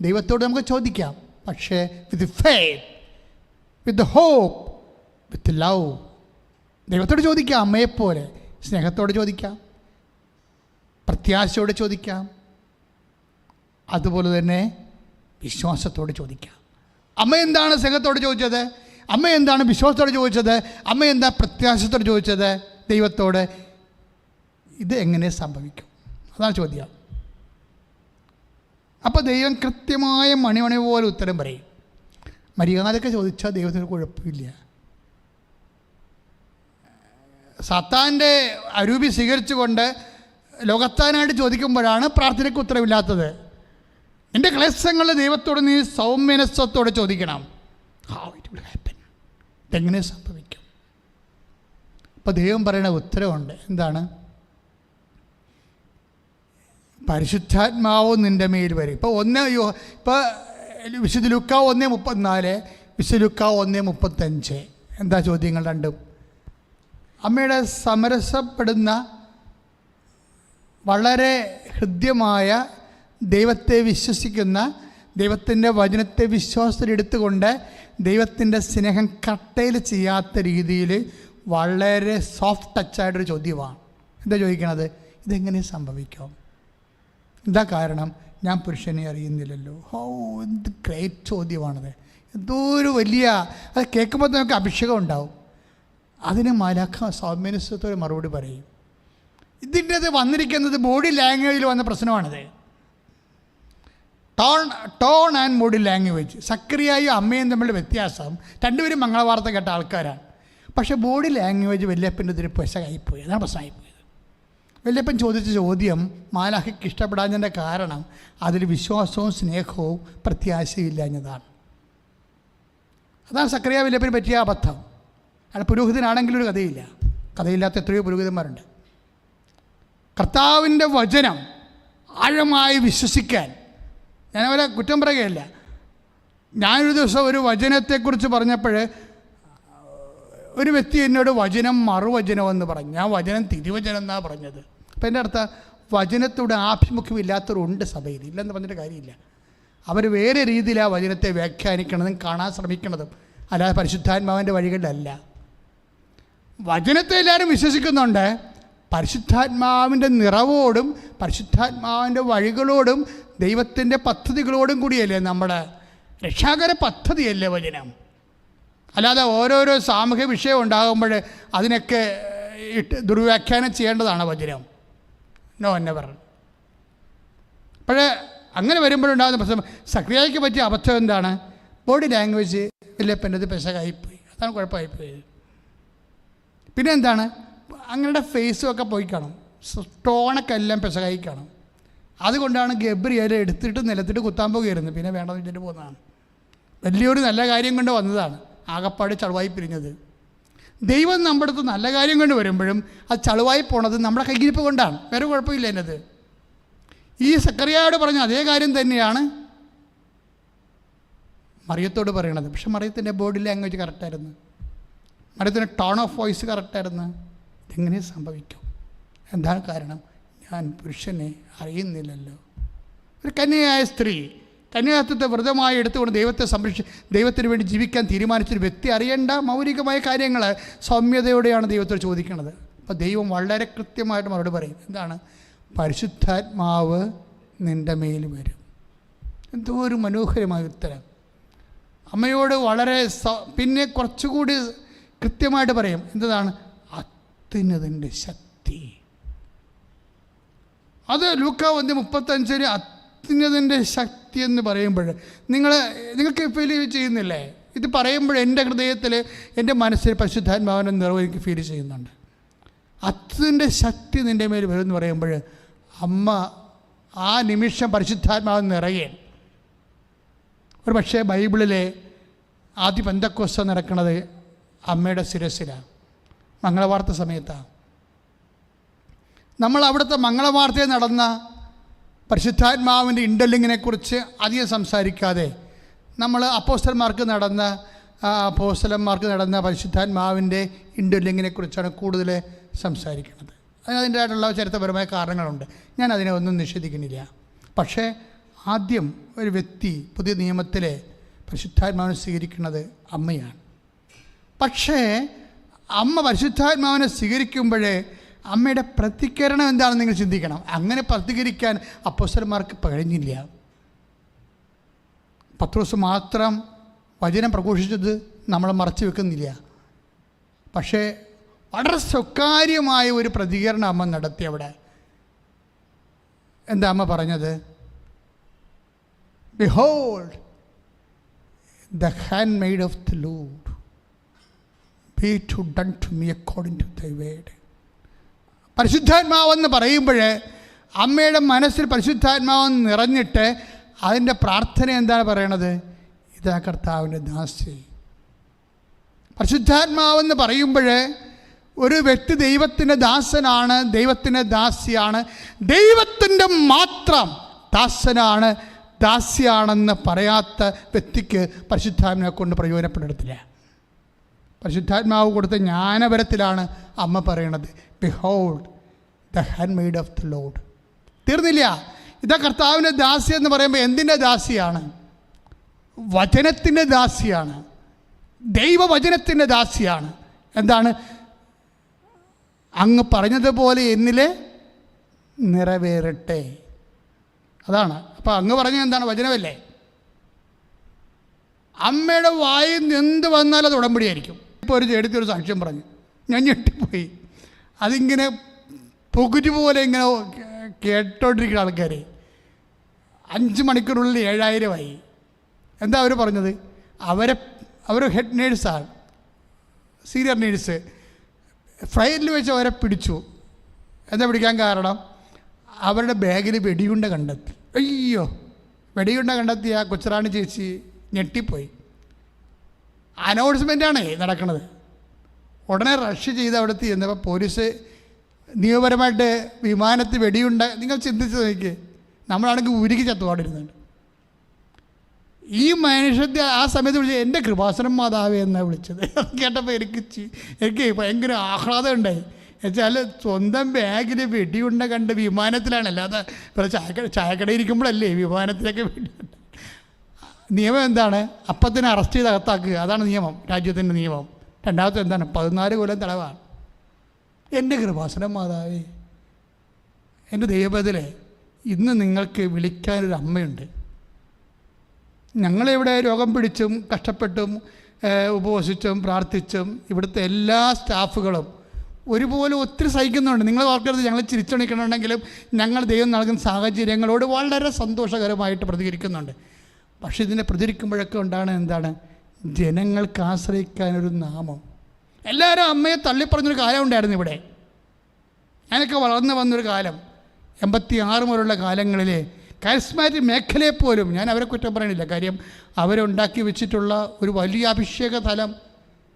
ദൈവത്തോട് നമുക്ക് ചോദിക്കാം. പക്ഷേ with faith, with hope, with love ദൈവത്തോട് ചോദിക്കാം. അമ്മയെപ്പോലെ സ്നേഹത്തോടെ ചോദിക്കാം, പ്രത്യാശയോടെ ചോദിക്കാം, അതുപോലെ തന്നെ വിശ്വാസത്തോടെ ചോദിക്കാം. അമ്മ എന്താണ് സ്നേഹത്തോടെ ചോദിച്ചത്? അമ്മ എന്താണ് വിശ്വാസത്തോടെ ചോദിച്ചത്? അമ്മ എന്താ പ്രത്യാശത്തോടെ ചോദിച്ചത് ദൈവത്തോട്? ഇത് എങ്ങനെ സംഭവിക്കും? അതാണ് ചോദ്യം. അപ്പോൾ ദൈവം കൃത്യമായ മണിമണി പോലെ ഉത്തരം പറയും. മര്യാദയൊക്കെ ചോദിച്ചാൽ ദൈവത്തിന് കുഴപ്പമില്ല. സാത്താൻ്റെ അരൂപി സ്വീകരിച്ചുകൊണ്ട് ലോകത്താനായിട്ട് ചോദിക്കുമ്പോഴാണ് പ്രാർത്ഥനയ്ക്ക് ഉത്തരവില്ലാത്തത്. എൻ്റെ ക്ലേശങ്ങൾ ദൈവത്തോട് നീ സൗമ്യനസ്വത്തോടെ ചോദിക്കണം. ഹൗ ഇറ്റ് വിൽ ഹാപ്പൻ, ഇതെങ്ങനെ സംഭവിക്കും? അപ്പോൾ ദൈവം പറയുന്ന ഉത്തരവുണ്ട്. എന്താണ്? പരിശുദ്ധാത്മാവും നിൻ്റെ മേൽ വരും. ഇപ്പോൾ വിശുദ്ധ ലൂക്കാ 1:34, വിശുദ്ധ ലൂക്കാ 1:35. എന്താ ചോദ്യങ്ങൾ രണ്ടും? അമ്മയുടെ സമരസപ്പെടുന്ന വളരെ ഹൃദ്യമായ ദൈവത്തെ വിശ്വസിക്കുന്ന, ദൈവത്തിൻ്റെ വചനത്തെ വിശ്വാസത്തിലെടുത്തുകൊണ്ട് ദൈവത്തിൻ്റെ സ്നേഹം കട്ടയിൽ ചെയ്യാത്ത രീതിയിൽ വളരെ സോഫ്റ്റ് ടച്ചായിട്ടൊരു ചോദ്യമാണ്. എന്താ ചോദിക്കണത്? ഇതെങ്ങനെ സംഭവിക്കും? എന്താ കാരണം? ഞാൻ പുരുഷനെ അറിയുന്നില്ലല്ലോ. എന്ത് ഗ്രേറ്റ് ചോദ്യമാണത്! എന്തോ ഒരു വലിയ, അത് കേൾക്കുമ്പോൾ നമുക്ക് അഭിഷേകം ഉണ്ടാവും. അതിന് മാലാഖ സൗമ്യനസ്വത്തോടെ മറുപടി പറയും. ഇതിൻ്റെ അത് വന്നിരിക്കുന്നത് ബോഡി ലാംഗ്വേജിൽ വന്ന പ്രശ്നമാണിത്. Tone and body language. സക്രിയയും അമ്മയും തമ്മിലുള്ള വ്യത്യാസം, രണ്ടുപേരും മംഗളവാർത്ത കേട്ട ആൾക്കാരാണ്. പക്ഷേ ബോഡി ലാംഗ്വേജ് വല്യപ്പൻ്റെ ഇതിൽ പെശകായിപ്പോയി. അതാണ് പ്രശ്നമായിപ്പോയത്. വല്യപ്പൻ ചോദിച്ച ചോദ്യം മാലാഖയ്ക്ക് ഇഷ്ടപ്പെടാഞ്ഞതിൻ്റെ കാരണം അതിൽ വിശ്വാസവും സ്നേഹവും പ്രത്യാശയും ഇല്ലാഞ്ഞതാണ്. അതാണ് സക്രിയ വല്യപ്പന് പറ്റിയ അബദ്ധം. അയാൾ പുരോഹിതനാണെങ്കിലും ഒരു കഥയില്ല. കഥയില്ലാത്ത എത്രയോ പുരോഹിതന്മാരുണ്ട്. കർത്താവിൻ്റെ വചനം ആഴമായി വിശ്വസിക്കാൻ ഞാനവരെ കുറ്റം പറയുകയല്ല. ഞാനൊരു ദിവസം ഒരു വചനത്തെക്കുറിച്ച് പറഞ്ഞപ്പോൾ ഒരു വ്യക്തി എന്നോട് വചനം മറുവചനമെന്ന് പറഞ്ഞു. ഞാൻ വചനം തിരുവചനം എന്നാണ് പറഞ്ഞത്. അപ്പം എൻ്റെ അർത്ഥം വചനത്തോട് ആഭിമുഖ്യമില്ലാത്തവരുണ്ട് സഭയിൽ, ഇല്ലെന്ന് പറഞ്ഞിട്ട് കാര്യമില്ല. അവർ വേറെ രീതിയിൽ ആ വചനത്തെ വ്യാഖ്യാനിക്കണതും കാണാൻ ശ്രമിക്കണതും അല്ലാതെ പരിശുദ്ധാത്മാവിൻ്റെ വഴികളിലല്ല. വചനത്തെ എല്ലാവരും വിശ്വസിക്കുന്നുണ്ട്. പരിശുദ്ധാത്മാവിൻ്റെ നിറവോടും പരിശുദ്ധാത്മാവിൻ്റെ വഴികളോടും ദൈവത്തിൻ്റെ പദ്ധതികളോടും കൂടിയല്ലേ നമ്മുടെ രക്ഷാകര പദ്ധതിയല്ലേ വചനം. അല്ലാതെ ഓരോരോ സാമൂഹ്യ വിഷയം ഉണ്ടാകുമ്പോൾ അതിനൊക്കെ ദുർവ്യാഖ്യാനം ചെയ്യേണ്ടതാണ് വചനം. No never. അപ്പോഴേ അങ്ങനെ വരുമ്പോഴുണ്ടാകുന്ന പ്രശ്നം, സക്രിയയ്ക്ക് പറ്റിയ അബദ്ധം എന്താണ്? ബോഡി ലാംഗ്വേജ് വലിയപ്പൻ്റെ പെശകായിപ്പോയി, അതാണ് കുഴപ്പമായിപ്പോയത്. പിന്നെ എന്താണ്, അങ്ങനെ ഫേസും ഒക്കെ പോയി കാണും, ടോണൊക്കെ എല്ലാം പെശകായി കാണും. അതുകൊണ്ടാണ് ഗബ്രിയേൽ എടുത്തിട്ട് നിലത്തിട്ട് കുത്താൻ പോകുകയായിരുന്നു. പിന്നെ വേണ്ടെന്ന് വെച്ചിട്ട് പോകുന്നതാണ്. വലിയൊരു നല്ല കാര്യം കൊണ്ട് വന്നതാണ്, ആകപ്പാട് ചളുവായി പിരിഞ്ഞത്. ദൈവം നമ്മുടെ അടുത്ത് നല്ല കാര്യം കൊണ്ട് വരുമ്പോഴും അത് ചളുവായി പോണത് നമ്മുടെ കയ്യിരിപ്പ് കൊണ്ടാണ്, വേറെ കുഴപ്പമില്ല എന്നത്. ഈ സക്കറിയായോട് പറഞ്ഞ അതേ കാര്യം തന്നെയാണ് മറിയത്തോട് പറയണത്. പക്ഷെ മറിയത്തിൻ്റെ ബോഡി ലാംഗ്വേജ് കറക്റ്റായിരുന്നു, മറിയത്തിൻ്റെ ടോൺ ഓഫ് വോയിസ് കറക്റ്റായിരുന്നു. ഇതെങ്ങനെ സംഭവിക്കും? എന്താണ് കാരണം? ഞാൻ പുരുഷനെ അറിയുന്നില്ലല്ലോ. ഒരു കന്യയായ സ്ത്രീ കന്യാത്വത്തെ വ്രതമായി എടുത്തുകൊണ്ട് ദൈവത്തിന് വേണ്ടി ജീവിക്കാൻ തീരുമാനിച്ചൊരു വ്യക്തി അറിയേണ്ട മൗലികമായ കാര്യങ്ങൾ സൗമ്യതയോടെയാണ് ദൈവത്തോട് ചോദിക്കുന്നത്. അപ്പോൾ ദൈവം വളരെ കൃത്യമായിട്ട് മറുപടി പറയും. എന്താണ്? പരിശുദ്ധാത്മാവ് നിൻ്റെ മേൽ വരും. എന്തോ ഒരു മനോഹരമായ ഉത്തരം. അമ്മയോട് വളരെ പിന്നെ കുറച്ചുകൂടി കൃത്യമായിട്ട് പറയും. എന്താണ്? അത്യുന്നതൻ്റെ ശക്തി. അത് ലൂക്കാ 1:35 അത്യുന്നതൻ്റെ ശക്തി എന്ന് പറയുമ്പോൾ നിങ്ങൾക്ക് ഫീൽ ചെയ്യുന്നില്ലേ? ഇത് പറയുമ്പോൾ എൻ്റെ ഹൃദയത്തിൽ, എൻ്റെ മനസ്സിൽ പരിശുദ്ധാത്മാവിൻ്റെ നിറവ് എനിക്ക് ഫീൽ ചെയ്യുന്നുണ്ട്. അത്യുന്നതൻ്റെ ശക്തി നിൻ്റെ മേൽ വരും എന്ന് പറയുമ്പോൾ അമ്മ ആ നിമിഷം പരിശുദ്ധാത്മാവ് നിറയെ. ഒരു പക്ഷേ ബൈബിളിലെ ആദ്യ പെന്തക്കോസ്ത നടക്കുന്നത് അമ്മയുടെ ശിരസിലാണ്, മംഗളവാർത്ത സമയത്താണ്. നമ്മൾ അവിടുത്തെ മംഗളവാർത്തയിൽ നടന്ന പരിശുദ്ധാത്മാവിൻ്റെ ഇൻഡലിങ്ങിനെക്കുറിച്ച് അധികം സംസാരിക്കാതെ നമ്മൾ അപ്പോസ്തലന്മാർക്ക് നടന്ന പരിശുദ്ധാത്മാവിൻ്റെ ഇൻഡലിങ്ങിനെക്കുറിച്ചാണ് കൂടുതൽ സംസാരിക്കുന്നത്. അതിൻ്റെതായിട്ടുള്ള ചരിത്രപരമായ കാരണങ്ങളുണ്ട്, ഞാൻ അതിനെ ഒന്നും നിഷേധിക്കുന്നില്ല. പക്ഷേ ആദ്യം ഒരു വ്യക്തി പുതിയ നിയമത്തിലെ പരിശുദ്ധാത്മാവിനെ സ്വീകരിക്കുന്നത് അമ്മയാണ്. പക്ഷേ അമ്മ പരിശുദ്ധാത്മാവിനെ സ്വീകരിക്കുമ്പോഴേ അമ്മയുടെ പ്രതികരണം എന്താണെന്ന് നിങ്ങൾ ചിന്തിക്കണം. അങ്ങനെ പ്രതികരിക്കാൻ അപ്പോസ്തലന്മാർക്ക് കഴിഞ്ഞില്ല. പത്രോസ് മാത്രം വചനം പ്രഘോഷിച്ചത് നമ്മൾ മറച്ചു വെക്കുന്നില്ല. പക്ഷേ വളരെ സ്വകാര്യമായ ഒരു പ്രതികരണം അമ്മ നടത്തി അവിടെ. എന്താ അമ്മ പറഞ്ഞത്? Behold, the handmaid of the Lord, be it done to me according to thy word. പരിശുദ്ധാത്മാവെന്ന് പറയുമ്പോൾ അമ്മയുടെ മനസ്സിൽ പരിശുദ്ധാത്മാവെന്ന് നിറഞ്ഞിട്ട് അതിൻ്റെ പ്രാർത്ഥന എന്താണ് പറയണത്? ഇതാ കർത്താവിൻ്റെ ദാസി. പരിശുദ്ധാത്മാവെന്ന് പറയുമ്പോൾ ഒരു വ്യക്തി ദൈവത്തിൻ്റെ ദാസനാണ്, ദൈവത്തിൻ്റെ ദാസിയാണ്, ദൈവത്തിൻ്റെ മാത്രം ദാസനാണ്, ദാസിയാണെന്ന് പറയാത്ത വ്യക്തിക്ക് പരിശുദ്ധാത്മാവിനെ കൊണ്ട് പ്രയോജനപ്പെടത്തില്ല. പരിശുദ്ധാത്മാവ് കൊടുത്ത ജ്ഞാനപരത്തിലാണ് അമ്മ പറയണത്, behold the handmade of the Lord. തീർന്നില്ല. ഇതാ കർത്താവിൻ്റെ ദാസി എന്ന് പറയുമ്പോൾ എന്തിൻ്റെ ദാസിയാണ്? വചനത്തിൻ്റെ ദാസിയാണ്, ദൈവവചനത്തിൻ്റെ ദാസിയാണ്. എന്താണ്? അങ്ങ് പറഞ്ഞതുപോലെ എന്നിലെ നിറവേറട്ടെ. അതാണ്. അപ്പോൾ അങ്ങ് പറഞ്ഞത് എന്താണ്? വചനമല്ലേ. അമ്മയുടെ വായിൽ നിന്ന് എന്ത് വന്നാലും അത് ഉടമ്പടിയായിരിക്കും. ഇപ്പോൾ ഒരു സാക്ഷ്യം പറഞ്ഞു, ഞാൻ ഞെട്ടിപ്പോയി. അതിങ്ങനെ പുകുരു പോലെ ഇങ്ങനെ കേട്ടോണ്ടിരിക്കുന്ന ആൾക്കാർ 5 മണിക്കൂറിനുള്ളിൽ 7000 എന്താ അവർ പറഞ്ഞത്? അവർ ഹെഡ് നേഴ്സാണ്, സീനിയർ നേഴ്സ്. ഫ്ലൈറ്റിൽ വെച്ച് അവരെ പിടിച്ചു. എന്താ പിടിക്കാൻ കാരണം? അവരുടെ ബാഗിൽ വെടിയുണ്ട കണ്ടെത്തി. അയ്യോ, വെടിയുണ്ട കണ്ടെത്തിയ കൊച്ചറാണി ചേച്ചി ഞെട്ടിപ്പോയി. അനൗൺസ്മെൻറ്റാണ് നടക്കുന്നത്. ഉടനെ റഷ് ചെയ്ത് അവിടുത്തെ ചെന്നപ്പോൾ പോലീസ് നിയമപരമായിട്ട് വിമാനത്തിൽ വെടിയുണ്ട. നിങ്ങൾ ചിന്തിച്ച് നോക്കിയേ, നമ്മളാണെങ്കിൽ ഉരുകി ചത്തുപാടിരുന്നുണ്ട്. ഈ മനുഷ്യത്തെ ആ സമയത്ത് വിളിച്ചത് എൻ്റെ കൃപാസനം മാതാവേ എന്നാണ് വിളിച്ചത്. കേട്ടപ്പോൾ എനിക്ക് ഭയങ്കര ആഹ്ലാദം ഉണ്ടായി. എന്നുവെച്ചാൽ സ്വന്തം ബാഗിൽ വെടിയുണ്ട കണ്ട് വിമാനത്തിലാണ്, അല്ലാതെ ചായക്കടയിൽ ഇരിക്കുമ്പോഴല്ലേ വിമാനത്തിലൊക്കെ വെടിയുണ്ട. നിയമം എന്താണ്? അപ്പത്തിനെ അറസ്റ്റ് ചെയ്ത് അകത്താക്കുക. അതാണ് നിയമം, രാജ്യത്തിൻ്റെ നിയമം. രണ്ടാമത്തെ എന്താണ്? 14 കൊല്ലം തടവാണ്. എൻ്റെ കൃപാസനം മാതാവേ, എൻ്റെ ദൈവത്തിലെ ഇന്ന് നിങ്ങൾക്ക് വിളിക്കാനൊരു അമ്മയുണ്ട്. ഞങ്ങളിവിടെ രോഗം പിടിച്ചും കഷ്ടപ്പെട്ടും ഉപവസിച്ചും പ്രാർത്ഥിച്ചും ഇവിടുത്തെ എല്ലാ സ്റ്റാഫുകളും ഒരുപോലെ ഒത്തിരി സഹിക്കുന്നുണ്ട്. നിങ്ങൾ ഓർക്കരുത് ഞങ്ങൾ ചിരിച്ചണിക്കണമെങ്കിലും ഞങ്ങൾ ദൈവം നൽകുന്ന സാഹചര്യങ്ങളോട് വളരെ സന്തോഷകരമായിട്ട് പ്രതികരിക്കുന്നുണ്ട്. പക്ഷേ ഇതിനെ പ്രതികരിക്കുമ്പോഴൊക്കെ ഉണ്ടാകുന്ന എന്താണ്? ജനങ്ങൾക്ക് ആശ്രയിക്കാനൊരു നാമം. എല്ലാവരും അമ്മയെ തള്ളിപ്പറഞ്ഞൊരു കാലം ഉണ്ടായിരുന്നു ഇവിടെ. ഞാനൊക്കെ വളർന്നു വന്നൊരു കാലം, 86 മുതലുള്ള കാലങ്ങളിൽ കാരിസ്മാറ്റിക് മേഖലയെപ്പോലും ഞാൻ അവരെ കുറ്റം പറയണില്ല. കാര്യം അവരുണ്ടാക്കി വെച്ചിട്ടുള്ള ഒരു വലിയ അഭിഷേക തലം,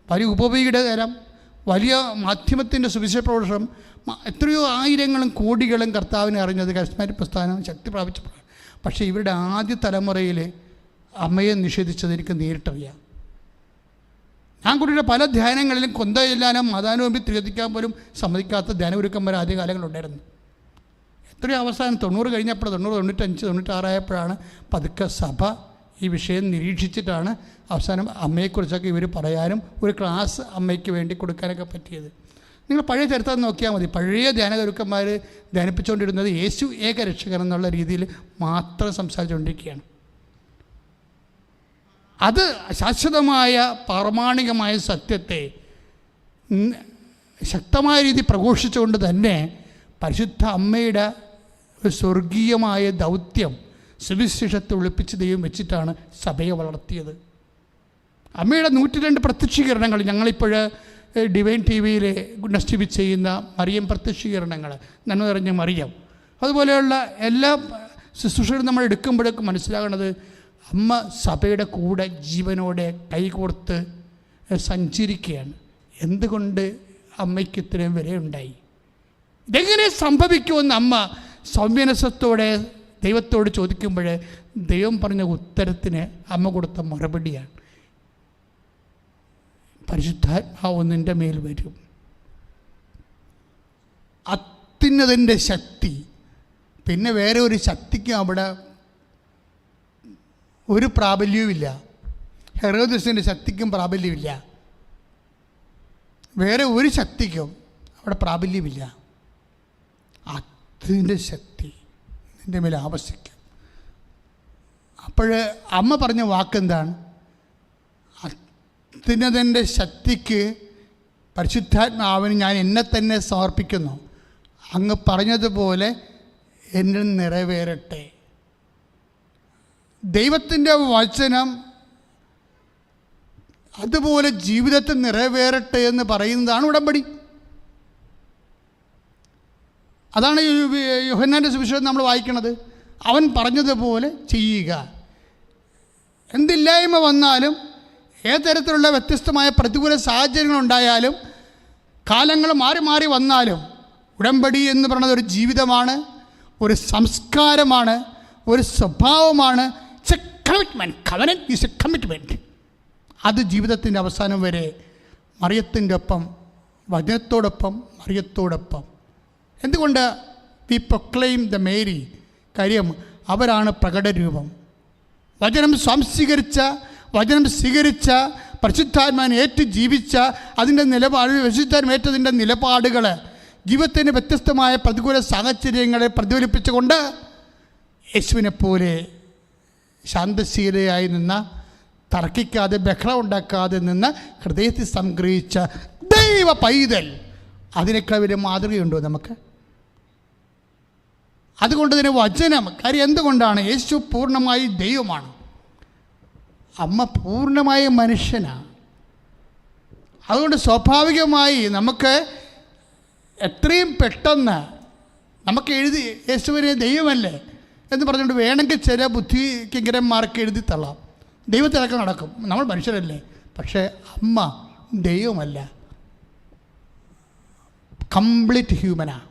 വലിയ ഉപവീയുടെ തലം, വലിയ മാധ്യമത്തിൻ്റെ സുവിശേഷ പ്രവർത്തനം, എത്രയോ ആയിരങ്ങളും കോടികളും കർത്താവിനെ അറിഞ്ഞത് കാരിസ്മാറ്റിക് പ്രസ്ഥാനം ശക്തി പ്രാപിച്ചപ്പോഴാണ്. പക്ഷേ ഇവരുടെ ആദ്യ തലമുറയിൽ അമ്മയെ നിഷേധിച്ചത് എനിക്ക് നേരിട്ടറിയാം. ഞാൻ കുട്ടിയുടെ പല ധ്യാനങ്ങളിലും കൊന്ത ചെല്ലാനും മതാനുഭവി തിരഞ്ഞെടുക്കാൻ പോലും സമ്മതിക്കാത്ത ധ്യാനഗുരുക്കന്മാർ ആദ്യകാലങ്ങളുണ്ടായിരുന്നു. എത്രയോ അവസാനം 90 കഴിഞ്ഞപ്പോൾ 90, 95, 96 ആയപ്പോഴാണ് പതുക്കെ സഭ ഈ വിഷയം നിരീക്ഷിച്ചിട്ടാണ് അവസാനം അമ്മയെക്കുറിച്ചൊക്കെ ഇവർ പറയാനും ഒരു ക്ലാസ് അമ്മയ്ക്ക് വേണ്ടി കൊടുക്കാനൊക്കെ പറ്റിയത്. നിങ്ങൾ പഴയ ചരിത്രം നോക്കിയാൽ മതി. പഴയ ധ്യാനഗുരുക്കന്മാർ ധ്യാനിപ്പിച്ചുകൊണ്ടിരുന്നത് യേശു ഏക രക്ഷകൻ എന്നുള്ള രീതിയിൽ മാത്രം സംസാരിച്ചുകൊണ്ടിരിക്കുകയാണ്. അത് ശാശ്വതമായ പ്രാമാണികമായ സത്യത്തെ ശക്തമായ രീതി പ്രഘോഷിച്ചുകൊണ്ട് തന്നെ പരിശുദ്ധ അമ്മയുടെ ഒരു സ്വർഗീയമായ ദൗത്യം സുവിശേഷത്തെ ഒളിപ്പിച്ച് ദൈവം വെച്ചിട്ടാണ് സഭയെ വളർത്തിയത്. അമ്മയുടെ 102 പ്രത്യക്ഷീകരണങ്ങൾ ഞങ്ങളിപ്പോൾ ഡിവൈൻ TV-യിൽ ഗുഡ്നസ് TV ചെയ്യുന്ന മറിയം പ്രത്യക്ഷീകരണങ്ങൾ, നന്മ നിറഞ്ഞ മറിയം, അതുപോലെയുള്ള എല്ലാ ശുശ്രൂഷകളും നമ്മൾ എടുക്കുമ്പോഴേക്കും മനസ്സിലാകുന്നത് അമ്മ സഭയുടെ കൂടെ ജീവനോടെ കൈകോർത്ത് സഞ്ചരിക്കുകയാണ്. എന്തുകൊണ്ട് അമ്മയ്ക്ക് ഇത്രയും വിലയുണ്ടായി? ഇതെങ്ങനെ സംഭവിക്കുമെന്ന് അമ്മ സൗമ്യനസത്തോടെ ദൈവത്തോട് ചോദിക്കുമ്പോൾ ദൈവം പറഞ്ഞ ഉത്തരത്തിന് അമ്മ കൊടുത്ത മറുപടിയാണ്, പരിശുദ്ധാത്മാവ് നിൻ്റെ മേൽ വരും. അത്യുന്നതൻ്റെ ശക്തി. പിന്നെ വേറെ ഒരു ശക്തിക്കും അവിടെ ഒരു പ്രാബല്യവുമില്ല. ഹെറോദസിൻ്റെ ശക്തിക്കും പ്രാബല്യമില്ല. വേറെ ഒരു ശക്തിക്കും അവിടെ പ്രാബല്യമില്ല. അതിൻ്റെ ശക്തി നിൻ്റെ മേൽ ആവശ്യിക്കും. അപ്പോൾ അമ്മ പറഞ്ഞ വാക്കെന്താണ്? അത്യുന്നതൻ്റെ ശക്തിക്ക് പരിശുദ്ധാത്മാവിന് ഞാൻ എന്നെ തന്നെ സമർപ്പിക്കുന്നു. അങ്ങ് പറഞ്ഞതുപോലെ എന്നിൽ നിറവേറട്ടെ. ദൈവത്തിൻ്റെ വചനം അതുപോലെ ജീവിതത്തിൽ നിറവേറട്ടെ എന്ന് പറയുന്നതാണ് ഉടമ്പടി. അതാണ് യോഹന്നാൻ്റെ സുവിശേഷം നമ്മൾ വായിക്കണത്. അവൻ പറഞ്ഞതുപോലെ ചെയ്യുക. എന്തില്ലായ്മ വന്നാലും, ഏത് തരത്തിലുള്ള വ്യത്യസ്തമായ പ്രതികൂല സാഹചര്യങ്ങളുണ്ടായാലും, കാലങ്ങൾ മാറി മാറി വന്നാലും, ഉടമ്പടി എന്ന് പറയുന്നത് ഒരു ജീവിതമാണ്, ഒരു സംസ്കാരമാണ്, ഒരു സ്വഭാവമാണ്. It's A commitment. Covenant is A commitment. അത് ജീവിതത്തിൻ്റെ അവസാനം വരെ മറിയത്തിൻ്റെ ഒപ്പം, വചനത്തോടൊപ്പം, മറിയത്തോടൊപ്പം. എന്തുകൊണ്ട് വി പ്രൊക്ലെയിം ദ മേരി? കാര്യം അവരാണ് പ്രകടരൂപം. വചനം സംസ്വീകരിച്ച, വചനം സ്വീകരിച്ച, പരിശുദ്ധാത്മാവിനെ ഏറ്റു ജീവിച്ച, അതിൻ്റെ നിലപാട്, പരിശുദ്ധാത്മേറ്റതിൻ്റെ നിലപാടുകൾ ജീവിതത്തിൻ്റെ വ്യത്യസ്തമായ പ്രതികൂല സാഹചര്യങ്ങളെ പ്രതിഫലിപ്പിച്ചുകൊണ്ട് യേശുവിനെ പോലെ ശാന്തശീലയായി നിന്ന, തർക്കിക്കാതെ ബഹളം ഉണ്ടാക്കാതെ നിന്ന് ഹൃദയത്തിൽ സംഗ്രഹിച്ച ദൈവ പൈതൽ. അതിനേക്കാൾ വലിയ മാതൃകയുണ്ടോ നമുക്ക്? അതുകൊണ്ട് തന്നെ വചനം, കാര്യം എന്തുകൊണ്ടാണ്? യേശു പൂർണ്ണമായി ദൈവമാണ്, അമ്മ പൂർണ്ണമായ മനുഷ്യനാണ്. അതുകൊണ്ട് സ്വാഭാവികമായി നമുക്ക് എത്രയും പെട്ടെന്ന് നമുക്ക് എഴുതി യേശുവിനെ ദൈവമല്ലേ എന്ന് പറഞ്ഞുകൊണ്ട് വേണമെങ്കിൽ ചില ബുദ്ധിക്കിങ്കരന്മാർക്ക് എഴുതി തള്ളാം. ദൈവത്തിലൊക്കെ നടക്കും, നമ്മൾ മനുഷ്യരല്ലേ. പക്ഷേ അമ്മ ദൈവമല്ല. കംപ്ലീറ്റ് ഹ്യൂമനാണ്.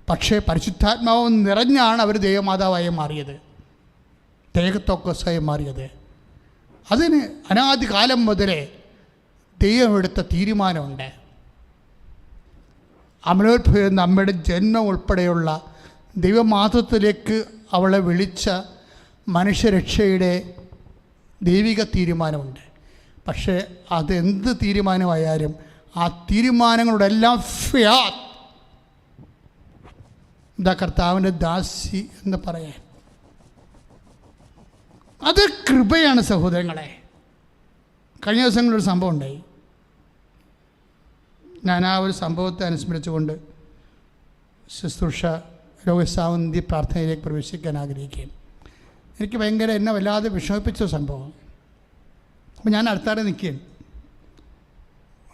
പക്ഷേ പരിശുദ്ധാത്മാവ് നിറഞ്ഞാണ് അവർ ദൈവമാതാവായി മാറിയത്, തേകത്തോക്കസായി മാറിയത്. അതിന് അനാദി കാലം മുതലേ ദൈവം എടുത്ത തീരുമാനമുണ്ട്. അമലോത്ഭവം എന്ന അമ്മയുടെ ജന്മം ഉൾപ്പെടെയുള്ള ദൈവമാതൃത്വത്തിലേക്ക് അവളെ വിളിച്ച മനുഷ്യരക്ഷയുടെ ദൈവിക തീരുമാനമുണ്ട്. പക്ഷേ അതെന്ത് തീരുമാനമായാലും ആ തീരുമാനങ്ങളുടെ എല്ലാം ഫിയാത്ത്, ഇതാ കർത്താവിൻ്റെ ദാസി എന്ന് പറയാൻ, അത് കൃപയാണ് സഹോദരങ്ങളെ. കഴിഞ്ഞ ദിവസങ്ങളൊരു സംഭവം ഉണ്ടായി. ഞാൻ ആ ഒരു സംഭവത്തെ അനുസ്മരിച്ചുകൊണ്ട് ശുശ്രൂഷ രോഗശാന്തി പ്രാർത്ഥനയിലേക്ക് പ്രവേശിക്കാൻ ആഗ്രഹിക്കുകയും എനിക്ക് ഭയങ്കര എന്നെ വല്ലാതെ വിഷമിപ്പിച്ച സംഭവം. അപ്പോൾ ഞാൻ അടുത്താടെ നിൽക്കുകയും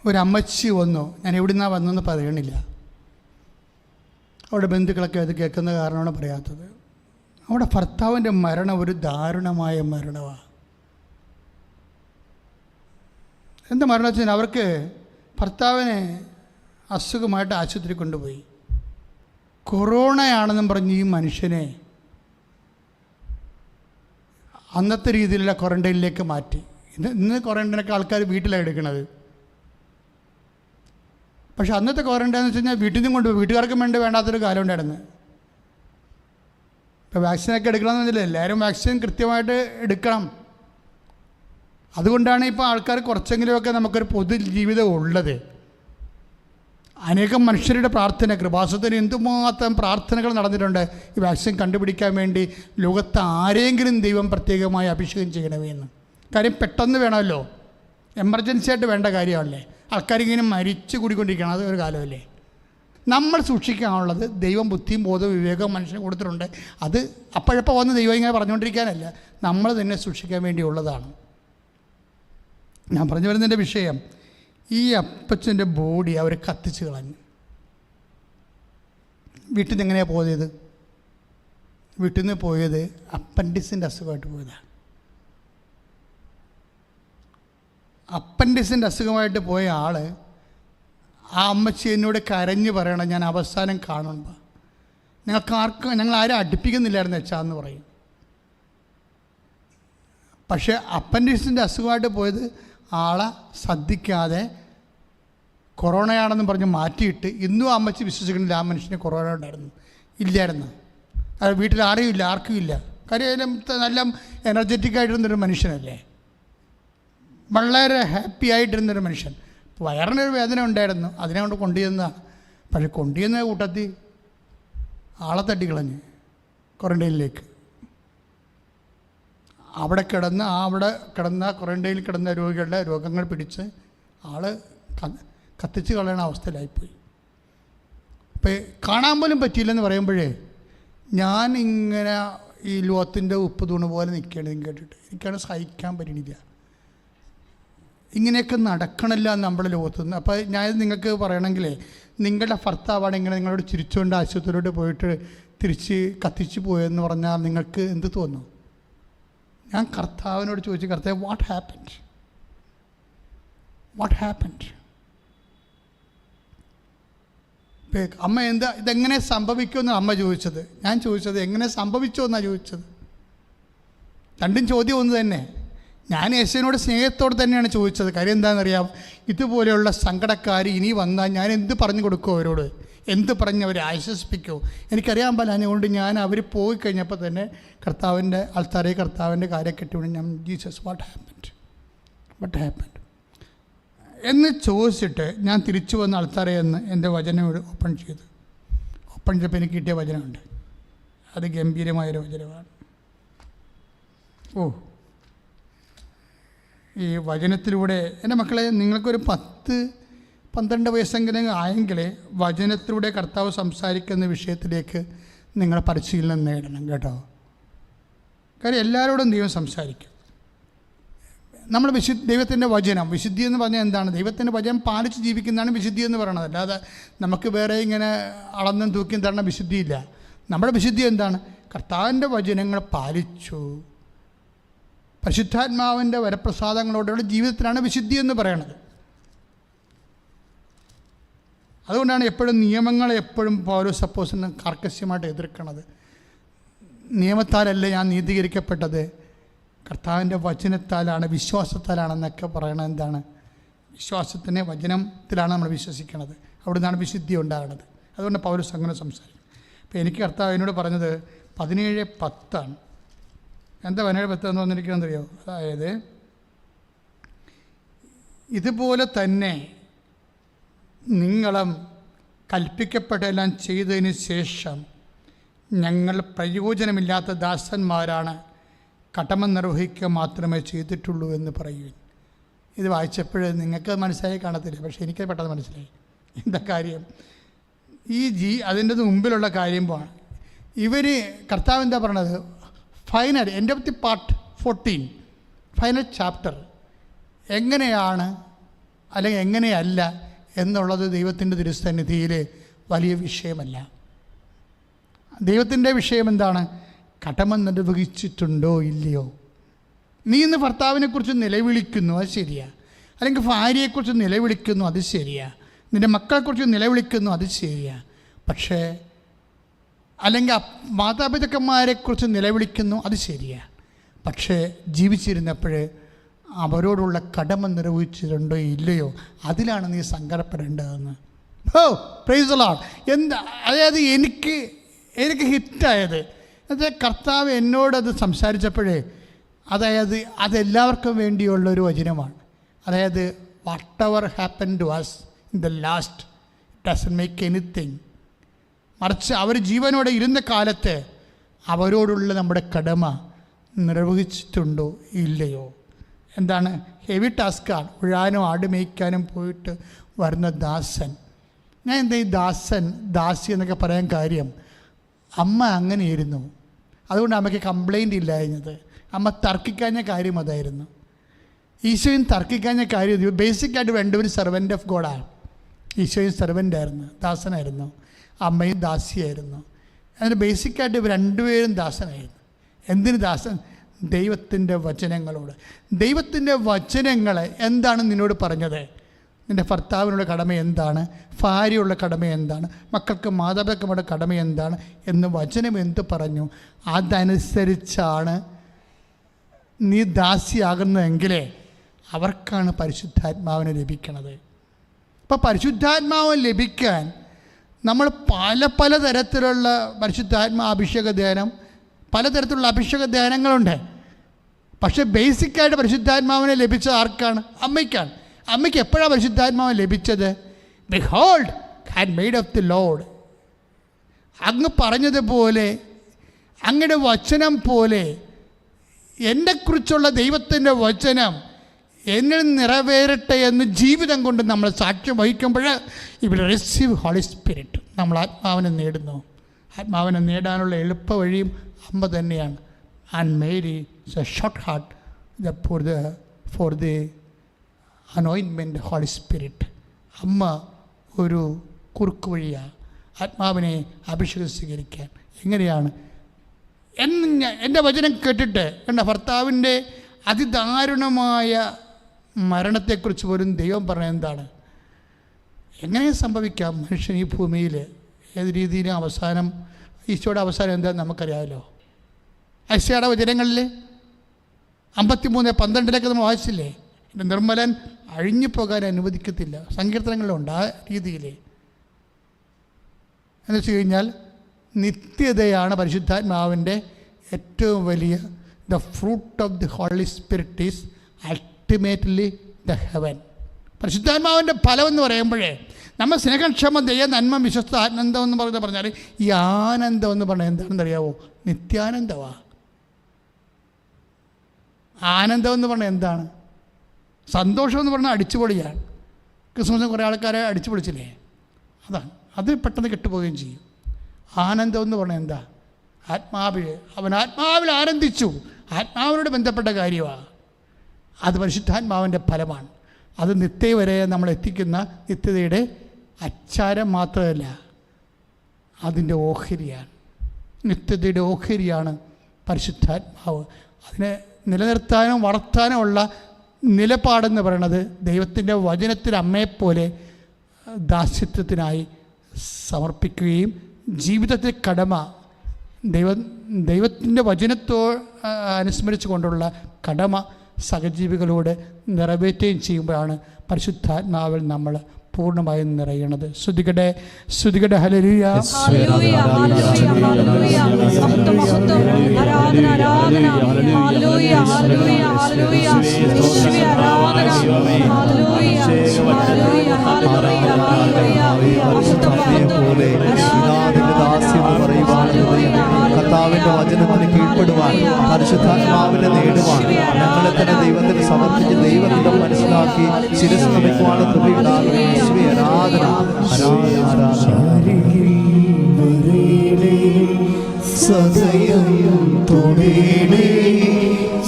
ഒരമ്മച്ചി വന്നു. ഞാൻ എവിടെ നിന്നാണ് വന്നതെന്ന് പറയണില്ല, അവിടെ ബന്ധുക്കളൊക്കെ അത് കേൾക്കുന്ന കാരണമാണ് പറയാത്തത്. അവിടെ ഭർത്താവിൻ്റെ മരണം ഒരു ദാരുണമായ മരണമാണ്. എന്താ മരണം വെച്ചാൽ അവർക്ക് ഭർത്താവിനെ അസുഖമായിട്ട് ആശുപത്രി കൊണ്ടുപോയി. കൊറോണയാണെന്നും പറഞ്ഞ് ഈ മനുഷ്യനെ അന്നത്തെ രീതിയിലുള്ള ക്വാറൻറ്റൈനിലേക്ക് മാറ്റി. ഇന്ന് ക്വാറൻറ്റൈനൊക്കെ ആൾക്കാർ വീട്ടിലാണ് എടുക്കുന്നത്. പക്ഷെ അന്നത്തെ ക്വാറൻറ്റൈൻ എന്ന് വെച്ച് കഴിഞ്ഞാൽ വീട്ടിൽ നിന്നും കൊണ്ടുപോയി, വീട്ടുകാർക്കും വേണ്ടാത്തൊരു കാലം ഉണ്ടായിരുന്നു. ഇപ്പോൾ വാക്സിനൊക്കെ എടുക്കണമെന്നില്ല, എല്ലാവരും വാക്സിൻ കൃത്യമായിട്ട് എടുക്കണം. അതുകൊണ്ടാണ് ഇപ്പോൾ ആൾക്കാർ കുറച്ചെങ്കിലുമൊക്കെ നമുക്കൊരു പൊതു ജീവിതം ഉള്ളത്. അനേകം മനുഷ്യരുടെ പ്രാർത്ഥന, കൃപാസനത്തിന് എന്തുമാത്രം പ്രാർത്ഥനകൾ നടന്നിട്ടുണ്ട് ഈ വാക്സിൻ കണ്ടുപിടിക്കാൻ വേണ്ടി. ലോകത്ത് ആരെങ്കിലും ദൈവം പ്രത്യേകമായി അഭിഷേകം ചെയ്യണമെന്ന്. കാര്യം പെട്ടെന്ന് വേണമല്ലോ, എമർജൻസി ആയിട്ട് വേണ്ട കാര്യമല്ലേ. ആൾക്കാരിങ്ങനെ മരിച്ചു കൂടിക്കൊണ്ടിരിക്കണം, അതൊരു കാലമല്ലേ. നമ്മൾ സൂക്ഷിക്കാനുള്ളത് ദൈവം ബുദ്ധിയും ബോധവും വിവേകവും മനുഷ്യന് കൊടുത്തിട്ടുണ്ട്. അത് അപ്പോഴപ്പോൾ വന്ന് ദൈവം ഇങ്ങനെ പറഞ്ഞുകൊണ്ടിരിക്കാനല്ല, നമ്മൾ തന്നെ സൂക്ഷിക്കാൻ വേണ്ടിയുള്ളതാണ്. ഞാൻ പറഞ്ഞു വരുന്നതിൻ്റെ വിഷയം, ഈ അപ്പച്ചൻ്റെ ബോഡി അവർ കത്തിച്ച് കളഞ്ഞു. വീട്ടിൽ നിന്ന് എങ്ങനെയാണ് പോയത്? വീട്ടിൽ നിന്ന് പോയത് അപ്പൻഡിക്സിൻ്റെ അസുഖമായിട്ട് പോയതാണ്. അപ്പൻഡിക്സിൻ്റെ അസുഖമായിട്ട് പോയ ആൾ, ആ അമ്മച്ചി എന്നോട് കരഞ്ഞ് പറയണം, ഞാൻ അവസാനം കാണുമ്പോൾ ഞങ്ങൾ ആരും അടുപ്പിക്കുന്നില്ലായിരുന്നു വെച്ചാന്ന് പറയും. പക്ഷേ അപ്പൻഡിക്സിൻ്റെ അസുഖമായിട്ട് പോയത് ആളെ ശ്രദ്ധിക്കാതെ കൊറോണയാണെന്ന് പറഞ്ഞ് മാറ്റിയിട്ട് ഇന്നും ആ അമ്മച്ചി വിശ്വസിക്കുന്നില്ല ആ മനുഷ്യന് കൊറോണ ഇല്ലായിരുന്നു. അത് വീട്ടിൽ ആർക്കും ഇല്ല. കാര്യം നല്ല എനർജറ്റിക് ആയിട്ടിരുന്നൊരു മനുഷ്യനല്ലേ, വളരെ ഹാപ്പി ആയിട്ടിരുന്നൊരു മനുഷ്യൻ. വയറിനൊരു വേദന ഉണ്ടായിരുന്നു, അതിനെ കൊണ്ട് കൊണ്ടുചെന്നതാണ്. പക്ഷെ കൊണ്ടുചെന്ന കൂട്ടത്തിൽ ആളെ തട്ടിക്കളഞ്ഞ് ക്വാറൻറ്റൈനിലേക്ക്. അവിടെ കിടന്ന ക്വാറൻറ്റൈനിൽ കിടന്ന രോഗികളുടെ രോഗങ്ങൾ പിടിച്ച് ആൾ കത്തിച്ച് കളയണ അവസ്ഥയിലായിപ്പോയി. അപ്പോൾ കാണാൻ പോലും പറ്റിയില്ലെന്ന് പറയുമ്പോഴേ ഞാൻ ഇങ്ങനെ ഈ ലോകത്തിൻ്റെ ഉപ്പ് തൂണ് പോലെ നിൽക്കുകയാണ് കേട്ടിട്ട്. എനിക്കാണ് സഹിക്കാൻ പറ്റണില്ല. ഇങ്ങനെയൊക്കെ നടക്കണില്ല നമ്മുടെ ലോകത്തുനിന്ന്. അപ്പോൾ ഞാൻ നിങ്ങൾക്ക് പറയണമെങ്കിലേ, നിങ്ങളുടെ ഭർത്താവാണ് ഇങ്ങനെ നിങ്ങളോട് ചിരിച്ചുകൊണ്ട് ആശുപത്രിയിലോട്ട് പോയിട്ട് തിരിച്ച് കത്തിച്ച് പോയെന്ന് പറഞ്ഞാൽ നിങ്ങൾക്ക് എന്ത് തോന്നും? ഞാൻ കർത്താവിനോട് ചോദിച്ചു, കർത്താവ് വാട്ട് ഹാപ്പൻഡ്? അമ്മ ഇതെങ്ങനെ സംഭവിക്കുമെന്ന് അമ്മ ചോദിച്ചത്. ഞാൻ ചോദിച്ചത് എങ്ങനെ സംഭവിച്ചോ എന്നാണ് ചോദിച്ചത്. രണ്ടും ചോദ്യം ഒന്ന് തന്നെ. ഞാൻ യേശുവിനോട് സ്നേഹത്തോടെ തന്നെയാണ് ചോദിച്ചത്. കാര്യം എന്താണെന്നറിയാം, ഇതുപോലെയുള്ള സങ്കടക്കാർ ഇനി വന്നാൽ ഞാൻ എന്ത് പറഞ്ഞു കൊടുക്കുമോ അവരോട്? എന്ത് പറഞ്ഞ് അവരെ ആശ്വസിപ്പിക്കുമോ? എനിക്കറിയാൻ പാടില്ല. ഞാൻ അവർ പോയി കഴിഞ്ഞപ്പോൾ തന്നെ കർത്താവിൻ്റെ ആൾത്താരെ കർത്താവിൻ്റെ കാര്യം കെട്ടിവിടും. ഞാൻ ജീസസ് വാട്ട് ഹാപ്പൻഡ് എന്ന് ചോദിച്ചിട്ട് ഞാൻ തിരിച്ചു വന്ന ആൾത്താരെ എന്ന് എൻ്റെ വചനം ഓപ്പൺ ചെയ്തപ്പോൾ എനിക്ക് കിട്ടിയ വചനമുണ്ട്. അത് ഗംഭീരമായൊരു വചനമാണ്. ഈ വചനത്തിലൂടെ എൻ്റെ മക്കളെ, നിങ്ങൾക്കൊരു 10-12 വയസ്സെങ്കിലും ആയെങ്കിൽ വചനത്തിലൂടെ കർത്താവ് സംസാരിക്കുന്ന വിഷയത്തിലേക്ക് നിങ്ങൾ പരിശീലനം നേടണം കേട്ടോ. കാര്യം എല്ലാവരോടും ദൈവം സംസാരിക്കും. നമ്മൾ ദൈവത്തിൻ്റെ വചനം, വിശുദ്ധി എന്ന് പറഞ്ഞാൽ എന്താണ്? ദൈവത്തിൻ്റെ വചനം പാലിച്ച് ജീവിക്കുന്നതാണ് വിശുദ്ധി എന്ന് പറയണത്. അല്ലാതെ നമുക്ക് വേറെ ഇങ്ങനെ അളന്നും തൂക്കിയും തരണ വിശുദ്ധിയില്ല. നമ്മുടെ വിശുദ്ധി എന്താണ്? കർത്താവിൻ്റെ വചനങ്ങൾ പാലിച്ചു, പരിശുദ്ധാത്മാവിൻ്റെ വരപ്രസാദങ്ങളോടുള്ള ജീവിതത്തിലാണ് വിശുദ്ധി എന്ന് പറയണത്. അതുകൊണ്ടാണ് എപ്പോഴും നിയമങ്ങളെ എപ്പോഴും പൗലോസ് അപ്പോസ്തലൻ കർക്കശ്യമായിട്ട് എതിർക്കുന്നത്. നിയമത്താലല്ല ഞാൻ നീതീകരിക്കപ്പെട്ടത്, കർത്താവിൻ്റെ വചനത്താലാണ്, വിശ്വാസത്താലാണെന്നൊക്കെ പറയണത്. എന്താണ്? വിശ്വാസത്തിന് വചനത്തിലാണ് നമ്മൾ വിശ്വസിക്കുന്നത്, അവിടെ നിന്നാണ് വിശുദ്ധി ഉണ്ടാകുന്നത്. അതുകൊണ്ട് പൗലോസ് അങ്ങനെ സംസാരിക്കും. അപ്പോൾ എനിക്ക് കർത്താവ് എന്നോട് പറഞ്ഞത് 17:10 എന്താ 17:10 എന്ന് വന്നിരിക്കുന്നതെന്നറിയോ? അതായത് ഇതുപോലെ തന്നെ നിങ്ങളും കൽപ്പിക്കപ്പെട്ടെല്ലാം ചെയ്തതിന് ശേഷം ഞങ്ങൾ പ്രയോജനമില്ലാത്ത ദാസന്മാരാണ്, കടമ നിർവഹിക്കുക മാത്രമേ ചെയ്തിട്ടുള്ളൂ എന്ന് പറയുവിൻ. ഇത് വായിച്ചപ്പോൾ നിങ്ങൾക്ക് മനസ്സിലായി കാണത്തില്ല, പക്ഷേ എനിക്ക് പെട്ടെന്ന് മനസ്സിലായി. എന്താ കാര്യം? അതിൻ്റെ മുമ്പിലുള്ള കാര്യം പോവാണ്. ഇവർ കർത്താവ് എന്താ പറയണത്? Final end of the part 14 final chapter എങ്ങനെയാണ് അല്ലെങ്കിൽ എങ്ങനെയല്ല എന്നുള്ളത് ദൈവത്തിൻ്റെ തിരുസന്നിധിയിൽ വലിയ വിഷയമല്ല. ദൈവത്തിൻ്റെ വിഷയം എന്താണ്? കടമ നിർവഹിച്ചിട്ടുണ്ടോ ഇല്ലയോ. നീ ഇന്ന് ഭർത്താവിനെക്കുറിച്ച് നിലവിളിക്കുന്നു, അത് ശരിയാ. അല്ലെങ്കിൽ ഭാര്യയെക്കുറിച്ച് നിലവിളിക്കുന്നു, അത് ശരിയാ. നിൻ്റെ മക്കളെക്കുറിച്ച് നിലവിളിക്കുന്നു, അത് ശരിയാ. പക്ഷേ അല്ലെങ്കിൽ മാതാപിതാക്കന്മാരെക്കുറിച്ച് നിലവിളിക്കുന്നു, അത് ശരിയാ. പക്ഷേ ജീവിച്ചിരുന്നപ്പോൾ അവരോടുള്ള കടമ നിർവഹിച്ചിട്ടുണ്ടോ ഇല്ലയോ, അതിലാണ് നീ സങ്കടപ്പെടേണ്ടതെന്ന്. Praise the Lord. എന്താ അതായത് എനിക്ക് ഹിറ്റായത് എന്നുവെച്ചാൽ കർത്താവ് എന്നോടത് സംസാരിച്ചപ്പോഴേ, അതായത് അതെല്ലാവർക്കും വേണ്ടിയുള്ളൊരു വചനമാണ്. അതായത് whatever happen to us in the last doesn't make anything. മറിച്ച് അവർ ജീവനോടെ ഇരുന്ന കാലത്ത് അവരോടുള്ള നമ്മുടെ കടമ നിർവഹിച്ചിട്ടുണ്ടോ ഇല്ലയോ. എന്താണ്? ഹെവി ടാസ്ക്കാണ്. ഉഴാനും ആട് മേയ്ക്കാനും പോയിട്ട് വരുന്ന ദാസൻ. ഞാൻ എന്താ ഈ ദാസി എന്നൊക്കെ പറയാൻ കാര്യം, അമ്മ അങ്ങനെയായിരുന്നു. അതുകൊണ്ട് അമ്മയ്ക്ക് കംപ്ലൈൻ്റ് ഇല്ലായിരുന്നത്. അമ്മ തർക്കിക്കാഞ്ഞ കാര്യം അതായിരുന്നു. ഈശോയും തർക്കിക്കാഞ്ഞ കാര്യം, ബേസിക്കായിട്ട് രണ്ടുപേരും സെർവൻ്റ് ഓഫ് ഗോഡാണ്. ഈശോയും സെർവൻ്റായിരുന്നു, ദാസനായിരുന്നു. അമ്മയും ദാസിയായിരുന്നു. അതിന് ബേസിക്കായിട്ട് ഇവർ രണ്ടുപേരും ദാസനായിരുന്നു. എന്തിന് ദാസൻ? ദൈവത്തിൻ്റെ വചനങ്ങളോട്. ദൈവത്തിൻ്റെ വചനങ്ങൾ എന്താണ് നിന്നോട് പറഞ്ഞത്? നിൻ്റെ ഭർത്താവിനുള്ള കടമ എന്താണ്, ഭാര്യയുള്ള കടമ എന്താണ്, മക്കൾക്ക് മാതാപിതാക്കളുടെ കടമ എന്താണ് എന്ന് വചനം എന്ത് പറഞ്ഞു, അതനുസരിച്ചാണ് നീ ദാസിയാകുന്നതെങ്കിലേ അവർക്കാണ് പരിശുദ്ധാത്മാവിനെ ലഭിക്കണത്. അപ്പോൾ പരിശുദ്ധാത്മാവ് ലഭിക്കാൻ നമ്മൾ പല തരത്തിലുള്ള പരിശുദ്ധാത്മാ അഭിഷേക ധ്യാനം, പലതരത്തിലുള്ള അഭിഷേക ധ്യാനങ്ങളുണ്ട്. പക്ഷേ ബേസിക്കായിട്ട് പരിശുദ്ധാത്മാവിനെ ലഭിച്ചത് ആർക്കാണ്? അമ്മയ്ക്കാണ്. അമ്മയ്ക്ക് എപ്പോഴാണ് പരിശുദ്ധാത്മാവ് ലഭിച്ചത്? Behold hand made of the Lord. അങ്ങ് പറഞ്ഞതുപോലെ, അങ്ങയുടെ വചനം പോലെ എന്നെക്കുറിച്ചുള്ള ദൈവത്തിൻ്റെ വചനം എന്നിൽ നിറവേറട്ടെ എന്ന് ജീവിതം കൊണ്ട് നമ്മൾ സാക്ഷ്യം വഹിക്കുമ്പോൾ ഇവിടെ റിസീവ് ഹോളി സ്പിരിറ്റ്, നമ്മൾ ആത്മാവിനെ നേടുന്നു. ആത്മാവിനെ നേടാനുള്ള എളുപ്പ വഴിയും അമ്മ തന്നെയാണ്. And Mary is a shortcut for the anointment Holy Spirit. അമ്മ ഒരു കുറുക്ക് വഴിയാണ് ആത്മാവിനെ അഭിഷേകം സ്വീകരിക്കാൻ. എങ്ങനെയാണ്? എൻ്റെ വചനം കേട്ടിട്ട് എൻ്റെ ഭർത്താവിൻ്റെ അതിദാരുണമായ മരണത്തെക്കുറിച്ച് പോലും ദൈവം പറഞ്ഞത് എന്താണ്? എങ്ങനെ സംഭവിക്കാം മനുഷ്യൻ ഈ ഭൂമിയിൽ ഏത് രീതിയിലും അവസാനം, ഈശോയുടെ അവസാനം എന്താണെന്ന് നമുക്കറിയാമല്ലോ. ഐശയുടെ വചനങ്ങളിൽ 53:12 നമ്മൾ വായിച്ചില്ലേ? എൻ്റെ നിർമ്മലൻ അഴിഞ്ഞു പോകാൻ അനുവദിക്കത്തില്ല. സങ്കീർത്തനങ്ങളിലുണ്ട് ആ രീതിയിൽ. എന്ന് വെച്ച് കഴിഞ്ഞാൽ നിത്യതയാണ് പരിശുദ്ധാത്മാവിൻ്റെ ഏറ്റവും വലിയ the fruit of the Holy Spirit is ultimately the heaven. പരിശുദ്ധാത്മാവിൻ്റെ ഫലം എന്ന് പറയുമ്പോഴേ നമ്മൾ സ്നേഹക്ഷമ ദയ നന്മ വിശ്വസ്ത ആനന്ദം എന്ന് പറഞ്ഞാൽ ഈ ആനന്ദം എന്ന് പറഞ്ഞാൽ എന്താണെന്ന് അറിയാവോ? നിത്യാനന്ദമാണ്. ആനന്ദം എന്ന് പറഞ്ഞാൽ എന്താണ്? സന്തോഷം എന്ന് പറഞ്ഞാൽ അടിച്ചുപൊളിയാണ്. ക്രിസ്മസിന് കുറേ ആൾക്കാരെ അടിച്ചു പൊളിച്ചില്ലേ? അതാണ്. അത് പെട്ടെന്ന് കെട്ടുപോവുകയും ചെയ്യും. ആനന്ദം എന്ന് പറഞ്ഞാൽ എന്താ? അവൻ ആത്മാവിൽ ആനന്ദിച്ചു. ആത്മാവിനോട് ബന്ധപ്പെട്ട കാര്യമാണ്. അത് പരിശുദ്ധാത്മാവിൻ്റെ ഫലമാണ്. അത് നിത്യ വരെ നമ്മൾ എത്തിക്കുന്ന നിത്യതയുടെ അച്ചാരം മാത്രമല്ല, അതിൻ്റെ ഓഹരിയാണ്. നിത്യതയുടെ ഓഹരിയാണ് പരിശുദ്ധാത്മാവ്. അതിനെ നിലനിർത്താനും വളർത്താനും ഉള്ള നിലപാടെന്ന് പറയണത് ദൈവത്തിൻ്റെ വചനത്തിൽ അമ്മയെപ്പോലെ ദാസ്യത്വത്തിനായി സമർപ്പിക്കുകയും ജീവിതത്തെ കടമ ദൈവത്തിൻ്റെ അനുസ്മരിച്ചു കൊണ്ടുള്ള കടമ സഹജീവികളോട് നിറവേറ്റുകയും ചെയ്യുമ്പോഴാണ് പരിശുദ്ധാത്മാവിൽ നമ്മൾ പൂർണ്ണമായും നിറയണത്. ശ്രുതികടെ ഹല്ലേലൂയ. ഹല്ലേലൂയ ഹല്ലേലൂയ ഹല്ലേലൂയ മഹത്വം മഹത്വം ആരാധന ആരാധന ഹല്ലേലൂയ ഹല്ലേലൂയ ഹല്ലേലൂയ യേശുവേ ആരാധന ഹല്ലേലൂയ ഹല്ലേലൂയ ഹല്ലേലൂയ ഹല്ലേലൂയ മഹത്വം മഹത്വം കർത്താവിന്റെ വചനത്തിന് കീഴ്പ്പെടുവാൻ പരിശുദ്ധാത്മാവിനെ നേടുവാൻ ഞങ്ങളെ തന്നെ ദൈവത്തിന് സമർപ്പിച്ച് ദൈവഹിതം മനസ്സിലാക്കി ശിരസ് നമിക്കുവാനും കൃപയുണ്ടാകും. യേശുവേ ആരാധന സദയം തൊടേണേ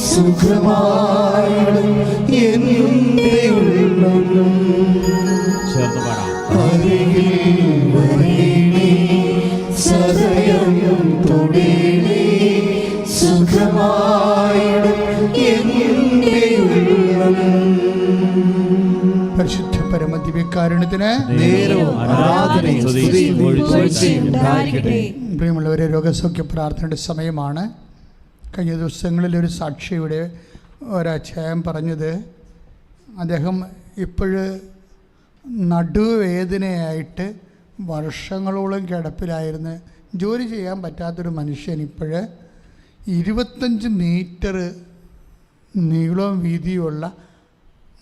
സുഖമായിടും എന്റെ ഉള്ളം ചേർന്ന് പാടാം. അരികിൽ വരേണേ സദയം തൊടേണേ സുഖമായിടും എന്റെ ഉള്ളം. പരിശുദ്ധ പരമദിവ്യകാരുണ്യത്തിന് നേരവും ആരാധനയും സ്തുതിയും പുകഴ്ചയും ഉണ്ടായിരിക്കട്ടെ. പ്രിയമുള്ളവരെ, രോഗസൗഖ്യ പ്രാർത്ഥനയുടെ സമയമാണ്. കഴിഞ്ഞ ദിവസങ്ങളിൽ ഒരു സാക്ഷിയുടെ ഒരധ്യായം പറഞ്ഞത്, അദ്ദേഹം ഇപ്പോഴ് നടുവേദനയായിട്ട് വർഷങ്ങളോളം കിടപ്പിലായിരുന്നു. ജോലി ചെയ്യാൻ പറ്റാത്തൊരു മനുഷ്യൻ ഇപ്പോൾ 25 മീറ്റർ നീളവും വീതിയുമുള്ള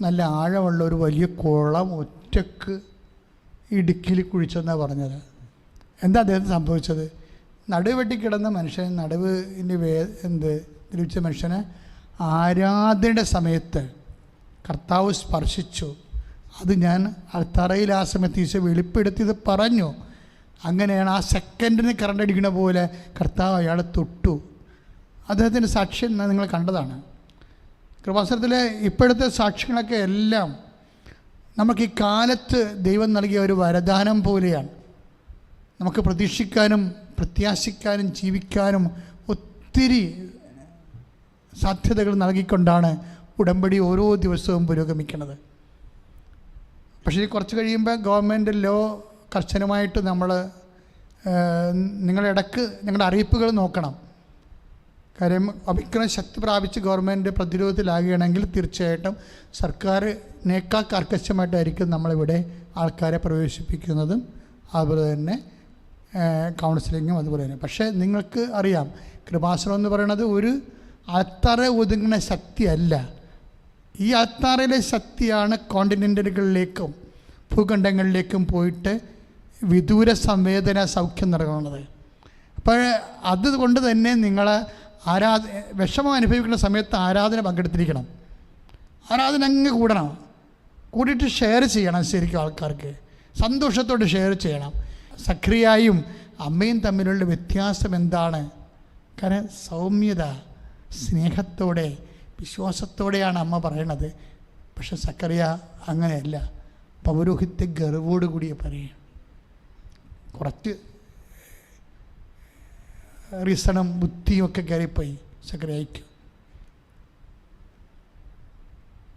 നല്ല ആഴമുള്ള ഒരു വലിയ കുളം ഒറ്റക്ക് ഇടുക്കിയിൽ കുഴിച്ചെന്നാണ് പറഞ്ഞത്. എന്താ അദ്ദേഹത്തിന് സംഭവിച്ചത്? നടുവ് വെട്ടിക്കിടന്ന മനുഷ്യൻ, നടുവിൻ്റെ ദ്രവിച്ച മനുഷ്യന് ആരാധനയുടെ സമയത്ത് കർത്താവ് സ്പർശിച്ചു. അത് ഞാൻ തറയിൽ ആ സമയത്ത് ഈശോ വെളിപ്പെടുത്തിയത് പറഞ്ഞു. അങ്ങനെയാണ് ആ സെക്കൻഡിന് കറണ്ട് അടിക്കുന്ന പോലെ കർത്താവ് അയാളെ തൊട്ടു. അദ്ദേഹത്തിൻ്റെ സാക്ഷ്യം നിങ്ങൾ കണ്ടതാണ്. കൃപാസനത്തിലെ ഇപ്പോഴത്തെ സാക്ഷ്യങ്ങളൊക്കെ എല്ലാം നമുക്ക് ഈ കാലത്ത് ദൈവം നൽകിയ ഒരു വരദാനം പോലെയാണ്. നമുക്ക് പ്രതീക്ഷിക്കാനും പ്രത്യാശിക്കാനും ജീവിക്കാനും ഒത്തിരി സാധ്യതകൾ നൽകിക്കൊണ്ടാണ് ഉടമ്പടി ഓരോ ദിവസവും പുരോഗമിക്കുന്നത്. പക്ഷേ കുറച്ച് കഴിയുമ്പോൾ ഗവൺമെൻറ് ലോ കർശനമായിട്ട് നിങ്ങളുടെ അറിയിപ്പുകൾ നോക്കണം. കാര്യം ഒമിക്രോൺ ശക്തി പ്രാപിച്ച് ഗവൺമെൻറ് പ്രതിരോധത്തിലാകുകയാണെങ്കിൽ തീർച്ചയായിട്ടും സർക്കാരിനേക്കാൾ കർക്കശമായിട്ടായിരിക്കും നമ്മളിവിടെ ആൾക്കാരെ പ്രവേശിപ്പിക്കുന്നതും അതുപോലെ തന്നെ കൗൺസിലിങ്ങും അതുപോലെ തന്നെ. പക്ഷേ നിങ്ങൾക്ക് അറിയാം, കൃപാസനം എന്ന് പറയുന്നത് ഒരു അത്തറ ഒതുങ്ങുന്ന ശക്തിയല്ല. ഈ അത്താറയിലെ ശക്തിയാണ് കോണ്ടിനെൻ്റുകളിലേക്കും ഭൂഖണ്ഡങ്ങളിലേക്കും പോയിട്ട് വിദൂര സംവേദന സൗഖ്യം നൽകുന്നത്. അപ്പോൾ അതുകൊണ്ട് തന്നെ നിങ്ങൾ വിഷമം അനുഭവിക്കുന്ന സമയത്ത് ആരാധന പങ്കെടുത്തിരിക്കണം. ആരാധന അങ്ങ് കൂടണം, കൂടിയിട്ട് ഷെയർ ചെയ്യണം. ശരിക്കും ആൾക്കാർക്ക് സന്തോഷത്തോടെ ഷെയർ ചെയ്യണം. സക്രിയായും അമ്മയും തമ്മിലുള്ള വ്യത്യാസം എന്താണ്? കാരണം സൗമ്യത, സ്നേഹത്തോടെ, വിശ്വാസത്തോടെയാണ് അമ്മ പറയണത്. പക്ഷെ സക്കറിയ അങ്ങനെയല്ല, പൗരോഹിത്യ ഗർവോടുകൂടിയ പറയുക. കുറച്ച് റീസണും ബുദ്ധിയും ഒക്കെ കയറിപ്പോയി സക്കറിയയ്ക്ക്.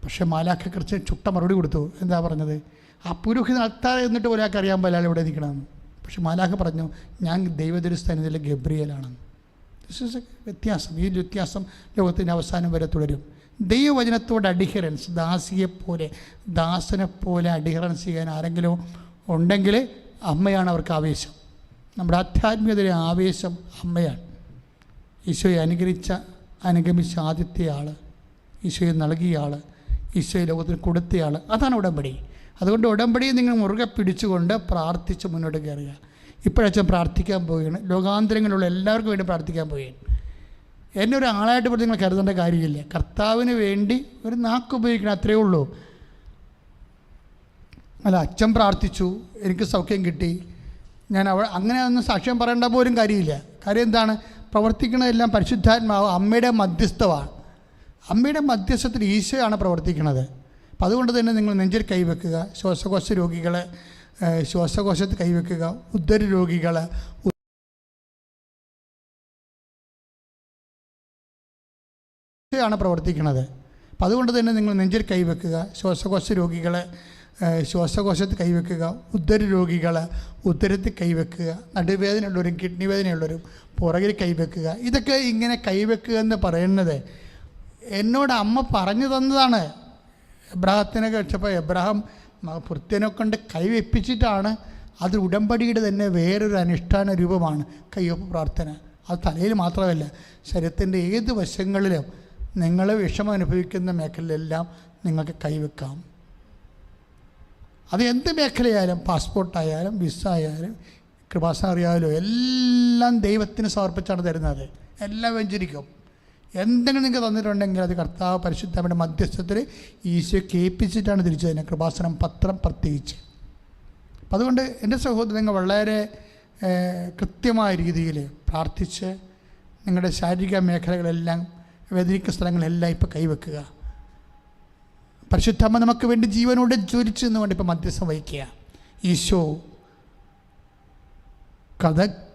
പക്ഷെ മാലാഖ കുറച്ച് ചുട്ട മറുപടി കൊടുത്തു. എന്താ പറഞ്ഞത്? ആ പുരോഹിതൻ അൾത്താര എന്നിട്ട് ഒരാൾക്ക് അറിയാൻ പോലാൽ ഇവിടെ നിൽക്കണമെന്ന്. പക്ഷെ മാലാഖ പറഞ്ഞു, ഞാൻ ദൈവദുരസ്ഥാനത്തിലെ ഗബ്രിയേലാണെന്ന്. വ്യത്യാസം, ഈ വ്യത്യാസം ലോകത്തിൻ്റെ അവസാനം വരെ തുടരും. ദൈവവചനത്തോട് അഡിഹറൻസ്, ദാസനെപ്പോലെ അഡിഹറൻസ് ചെയ്യാൻ ആരെങ്കിലും ഉണ്ടെങ്കിൽ അമ്മയാണ് അവർക്ക് ആവേശം. നമ്മുടെ ആധ്യാത്മികതയുടെ ആവേശം അമ്മയാണ്. ഈശോയെ അനുഗമിച്ച ആദ്യത്തെ ആൾ, ഈശോയെ നൽകിയ ആൾ, ഈശോയെ ലോകത്തിന് കൊടുത്തയാൾ, അതാണ് ഉടമ്പടി. അതുകൊണ്ട് ഉടമ്പടിയെ നിങ്ങൾ മുറുകെ പിടിച്ചുകൊണ്ട് പ്രാർത്ഥിച്ച് മുന്നോട്ട് കയറുക. ഇപ്പോഴച്ഛൻ പ്രാർത്ഥിക്കാൻ പോവുകയാണ്. ലോകാന്തരങ്ങളിലുള്ള എല്ലാവർക്കും വേണ്ടി പ്രാർത്ഥിക്കാൻ പോവുകയാണ്. എന്നെ ഒരു ആളായിട്ട് പോലും നിങ്ങൾ കരുതേണ്ട കാര്യമില്ല. കർത്താവിന് വേണ്ടി ഒരു നാക്ക് ഉപയോഗിക്കണം, അത്രയേ ഉള്ളൂ. അല്ല, അച്ഛൻ പ്രാർത്ഥിച്ചു, എനിക്ക് സൗഖ്യം കിട്ടി, ഞാൻ അങ്ങനെ ഒന്നും സാക്ഷ്യം പറയേണ്ട പോലും കാര്യമില്ല. കാര്യം എന്താണ്? പ്രവർത്തിക്കുന്നതെല്ലാം പരിശുദ്ധാത്മാവ് അമ്മയുടെ മധ്യസ്ഥമാണ്. അമ്മയുടെ മധ്യസ്ഥത്തിൽ ഈശോയാണ് പ്രവർത്തിക്കുന്നത്. അപ്പം അതുകൊണ്ട് തന്നെ നിങ്ങൾ നെഞ്ചിൽ കൈവെക്കുക. ശ്വാസകോശ രോഗികളെ ശ്വാസകോശത്ത് കൈവെക്കുക. ഉദര രോഗികൾ ഈശോയാണ് പ്രവർത്തിക്കുന്നത്. അപ്പം അതുകൊണ്ട് തന്നെ നിങ്ങൾ നെഞ്ചിൽ കൈവെക്കുക. ശ്വാസകോശ രോഗികളെ ശ്വാസകോശത്തിൽ കൈവെക്കുക, ഉദര രോഗികൾ ഉദരത്തിൽ കൈവെക്കുക, നടുവേദനയുള്ളവരും കിഡ്നി വേദനയുള്ളവരും പുറകിൽ കൈവെക്കുക. ഇതൊക്കെ ഇങ്ങനെ കൈവെക്കുക എന്ന് പറയുന്നത് എന്നോട് അമ്മ പറഞ്ഞു തന്നതാണ്. എബ്രാഹത്തിനെ കഴിച്ചപ്പോൾ എബ്രാഹാം ഭൃത്യനെ കൊണ്ട് കൈവെപ്പിച്ചിട്ടാണ്. അത് ഉടമ്പടിയുടെ തന്നെ വേറൊരു അനുഷ്ഠാന രൂപമാണ് കൈവെപ്പ് പ്രാർത്ഥന. അത് തലയിൽ മാത്രമല്ല, ശരീരത്തിൻ്റെ ഏത് വശങ്ങളിലും നിങ്ങൾ വിഷമം അനുഭവിക്കുന്ന മേഖലയിലെല്ലാം നിങ്ങൾക്ക് കൈവെക്കാം. അത് എന്ത് മേഖലയായാലും, പാസ്പോർട്ടായാലും വിസ ആയാലും കൃപാസനം അറിയാമല്ലോ, എല്ലാം ദൈവത്തിന് സമർപ്പിച്ചാണ് തരുന്നത്. എല്ലാം വെഞ്ചരിക്കും. എന്തെങ്കിലും നിങ്ങൾക്ക് തന്നിട്ടുണ്ടെങ്കിൽ അത് കർത്താവ് പരിശുദ്ധയുടെ മധ്യസ്ഥത്തിൽ ഈശോയെ കേൾപ്പിച്ചിട്ടാണ് തിരിച്ചു തരുന്നത്. കൃപാസനം പത്രം പ്രത്യേകിച്ച്. അപ്പം അതുകൊണ്ട് എൻ്റെ സഹോദരങ്ങൾ വളരെ കൃത്യമായ രീതിയിൽ പ്രാർത്ഥിച്ച് നിങ്ങളുടെ ശാരീരിക മേഖലകളെല്ലാം, വേദനിക്കുന്ന സ്ഥലങ്ങളെല്ലാം ഇപ്പോൾ കൈവെക്കുക. പരിശുദ്ധമ്മ നമുക്ക് വേണ്ടി ജീവനോടെ ജ്വലിച്ചു എന്നുകൊണ്ട് ഇപ്പോൾ മധ്യസ്ഥം വഹിക്കുക. ഈശോ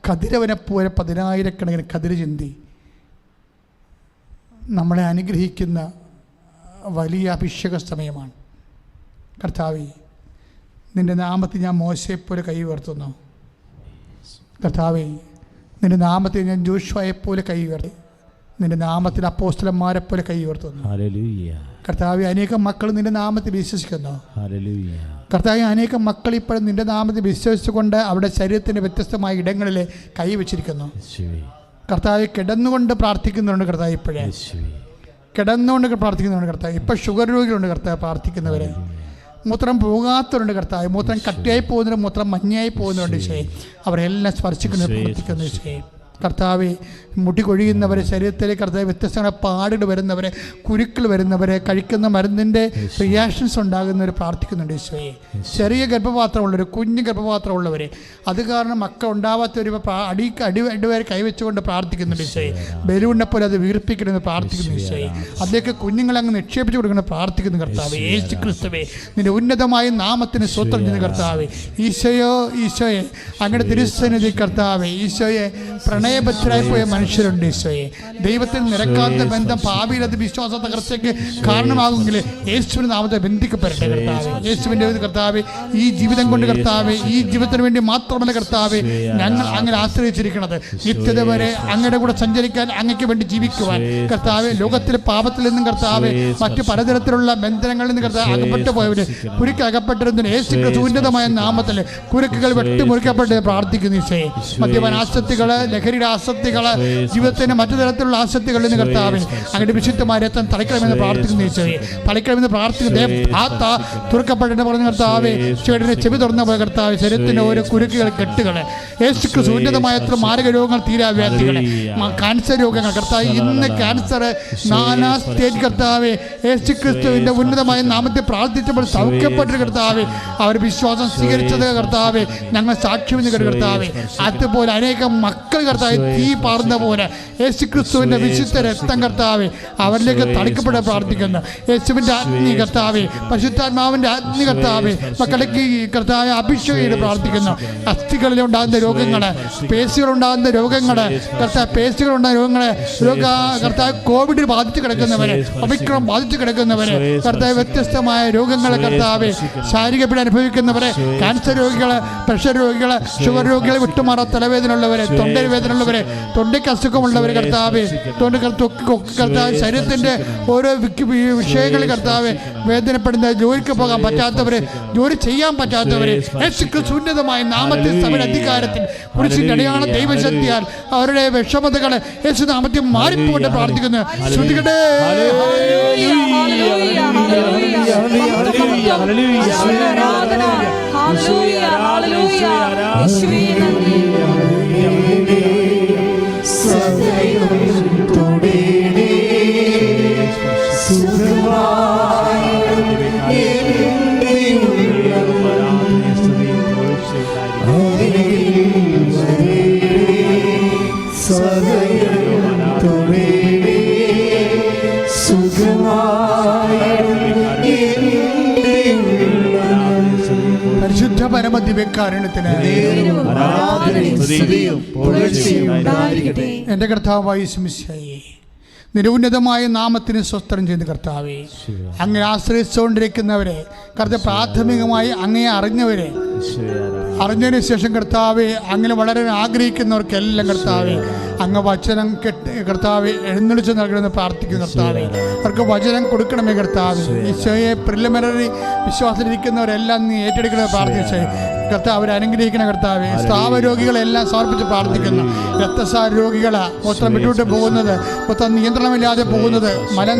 കതിരവനെപ്പോലെ 10,000 കതിര് ചിന്തി നമ്മളെ അനുഗ്രഹിക്കുന്ന വലിയ അഭിഷേക സമയമാണ്. കർത്താവേ, നിൻ്റെ നാമത്തിൽ ഞാൻ മോശയെപ്പോലെ കൈ ഉയർത്തുന്നു. കർത്താവേ, നിൻ്റെ നാമത്തിൽ ഞാൻ ജോഷുവയെപ്പോലെ കൈ ഉയർത്തി, നിൻ്റെ നാമത്തിൽ അപ്പോസ്തലന്മാരെപ്പോലെ കൈ ഉയർത്തുന്നു. കർത്താവെ, അനേകം മക്കൾ നിൻ്റെ നാമത്തിൽ വിശ്വസിക്കുന്നു. കർത്താവെ, അനേകം മക്കൾ ഇപ്പോഴും നിൻ്റെ നാമത്തിൽ വിശ്വസിച്ചുകൊണ്ട് അവരുടെ ശരീരത്തിൻ്റെ വ്യത്യസ്തമായ ഇടങ്ങളിൽ കൈവച്ചിരിക്കുന്നു. കർത്താവെ, കിടന്നുകൊണ്ട് പ്രാർത്ഥിക്കുന്നുണ്ട്. കർത്താവ് ഇപ്പോഴേ കിടന്നുകൊണ്ട് പ്രാർത്ഥിക്കുന്നുണ്ട്. കർത്താവ് ഇപ്പോൾ ഷുഗർ രോഗികളുണ്ട്. കർത്താവ് പ്രാർത്ഥിക്കുന്നവരെ, മൂത്രം പോകാത്തവരുണ്ട്. കർത്താവ് മൂത്രം കട്ടിയായി പോകുന്നവരും മൂത്രം മഞ്ഞയായി പോകുന്നവരുണ്ട്. ഈശോയെ, അവരെല്ലാം സ്പർശിക്കുന്നു, പ്രവർത്തിക്കുന്നു. ഈശോയെ, കർത്താവെ, മുടി കൊഴിയുന്നവരെ, ശരീരത്തിലെ കർത്താവ് വ്യത്യസ്തമായ പാടുകൾ വരുന്നവരെ, കുരുക്കൾ വരുന്നവരെ, കഴിക്കുന്ന മരുന്നിൻ്റെ റിയാക്ഷൻസ് ഉണ്ടാകുന്നവർ പ്രാർത്ഥിക്കുന്നുണ്ട്. ഈശോയെ, ചെറിയ ഗർഭപാത്രമുള്ളവർ, കുഞ്ഞ് ഗർഭപാത്രമുള്ളവരെ, അത് കാരണം മക്കൾ ഉണ്ടാവാത്തവർ അടിവരെ കൈവച്ചുകൊണ്ട് പ്രാർത്ഥിക്കുന്നുണ്ട്. ഈശോയെ, ബലൂണിനെ പോലെ അത് വീർപ്പിക്കണമെന്ന് പ്രാർത്ഥിക്കുന്നു. ഈശോയെ, അതിലേക്ക് കുഞ്ഞുങ്ങളെ അങ്ങ് നിക്ഷേപിച്ചു കൊടുക്കണം പ്രാർത്ഥിക്കുന്നു. കർത്താവ് യേശു ക്രിസ്തുവേ, നിന്റെ ഉന്നതമായ നാമത്തിന് സ്വത്രം ചെയ്യുന്ന കർത്താവേ, ഈശോയെ അങ്ങയുടെ തിരുസന്നിധി കർത്താവേ, ഈശോയെ, പ്രണയബദ്ധരായി പോയ മനുഷ്യരുണ്ട്. ഈശോയെ, ദൈവത്തിൽ നിരക്കാത്ത ബന്ധം ഭാവിയിൽ അത് വിശ്വാസ തകർച്ചയ്ക്ക് കാരണമാകുമെങ്കിൽ യേശുവിൻ്റെ നാമത്തെ ബന്ധിക്കപ്പെടട്ടെ. കർത്താവേ, യേശുവിൻ്റെ കർത്താവേ, ഈ ജീവിതം കൊണ്ട് കർത്താവേ, ഈ ജീവിതത്തിന് വേണ്ടി മാത്രമല്ല കർത്താവേ ഞങ്ങൾ അങ്ങനെ ആശ്രയിച്ചിരിക്കുന്നത്, നിത്യത വരെ അങ്ങയുടെ കൂടെ സഞ്ചരിക്കാൻ, അങ്ങയ്ക്ക് വേണ്ടി ജീവിക്കുവാൻ. കർത്താവേ, ലോകത്തിലെ പാപത്തിൽ നിന്നും കർത്താവേ, മറ്റു പലതരത്തിലുള്ള ബന്ധനങ്ങളിൽ നിന്ന് കർത്താവ് അകപ്പെട്ടു പോയവര്, കുരുക്ക് അകപ്പെട്ടിരുന്നതിന് യേശുക്രിസ്തു ഉന്നതമായ നാമത്തിൽ കുരുക്കുകൾ വെട്ടിമുറിക്കപ്പെട്ട് പ്രാർത്ഥിക്കുന്നു. ഈശോയെ, മദ്യപാനാസക്തികൾ, ലഹരിയുടെ ആസക്തികൾ, ജീവിതത്തിന്റെ മറ്റു തരത്തിലുള്ള ആസക്തികളിൽ നിന്ന് കർത്താവ് അങ്ങയുടെ വിശുദ്ധമായ രക്തം തളിക്കണമെന്ന് പ്രാർത്ഥിക്കുന്നു. ഈശോയെ, തളിക്കണമെന്ന് പ്രാർത്ഥിക്കുന്നു. തുറക്കപ്പെട്ടെന്ന് പറഞ്ഞ കർത്താവേ, ചെവി തുറന്ന പോലെ കർത്താവ് ശരീരത്തിന്റെ ഓരോ കുരുക്കുകൾ, കെട്ടുകൾ, യേശുക്രിസ്തു ഉന്നതമായ മാരക രോഗങ്ങൾ, തീരാവ്യാധികൾ, ക്യാൻസർ രോഗങ്ങൾ, കർത്താവ് ഇന്ന് ക്യാൻസർ 4ാം സ്റ്റേജ് കർത്താവേ, യേശുക്രിസ്തുവിന്റെ ഉന്നതമായ നാമത്തെ പ്രാർത്ഥിച്ചപ്പോൾ സൗഖ്യപ്പെട്ടൊരു കർത്താവേ, അവർ വിശ്വാസം സ്വീകരിച്ചത് കർത്താവേ ഞങ്ങൾ സാക്ഷ്യം കർത്താവേ, അതുപോലെ അനേകം മക്കൾ കർത്താവ് തീ പാർന്ന പോലെ യേശുക്രിസ്തുവിന്റെ വിശുദ്ധ രക്തം കർത്താവേ അവരിലേക്ക് തളിക്കപ്പെടാൻ പ്രാർത്ഥിക്കുന്നു. യേശുവിന്റെ അഗ്നി കർത്താവേ, പരിശുദ്ധാത്മാവിന്റെ അഗ്നി കർത്താവേ മക്കളിലേക്ക് കർത്താവെ അഭിഷേകം ചെയ്ത് പ്രാർത്ഥിക്കുന്നു. അസ്ഥികളിൽ ഉണ്ടാകുന്ന രോഗങ്ങള്, പേശികളുണ്ടാകുന്ന രോഗങ്ങള്, കർത്താവ് പേശികളുണ്ടാകുന്ന രോഗങ്ങള്, കർത്താവ് കോവിഡിൽ ബാധിച്ചു കിടക്കുന്നവര്, ഒമിക്രോൺ ബാധിച്ചു കിടക്കുന്നവര്, കർത്താവ് വ്യത്യസ്തമായ രോഗങ്ങള്, കർത്താവെ ശാരീരിക പീഡ അനുഭവിക്കുന്നവരെ, ക്യാൻസർ രോഗികള്, പ്രഷർ രോഗികള്, ഷുഗർ രോഗികളെ, വിട്ടുമാറാ തലവേദന ഉള്ളവരെ, തൊണ്ടവേദന ഉള്ളവരെ, തൊണ്ടയ്ക്ക് അസുഖമുള്ളവർ കർത്താവെ, കർത്താവ് ശരീരത്തിന്റെ ഓരോ വിഷയങ്ങളിൽ കർത്താവെ വേദനപ്പെടുന്ന, ജോലിക്ക് പോകാൻ പറ്റാത്തവര്, ജോലി ചെയ്യാൻ പറ്റാത്തവര്, യേശുക്രിസ്തുവിന്റെ നാമത്തിൽ സഭയുടെ അധികാരത്തിൽ കുരിശിന്റെ അടയാള ദൈവശക്തിയാൽ അവരുടെ വിഷമതകളെ യേശുനാമത്തിൽ മാറിപ്പോട്ട് പ്രാർത്ഥിക്കുന്നു. ശ്രുതികട്ടെ. പരിശുദ്ധ പരമദിവ്യകാരുണ്യത്തിന് എൻ്റെ കർത്താവായ യേശുമിശിഹായേ, നിരുന്നതമായ നാമത്തിന് സ്വസ്ത്രം ചെയ്യുന്ന കർത്താവേ, അങ്ങനെ ആശ്രയിച്ചുകൊണ്ടിരിക്കുന്നവരെ കർത്താവ്, പ്രാഥമികമായി അങ്ങയെ അറിഞ്ഞവരെ, അറിഞ്ഞതിന് ശേഷം കർത്താവെ അങ്ങനെ വളരെ ആഗ്രഹിക്കുന്നവർക്കെല്ലാം കർത്താവെ അങ്ങ് വചനം കർത്താവെ എഴുന്നള്ളിച്ച് നൽകണമെന്ന് പ്രാർത്ഥിക്കുന്നു കർത്താവെ. അവർക്ക് വചനം കൊടുക്കണമേ കർത്താവെ. ഈശോയെ പ്രിലിമിനറി വിശ്വാസത്തിലിരിക്കുന്നവരെല്ലാം നീ ഏറ്റെടുക്കണമെന്ന് പ്രാർത്ഥിച്ചേ കർത്താവ്. അവരെ അനുഗ്രഹിക്കണ കർത്താവെ. സ്രാവരോഗികളെല്ലാം സമർപ്പിച്ച് പ്രാർത്ഥിക്കുന്നു. രക്തസാര രോഗികൾ, മൊത്തം വിട്ടുവിട്ട് പോകുന്നത്, മൊത്തം നിയന്ത്രണമില്ലാതെ പോകുന്നത്, മലം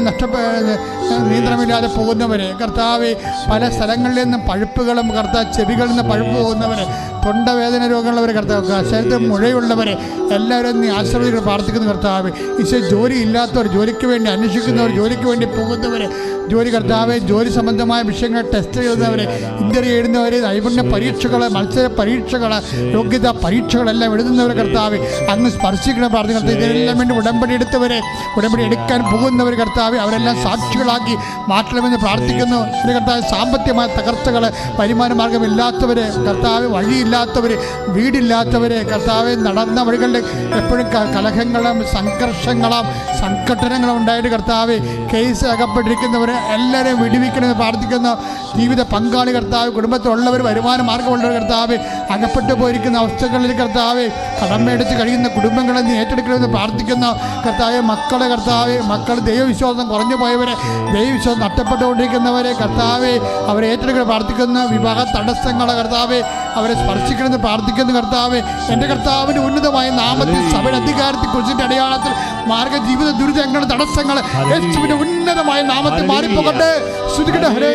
നിയന്ത്രണമില്ലാതെ പോകുന്നവരെ കർത്താവെ, പല സ്ഥലങ്ങളിൽ നിന്നും പഴുപ്പുകളും കർത്താവ്, ചെവികളിൽ നിന്ന് പഴുപ്പ് പോകുന്നവരെ, തൊണ്ടവേദന രോഗമുള്ളവരെ കർത്താവ്, ശരീരത്തിൽ മുഴയുള്ളവരെ എല്ലാവരും നീ ആശ്രയിച്ച് പ്രാർത്ഥിക്കുന്നു കർത്താവ്. ഈശോ ജോലി ഇല്ലാത്തവർ, ജോലിക്ക് വേണ്ടി അന്വേഷിക്കുന്നവർ, ജോലിക്ക് വേണ്ടി പോകുന്നവരെ, ജോലി കർത്താവെ, ജോലി സംബന്ധമായ വിഷയങ്ങൾ ടെസ്റ്റ് ചെയ്യുന്നവരെ, ഇന്റർവ്യൂ എഴുതുന്നവരെ, നൈപുണ്യ പരീക്ഷകൾ, മത്സര പരീക്ഷകൾ, യോഗ്യതാ പരീക്ഷകളെല്ലാം എഴുതുന്നവരെ കർത്താവെ അങ്ങ് സ്പർശിക്കണം പ്രാർത്ഥിക്കുന്നത്. ഇതിനെല്ലാം വേണ്ടി ഉടമ്പടി എടുത്തവരെ, ഉടമ്പടി എടുക്കാൻ പോകുന്നവർ കർത്താവെ അവരെല്ലാം സാക്ഷികളാക്കി മാറ്റണമെന്ന് പ്രാർത്ഥിക്കുന്നു. എൻ്റെ കർത്താവ്, സാമ്പത്തികമായ തകർച്ചകൾ, വരുമാന മാർഗമില്ലാത്തവർ കർത്താവ്, വഴിയില്ലാത്തവർ, വീടില്ലാത്തവരെ കർത്താവ്, നടന്ന വഴികളിൽ എപ്പോഴും കലഹങ്ങളും സംഘർഷങ്ങളും സംഘട്ടനങ്ങളും ഉണ്ടായിട്ട് കർത്താവ്, കേസ് അകപ്പെട്ടിരിക്കുന്നവർ എല്ലാവരെയും വിടുവിക്കണമെന്ന് പ്രാർത്ഥിക്കുന്നു. ജീവിത പങ്കാളി കർത്താവ്, കുടുംബത്തിലുള്ളവർ, വരുമാന മാർഗമുള്ളവർ കർത്താവ്, അകപ്പെട്ടു പോയിരിക്കുന്ന അവസ്ഥകളിൽ കർത്താവ്, കടമേടിച്ച് കഴിയുന്ന കുടുംബങ്ങളെ നീ ഏറ്റെടുക്കണമെന്ന് പ്രാർത്ഥിക്കുന്നു കർത്താവ്. മക്കളെ കർത്താവ്, മക്കൾ ദൈവവിശ്വാസം കുറഞ്ഞു പോയവരെ, ദൈവവിശ്വാസം നഷ്ടപ്പെട്ടുകൊണ്ടിരിക്കുന്നവരെ കർത്താവ്, അവരെ ഏറ്റെടുക്കണം പ്രാർത്ഥിക്കുന്നു. വിവാഹ തടസ്സങ്ങളെ കർത്താവ്, അവരെ സ്പർശിക്കണമെന്ന് പ്രാർത്ഥിക്കുന്നു കർത്താവ്. എൻ്റെ കർത്താവിൻ്റെ ഉന്നതമായ നാമത്തിൽ, സഭയുടെ അധികാരത്തിൽ, കുറിച്ചിൻ്റെ അടയാളത്തിൽ, മാർഗ ജീവിത ദുരിതങ്ങൾ, തടസ്സങ്ങൾ യേശുവിന്റെ ഉന്നതമായ നാമത്തിൽ മാറിപ്പോകട്ടെ. സ്തുതിക്കട്ടെ. ഹരേ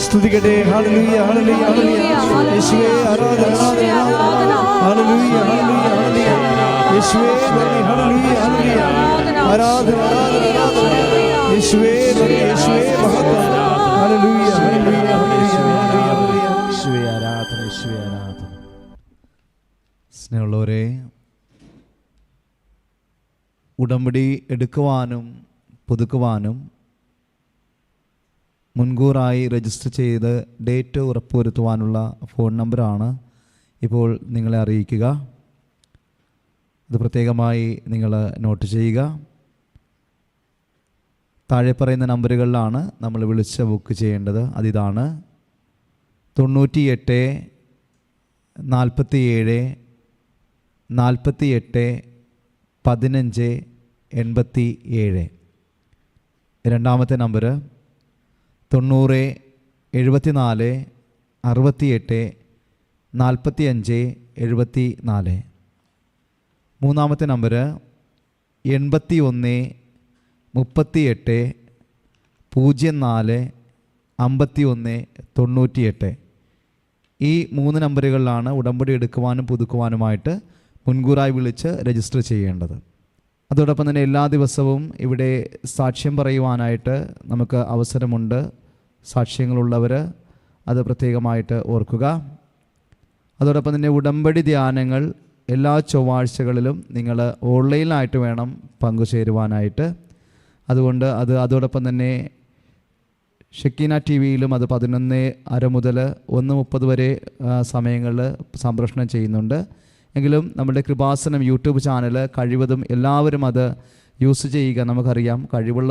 സ്തുതിക്കട്ടെ. ഹല്ലേലൂയ, ഹല്ലേലൂയ, ഹല്ലേലൂയ. യേശുവേ ആരാധന, ആരാധന. ഹല്ലേലൂയ, ഹല്ലേലൂയ, ഹല്ലേലൂയ. യേശുവേ നന്ദി. ഹല്ലേലൂയ, ഹല്ലേലൂയ. ആരാധന, ആരാധന. യേശുവേ നന്ദി, യേശുവേ മഹത്വം. ഹല്ലേലൂയ, ഹല്ലേലൂയ, ഹല്ലേലൂയ. യേശുവേ ആരാധന, യേശുവേ ആരാധന. സ്നേഹമുള്ളവരെ, ഉടമ്പടി എടുക്കുവാനും പുതുക്കുവാനും മുൻകൂറായി രജിസ്റ്റർ ചെയ്ത് ഡേറ്റ് ഉറപ്പുവരുത്തുവാനുള്ള ഫോൺ നമ്പറാണ് ഇപ്പോൾ നിങ്ങളെ അറിയിക്കുക. ഇത് പ്രത്യേകമായി നിങ്ങൾ നോട്ട് ചെയ്യുക. താഴെ പറയുന്ന നമ്പറുകളിലാണ് നമ്മൾ വിളിച്ച് ബുക്ക് ചെയ്യേണ്ടത്. അതിതാണ് 98 47 48 15 87. രണ്ടാമത്തെ നമ്പർ 90 74 68 45 74. മൂന്നാമത്തെ നമ്പർ 81 38 04 51 98. ഈ 3 നമ്പറുകളിലാണ് ഉടമ്പടി എടുക്കുവാനും പുതുക്കുവാനുമായിട്ട് മുൻകൂറായി വിളിച്ച് രജിസ്റ്റർ ചെയ്യേണ്ടത്. അതോടൊപ്പം തന്നെ എല്ലാ ദിവസവും ഇവിടെ സാക്ഷ്യം പറയുവാനായിട്ട് നമുക്ക് അവസരമുണ്ട്. സാക്ഷ്യങ്ങളുള്ളവർ അത് പ്രത്യേകമായിട്ട് ഓർക്കുക. അതോടൊപ്പം തന്നെ ഉടമ്പടി ധ്യാനങ്ങൾ എല്ലാ ചൊവ്വാഴ്ചകളിലും നിങ്ങൾ ഓൺലൈനായിട്ട് വേണം പങ്കുചേരുവാനായിട്ട്. അതുകൊണ്ട് അതോടൊപ്പം തന്നെ ഷെക്കീന ടി വിയിലും അത് 11:30 മുതൽ 1:30 വരെ സമയങ്ങളിൽ സംപ്രേഷണം ചെയ്യുന്നുണ്ട്. എങ്കിലും നമ്മുടെ കൃപാസനം യൂട്യൂബ് ചാനൽ കഴിവതും എല്ലാവരും അത് യൂസ് ചെയ്യുക. നമുക്കറിയാം, കഴിവുള്ള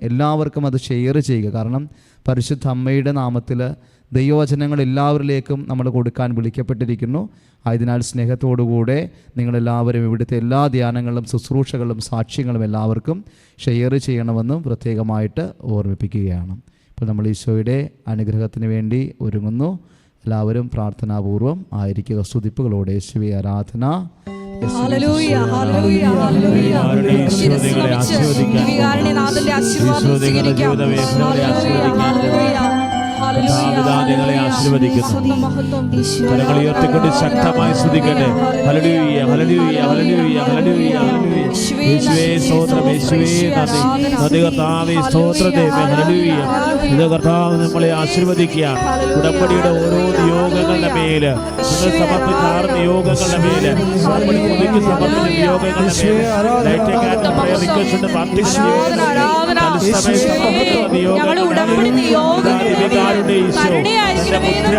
എല്ലാവർക്കും അത് ഷെയർ ചെയ്യുക. കാരണം പരിശുദ്ധ അമ്മയുടെ നാമത്തിൽ ദൈവവചനങ്ങൾ എല്ലാവരിലേക്കും നമ്മൾ കൊടുക്കാൻ വിളിക്കപ്പെട്ടിരിക്കുന്നു. ആയതിനാൽ സ്നേഹത്തോടുകൂടെ നിങ്ങളെല്ലാവരും ഇവിടുത്തെ എല്ലാ ധ്യാനങ്ങളും ശുശ്രൂഷകളും സാക്ഷ്യങ്ങളും എല്ലാവർക്കും ഷെയർ ചെയ്യണമെന്നും പ്രത്യേകമായിട്ട് ഓർമ്മിപ്പിക്കുകയാണ്. ഇപ്പോൾ നമ്മൾ ഈശോയുടെ അനുഗ്രഹത്തിന് വേണ്ടി ഒരുങ്ങുന്നു. എല്ലാവരും പ്രാർത്ഥനാപൂർവം ആയിരിക്കുക. സ്തുതിപ്പുകളോടെ യേശുവേ ആരാധന, ഹല്ലേലൂയ, ഹല്ലേലൂയ, ഹല്ലേലൂയ. ശിരസ്സുകൾ വെച്ച് ദിവികാരുണ്യനാഥന്റെ ആശീർവാദം സ്വീകരിക്കാം. ഹല്ലേലൂയ, ഹല്ലേലൂയ. നിങ്ങളെ ആശീർവദിക്കുന്നു. കരങ്ങൾ ഉയർത്തിക്കൊണ്ട് ശക്തമായി സ്തുതിക്കട്ടെ. ഹല്ലേലൂയ, ഹല്ലേലൂയ, ഹല്ലേലൂയ, ഹല്ലേലൂയ, ഹല്ലേലൂയ. യേശുവേ സ്തോത്രം, യേശുവേ നന്ദി. നന്ദി കർത്താവേ, സ്തോത്രം ദൈവമേ, ഹല്ലേലൂയ. ഇത് കർത്താവ് നമ്മളെ ആശീർവദിക്കുകയാണ്. ഉടമ്പടിയുടെ ഓരോ നിയോഗങ്ങളുടെ മേല് നിങ്ങൾ സമർപ്പിച്ച 6 നിയോഗങ്ങളുടെ മേല് ഉടമ്പടി പുതുക്കി സമർപ്പിച്ച നിയോഗങ്ങളുടെ മേല്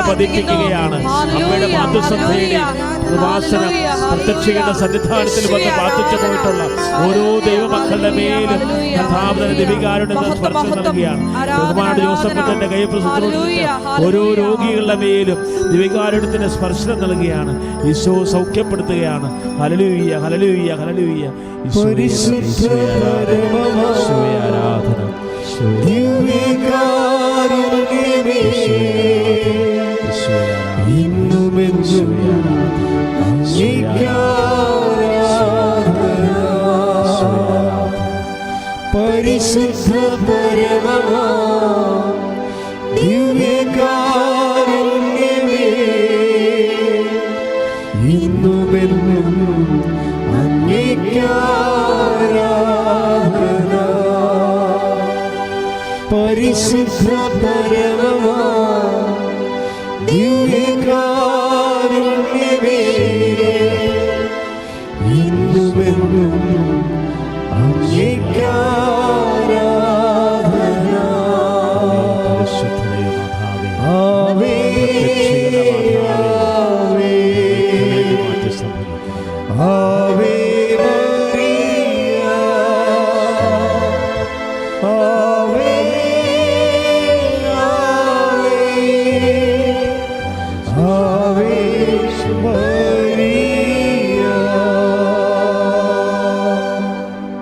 പതിപ്പിക്കുകയാണ്. അമ്മയുടെ മാതൃസഭയുടെ കൃപാസനം പ്രത്യക്ഷയുടെ സന്നിധാനത്തിൽ വന്ന് പ്രാർത്ഥിച്ചു പോയിട്ടുള്ള ഓരോ ദൈവമക്കളുടെ മേലും കഥാപന ദിവികാരുടെ സ്പർശം നൽകുകയാണ്. ബഹുമാനപ്പെട്ട ജോസഫിന്റെ കൈപ്രസൂത്രത്തിൽ ഓരോ രോഗികളുടെ മേലും ദിവികാരുടെ സ്പർശനം നൽകുകയാണ്. ഈശോ സൗഖ്യപ്പെടുത്തുകയാണ്. ഹല്ലേലൂയ, ഹല്ലേലൂയ, ഹല്ലേലൂയ. ഈശോയെ ആരാധന. പരിശുദ്ധ പരമമാ ദിവ്യകാരുണ്യമേ, ഇന്നുമെന്നും അങ്ങേക്കാരാധന. പരിശുദ്ധ പരമമാ ദിവ്യകാരുണ്യമേ, ഇന്നുമെന്നും അങ്ങേക്കാരാധന. ആവേ ആവേ മറിയ, ആവേ ആവേ ആവേ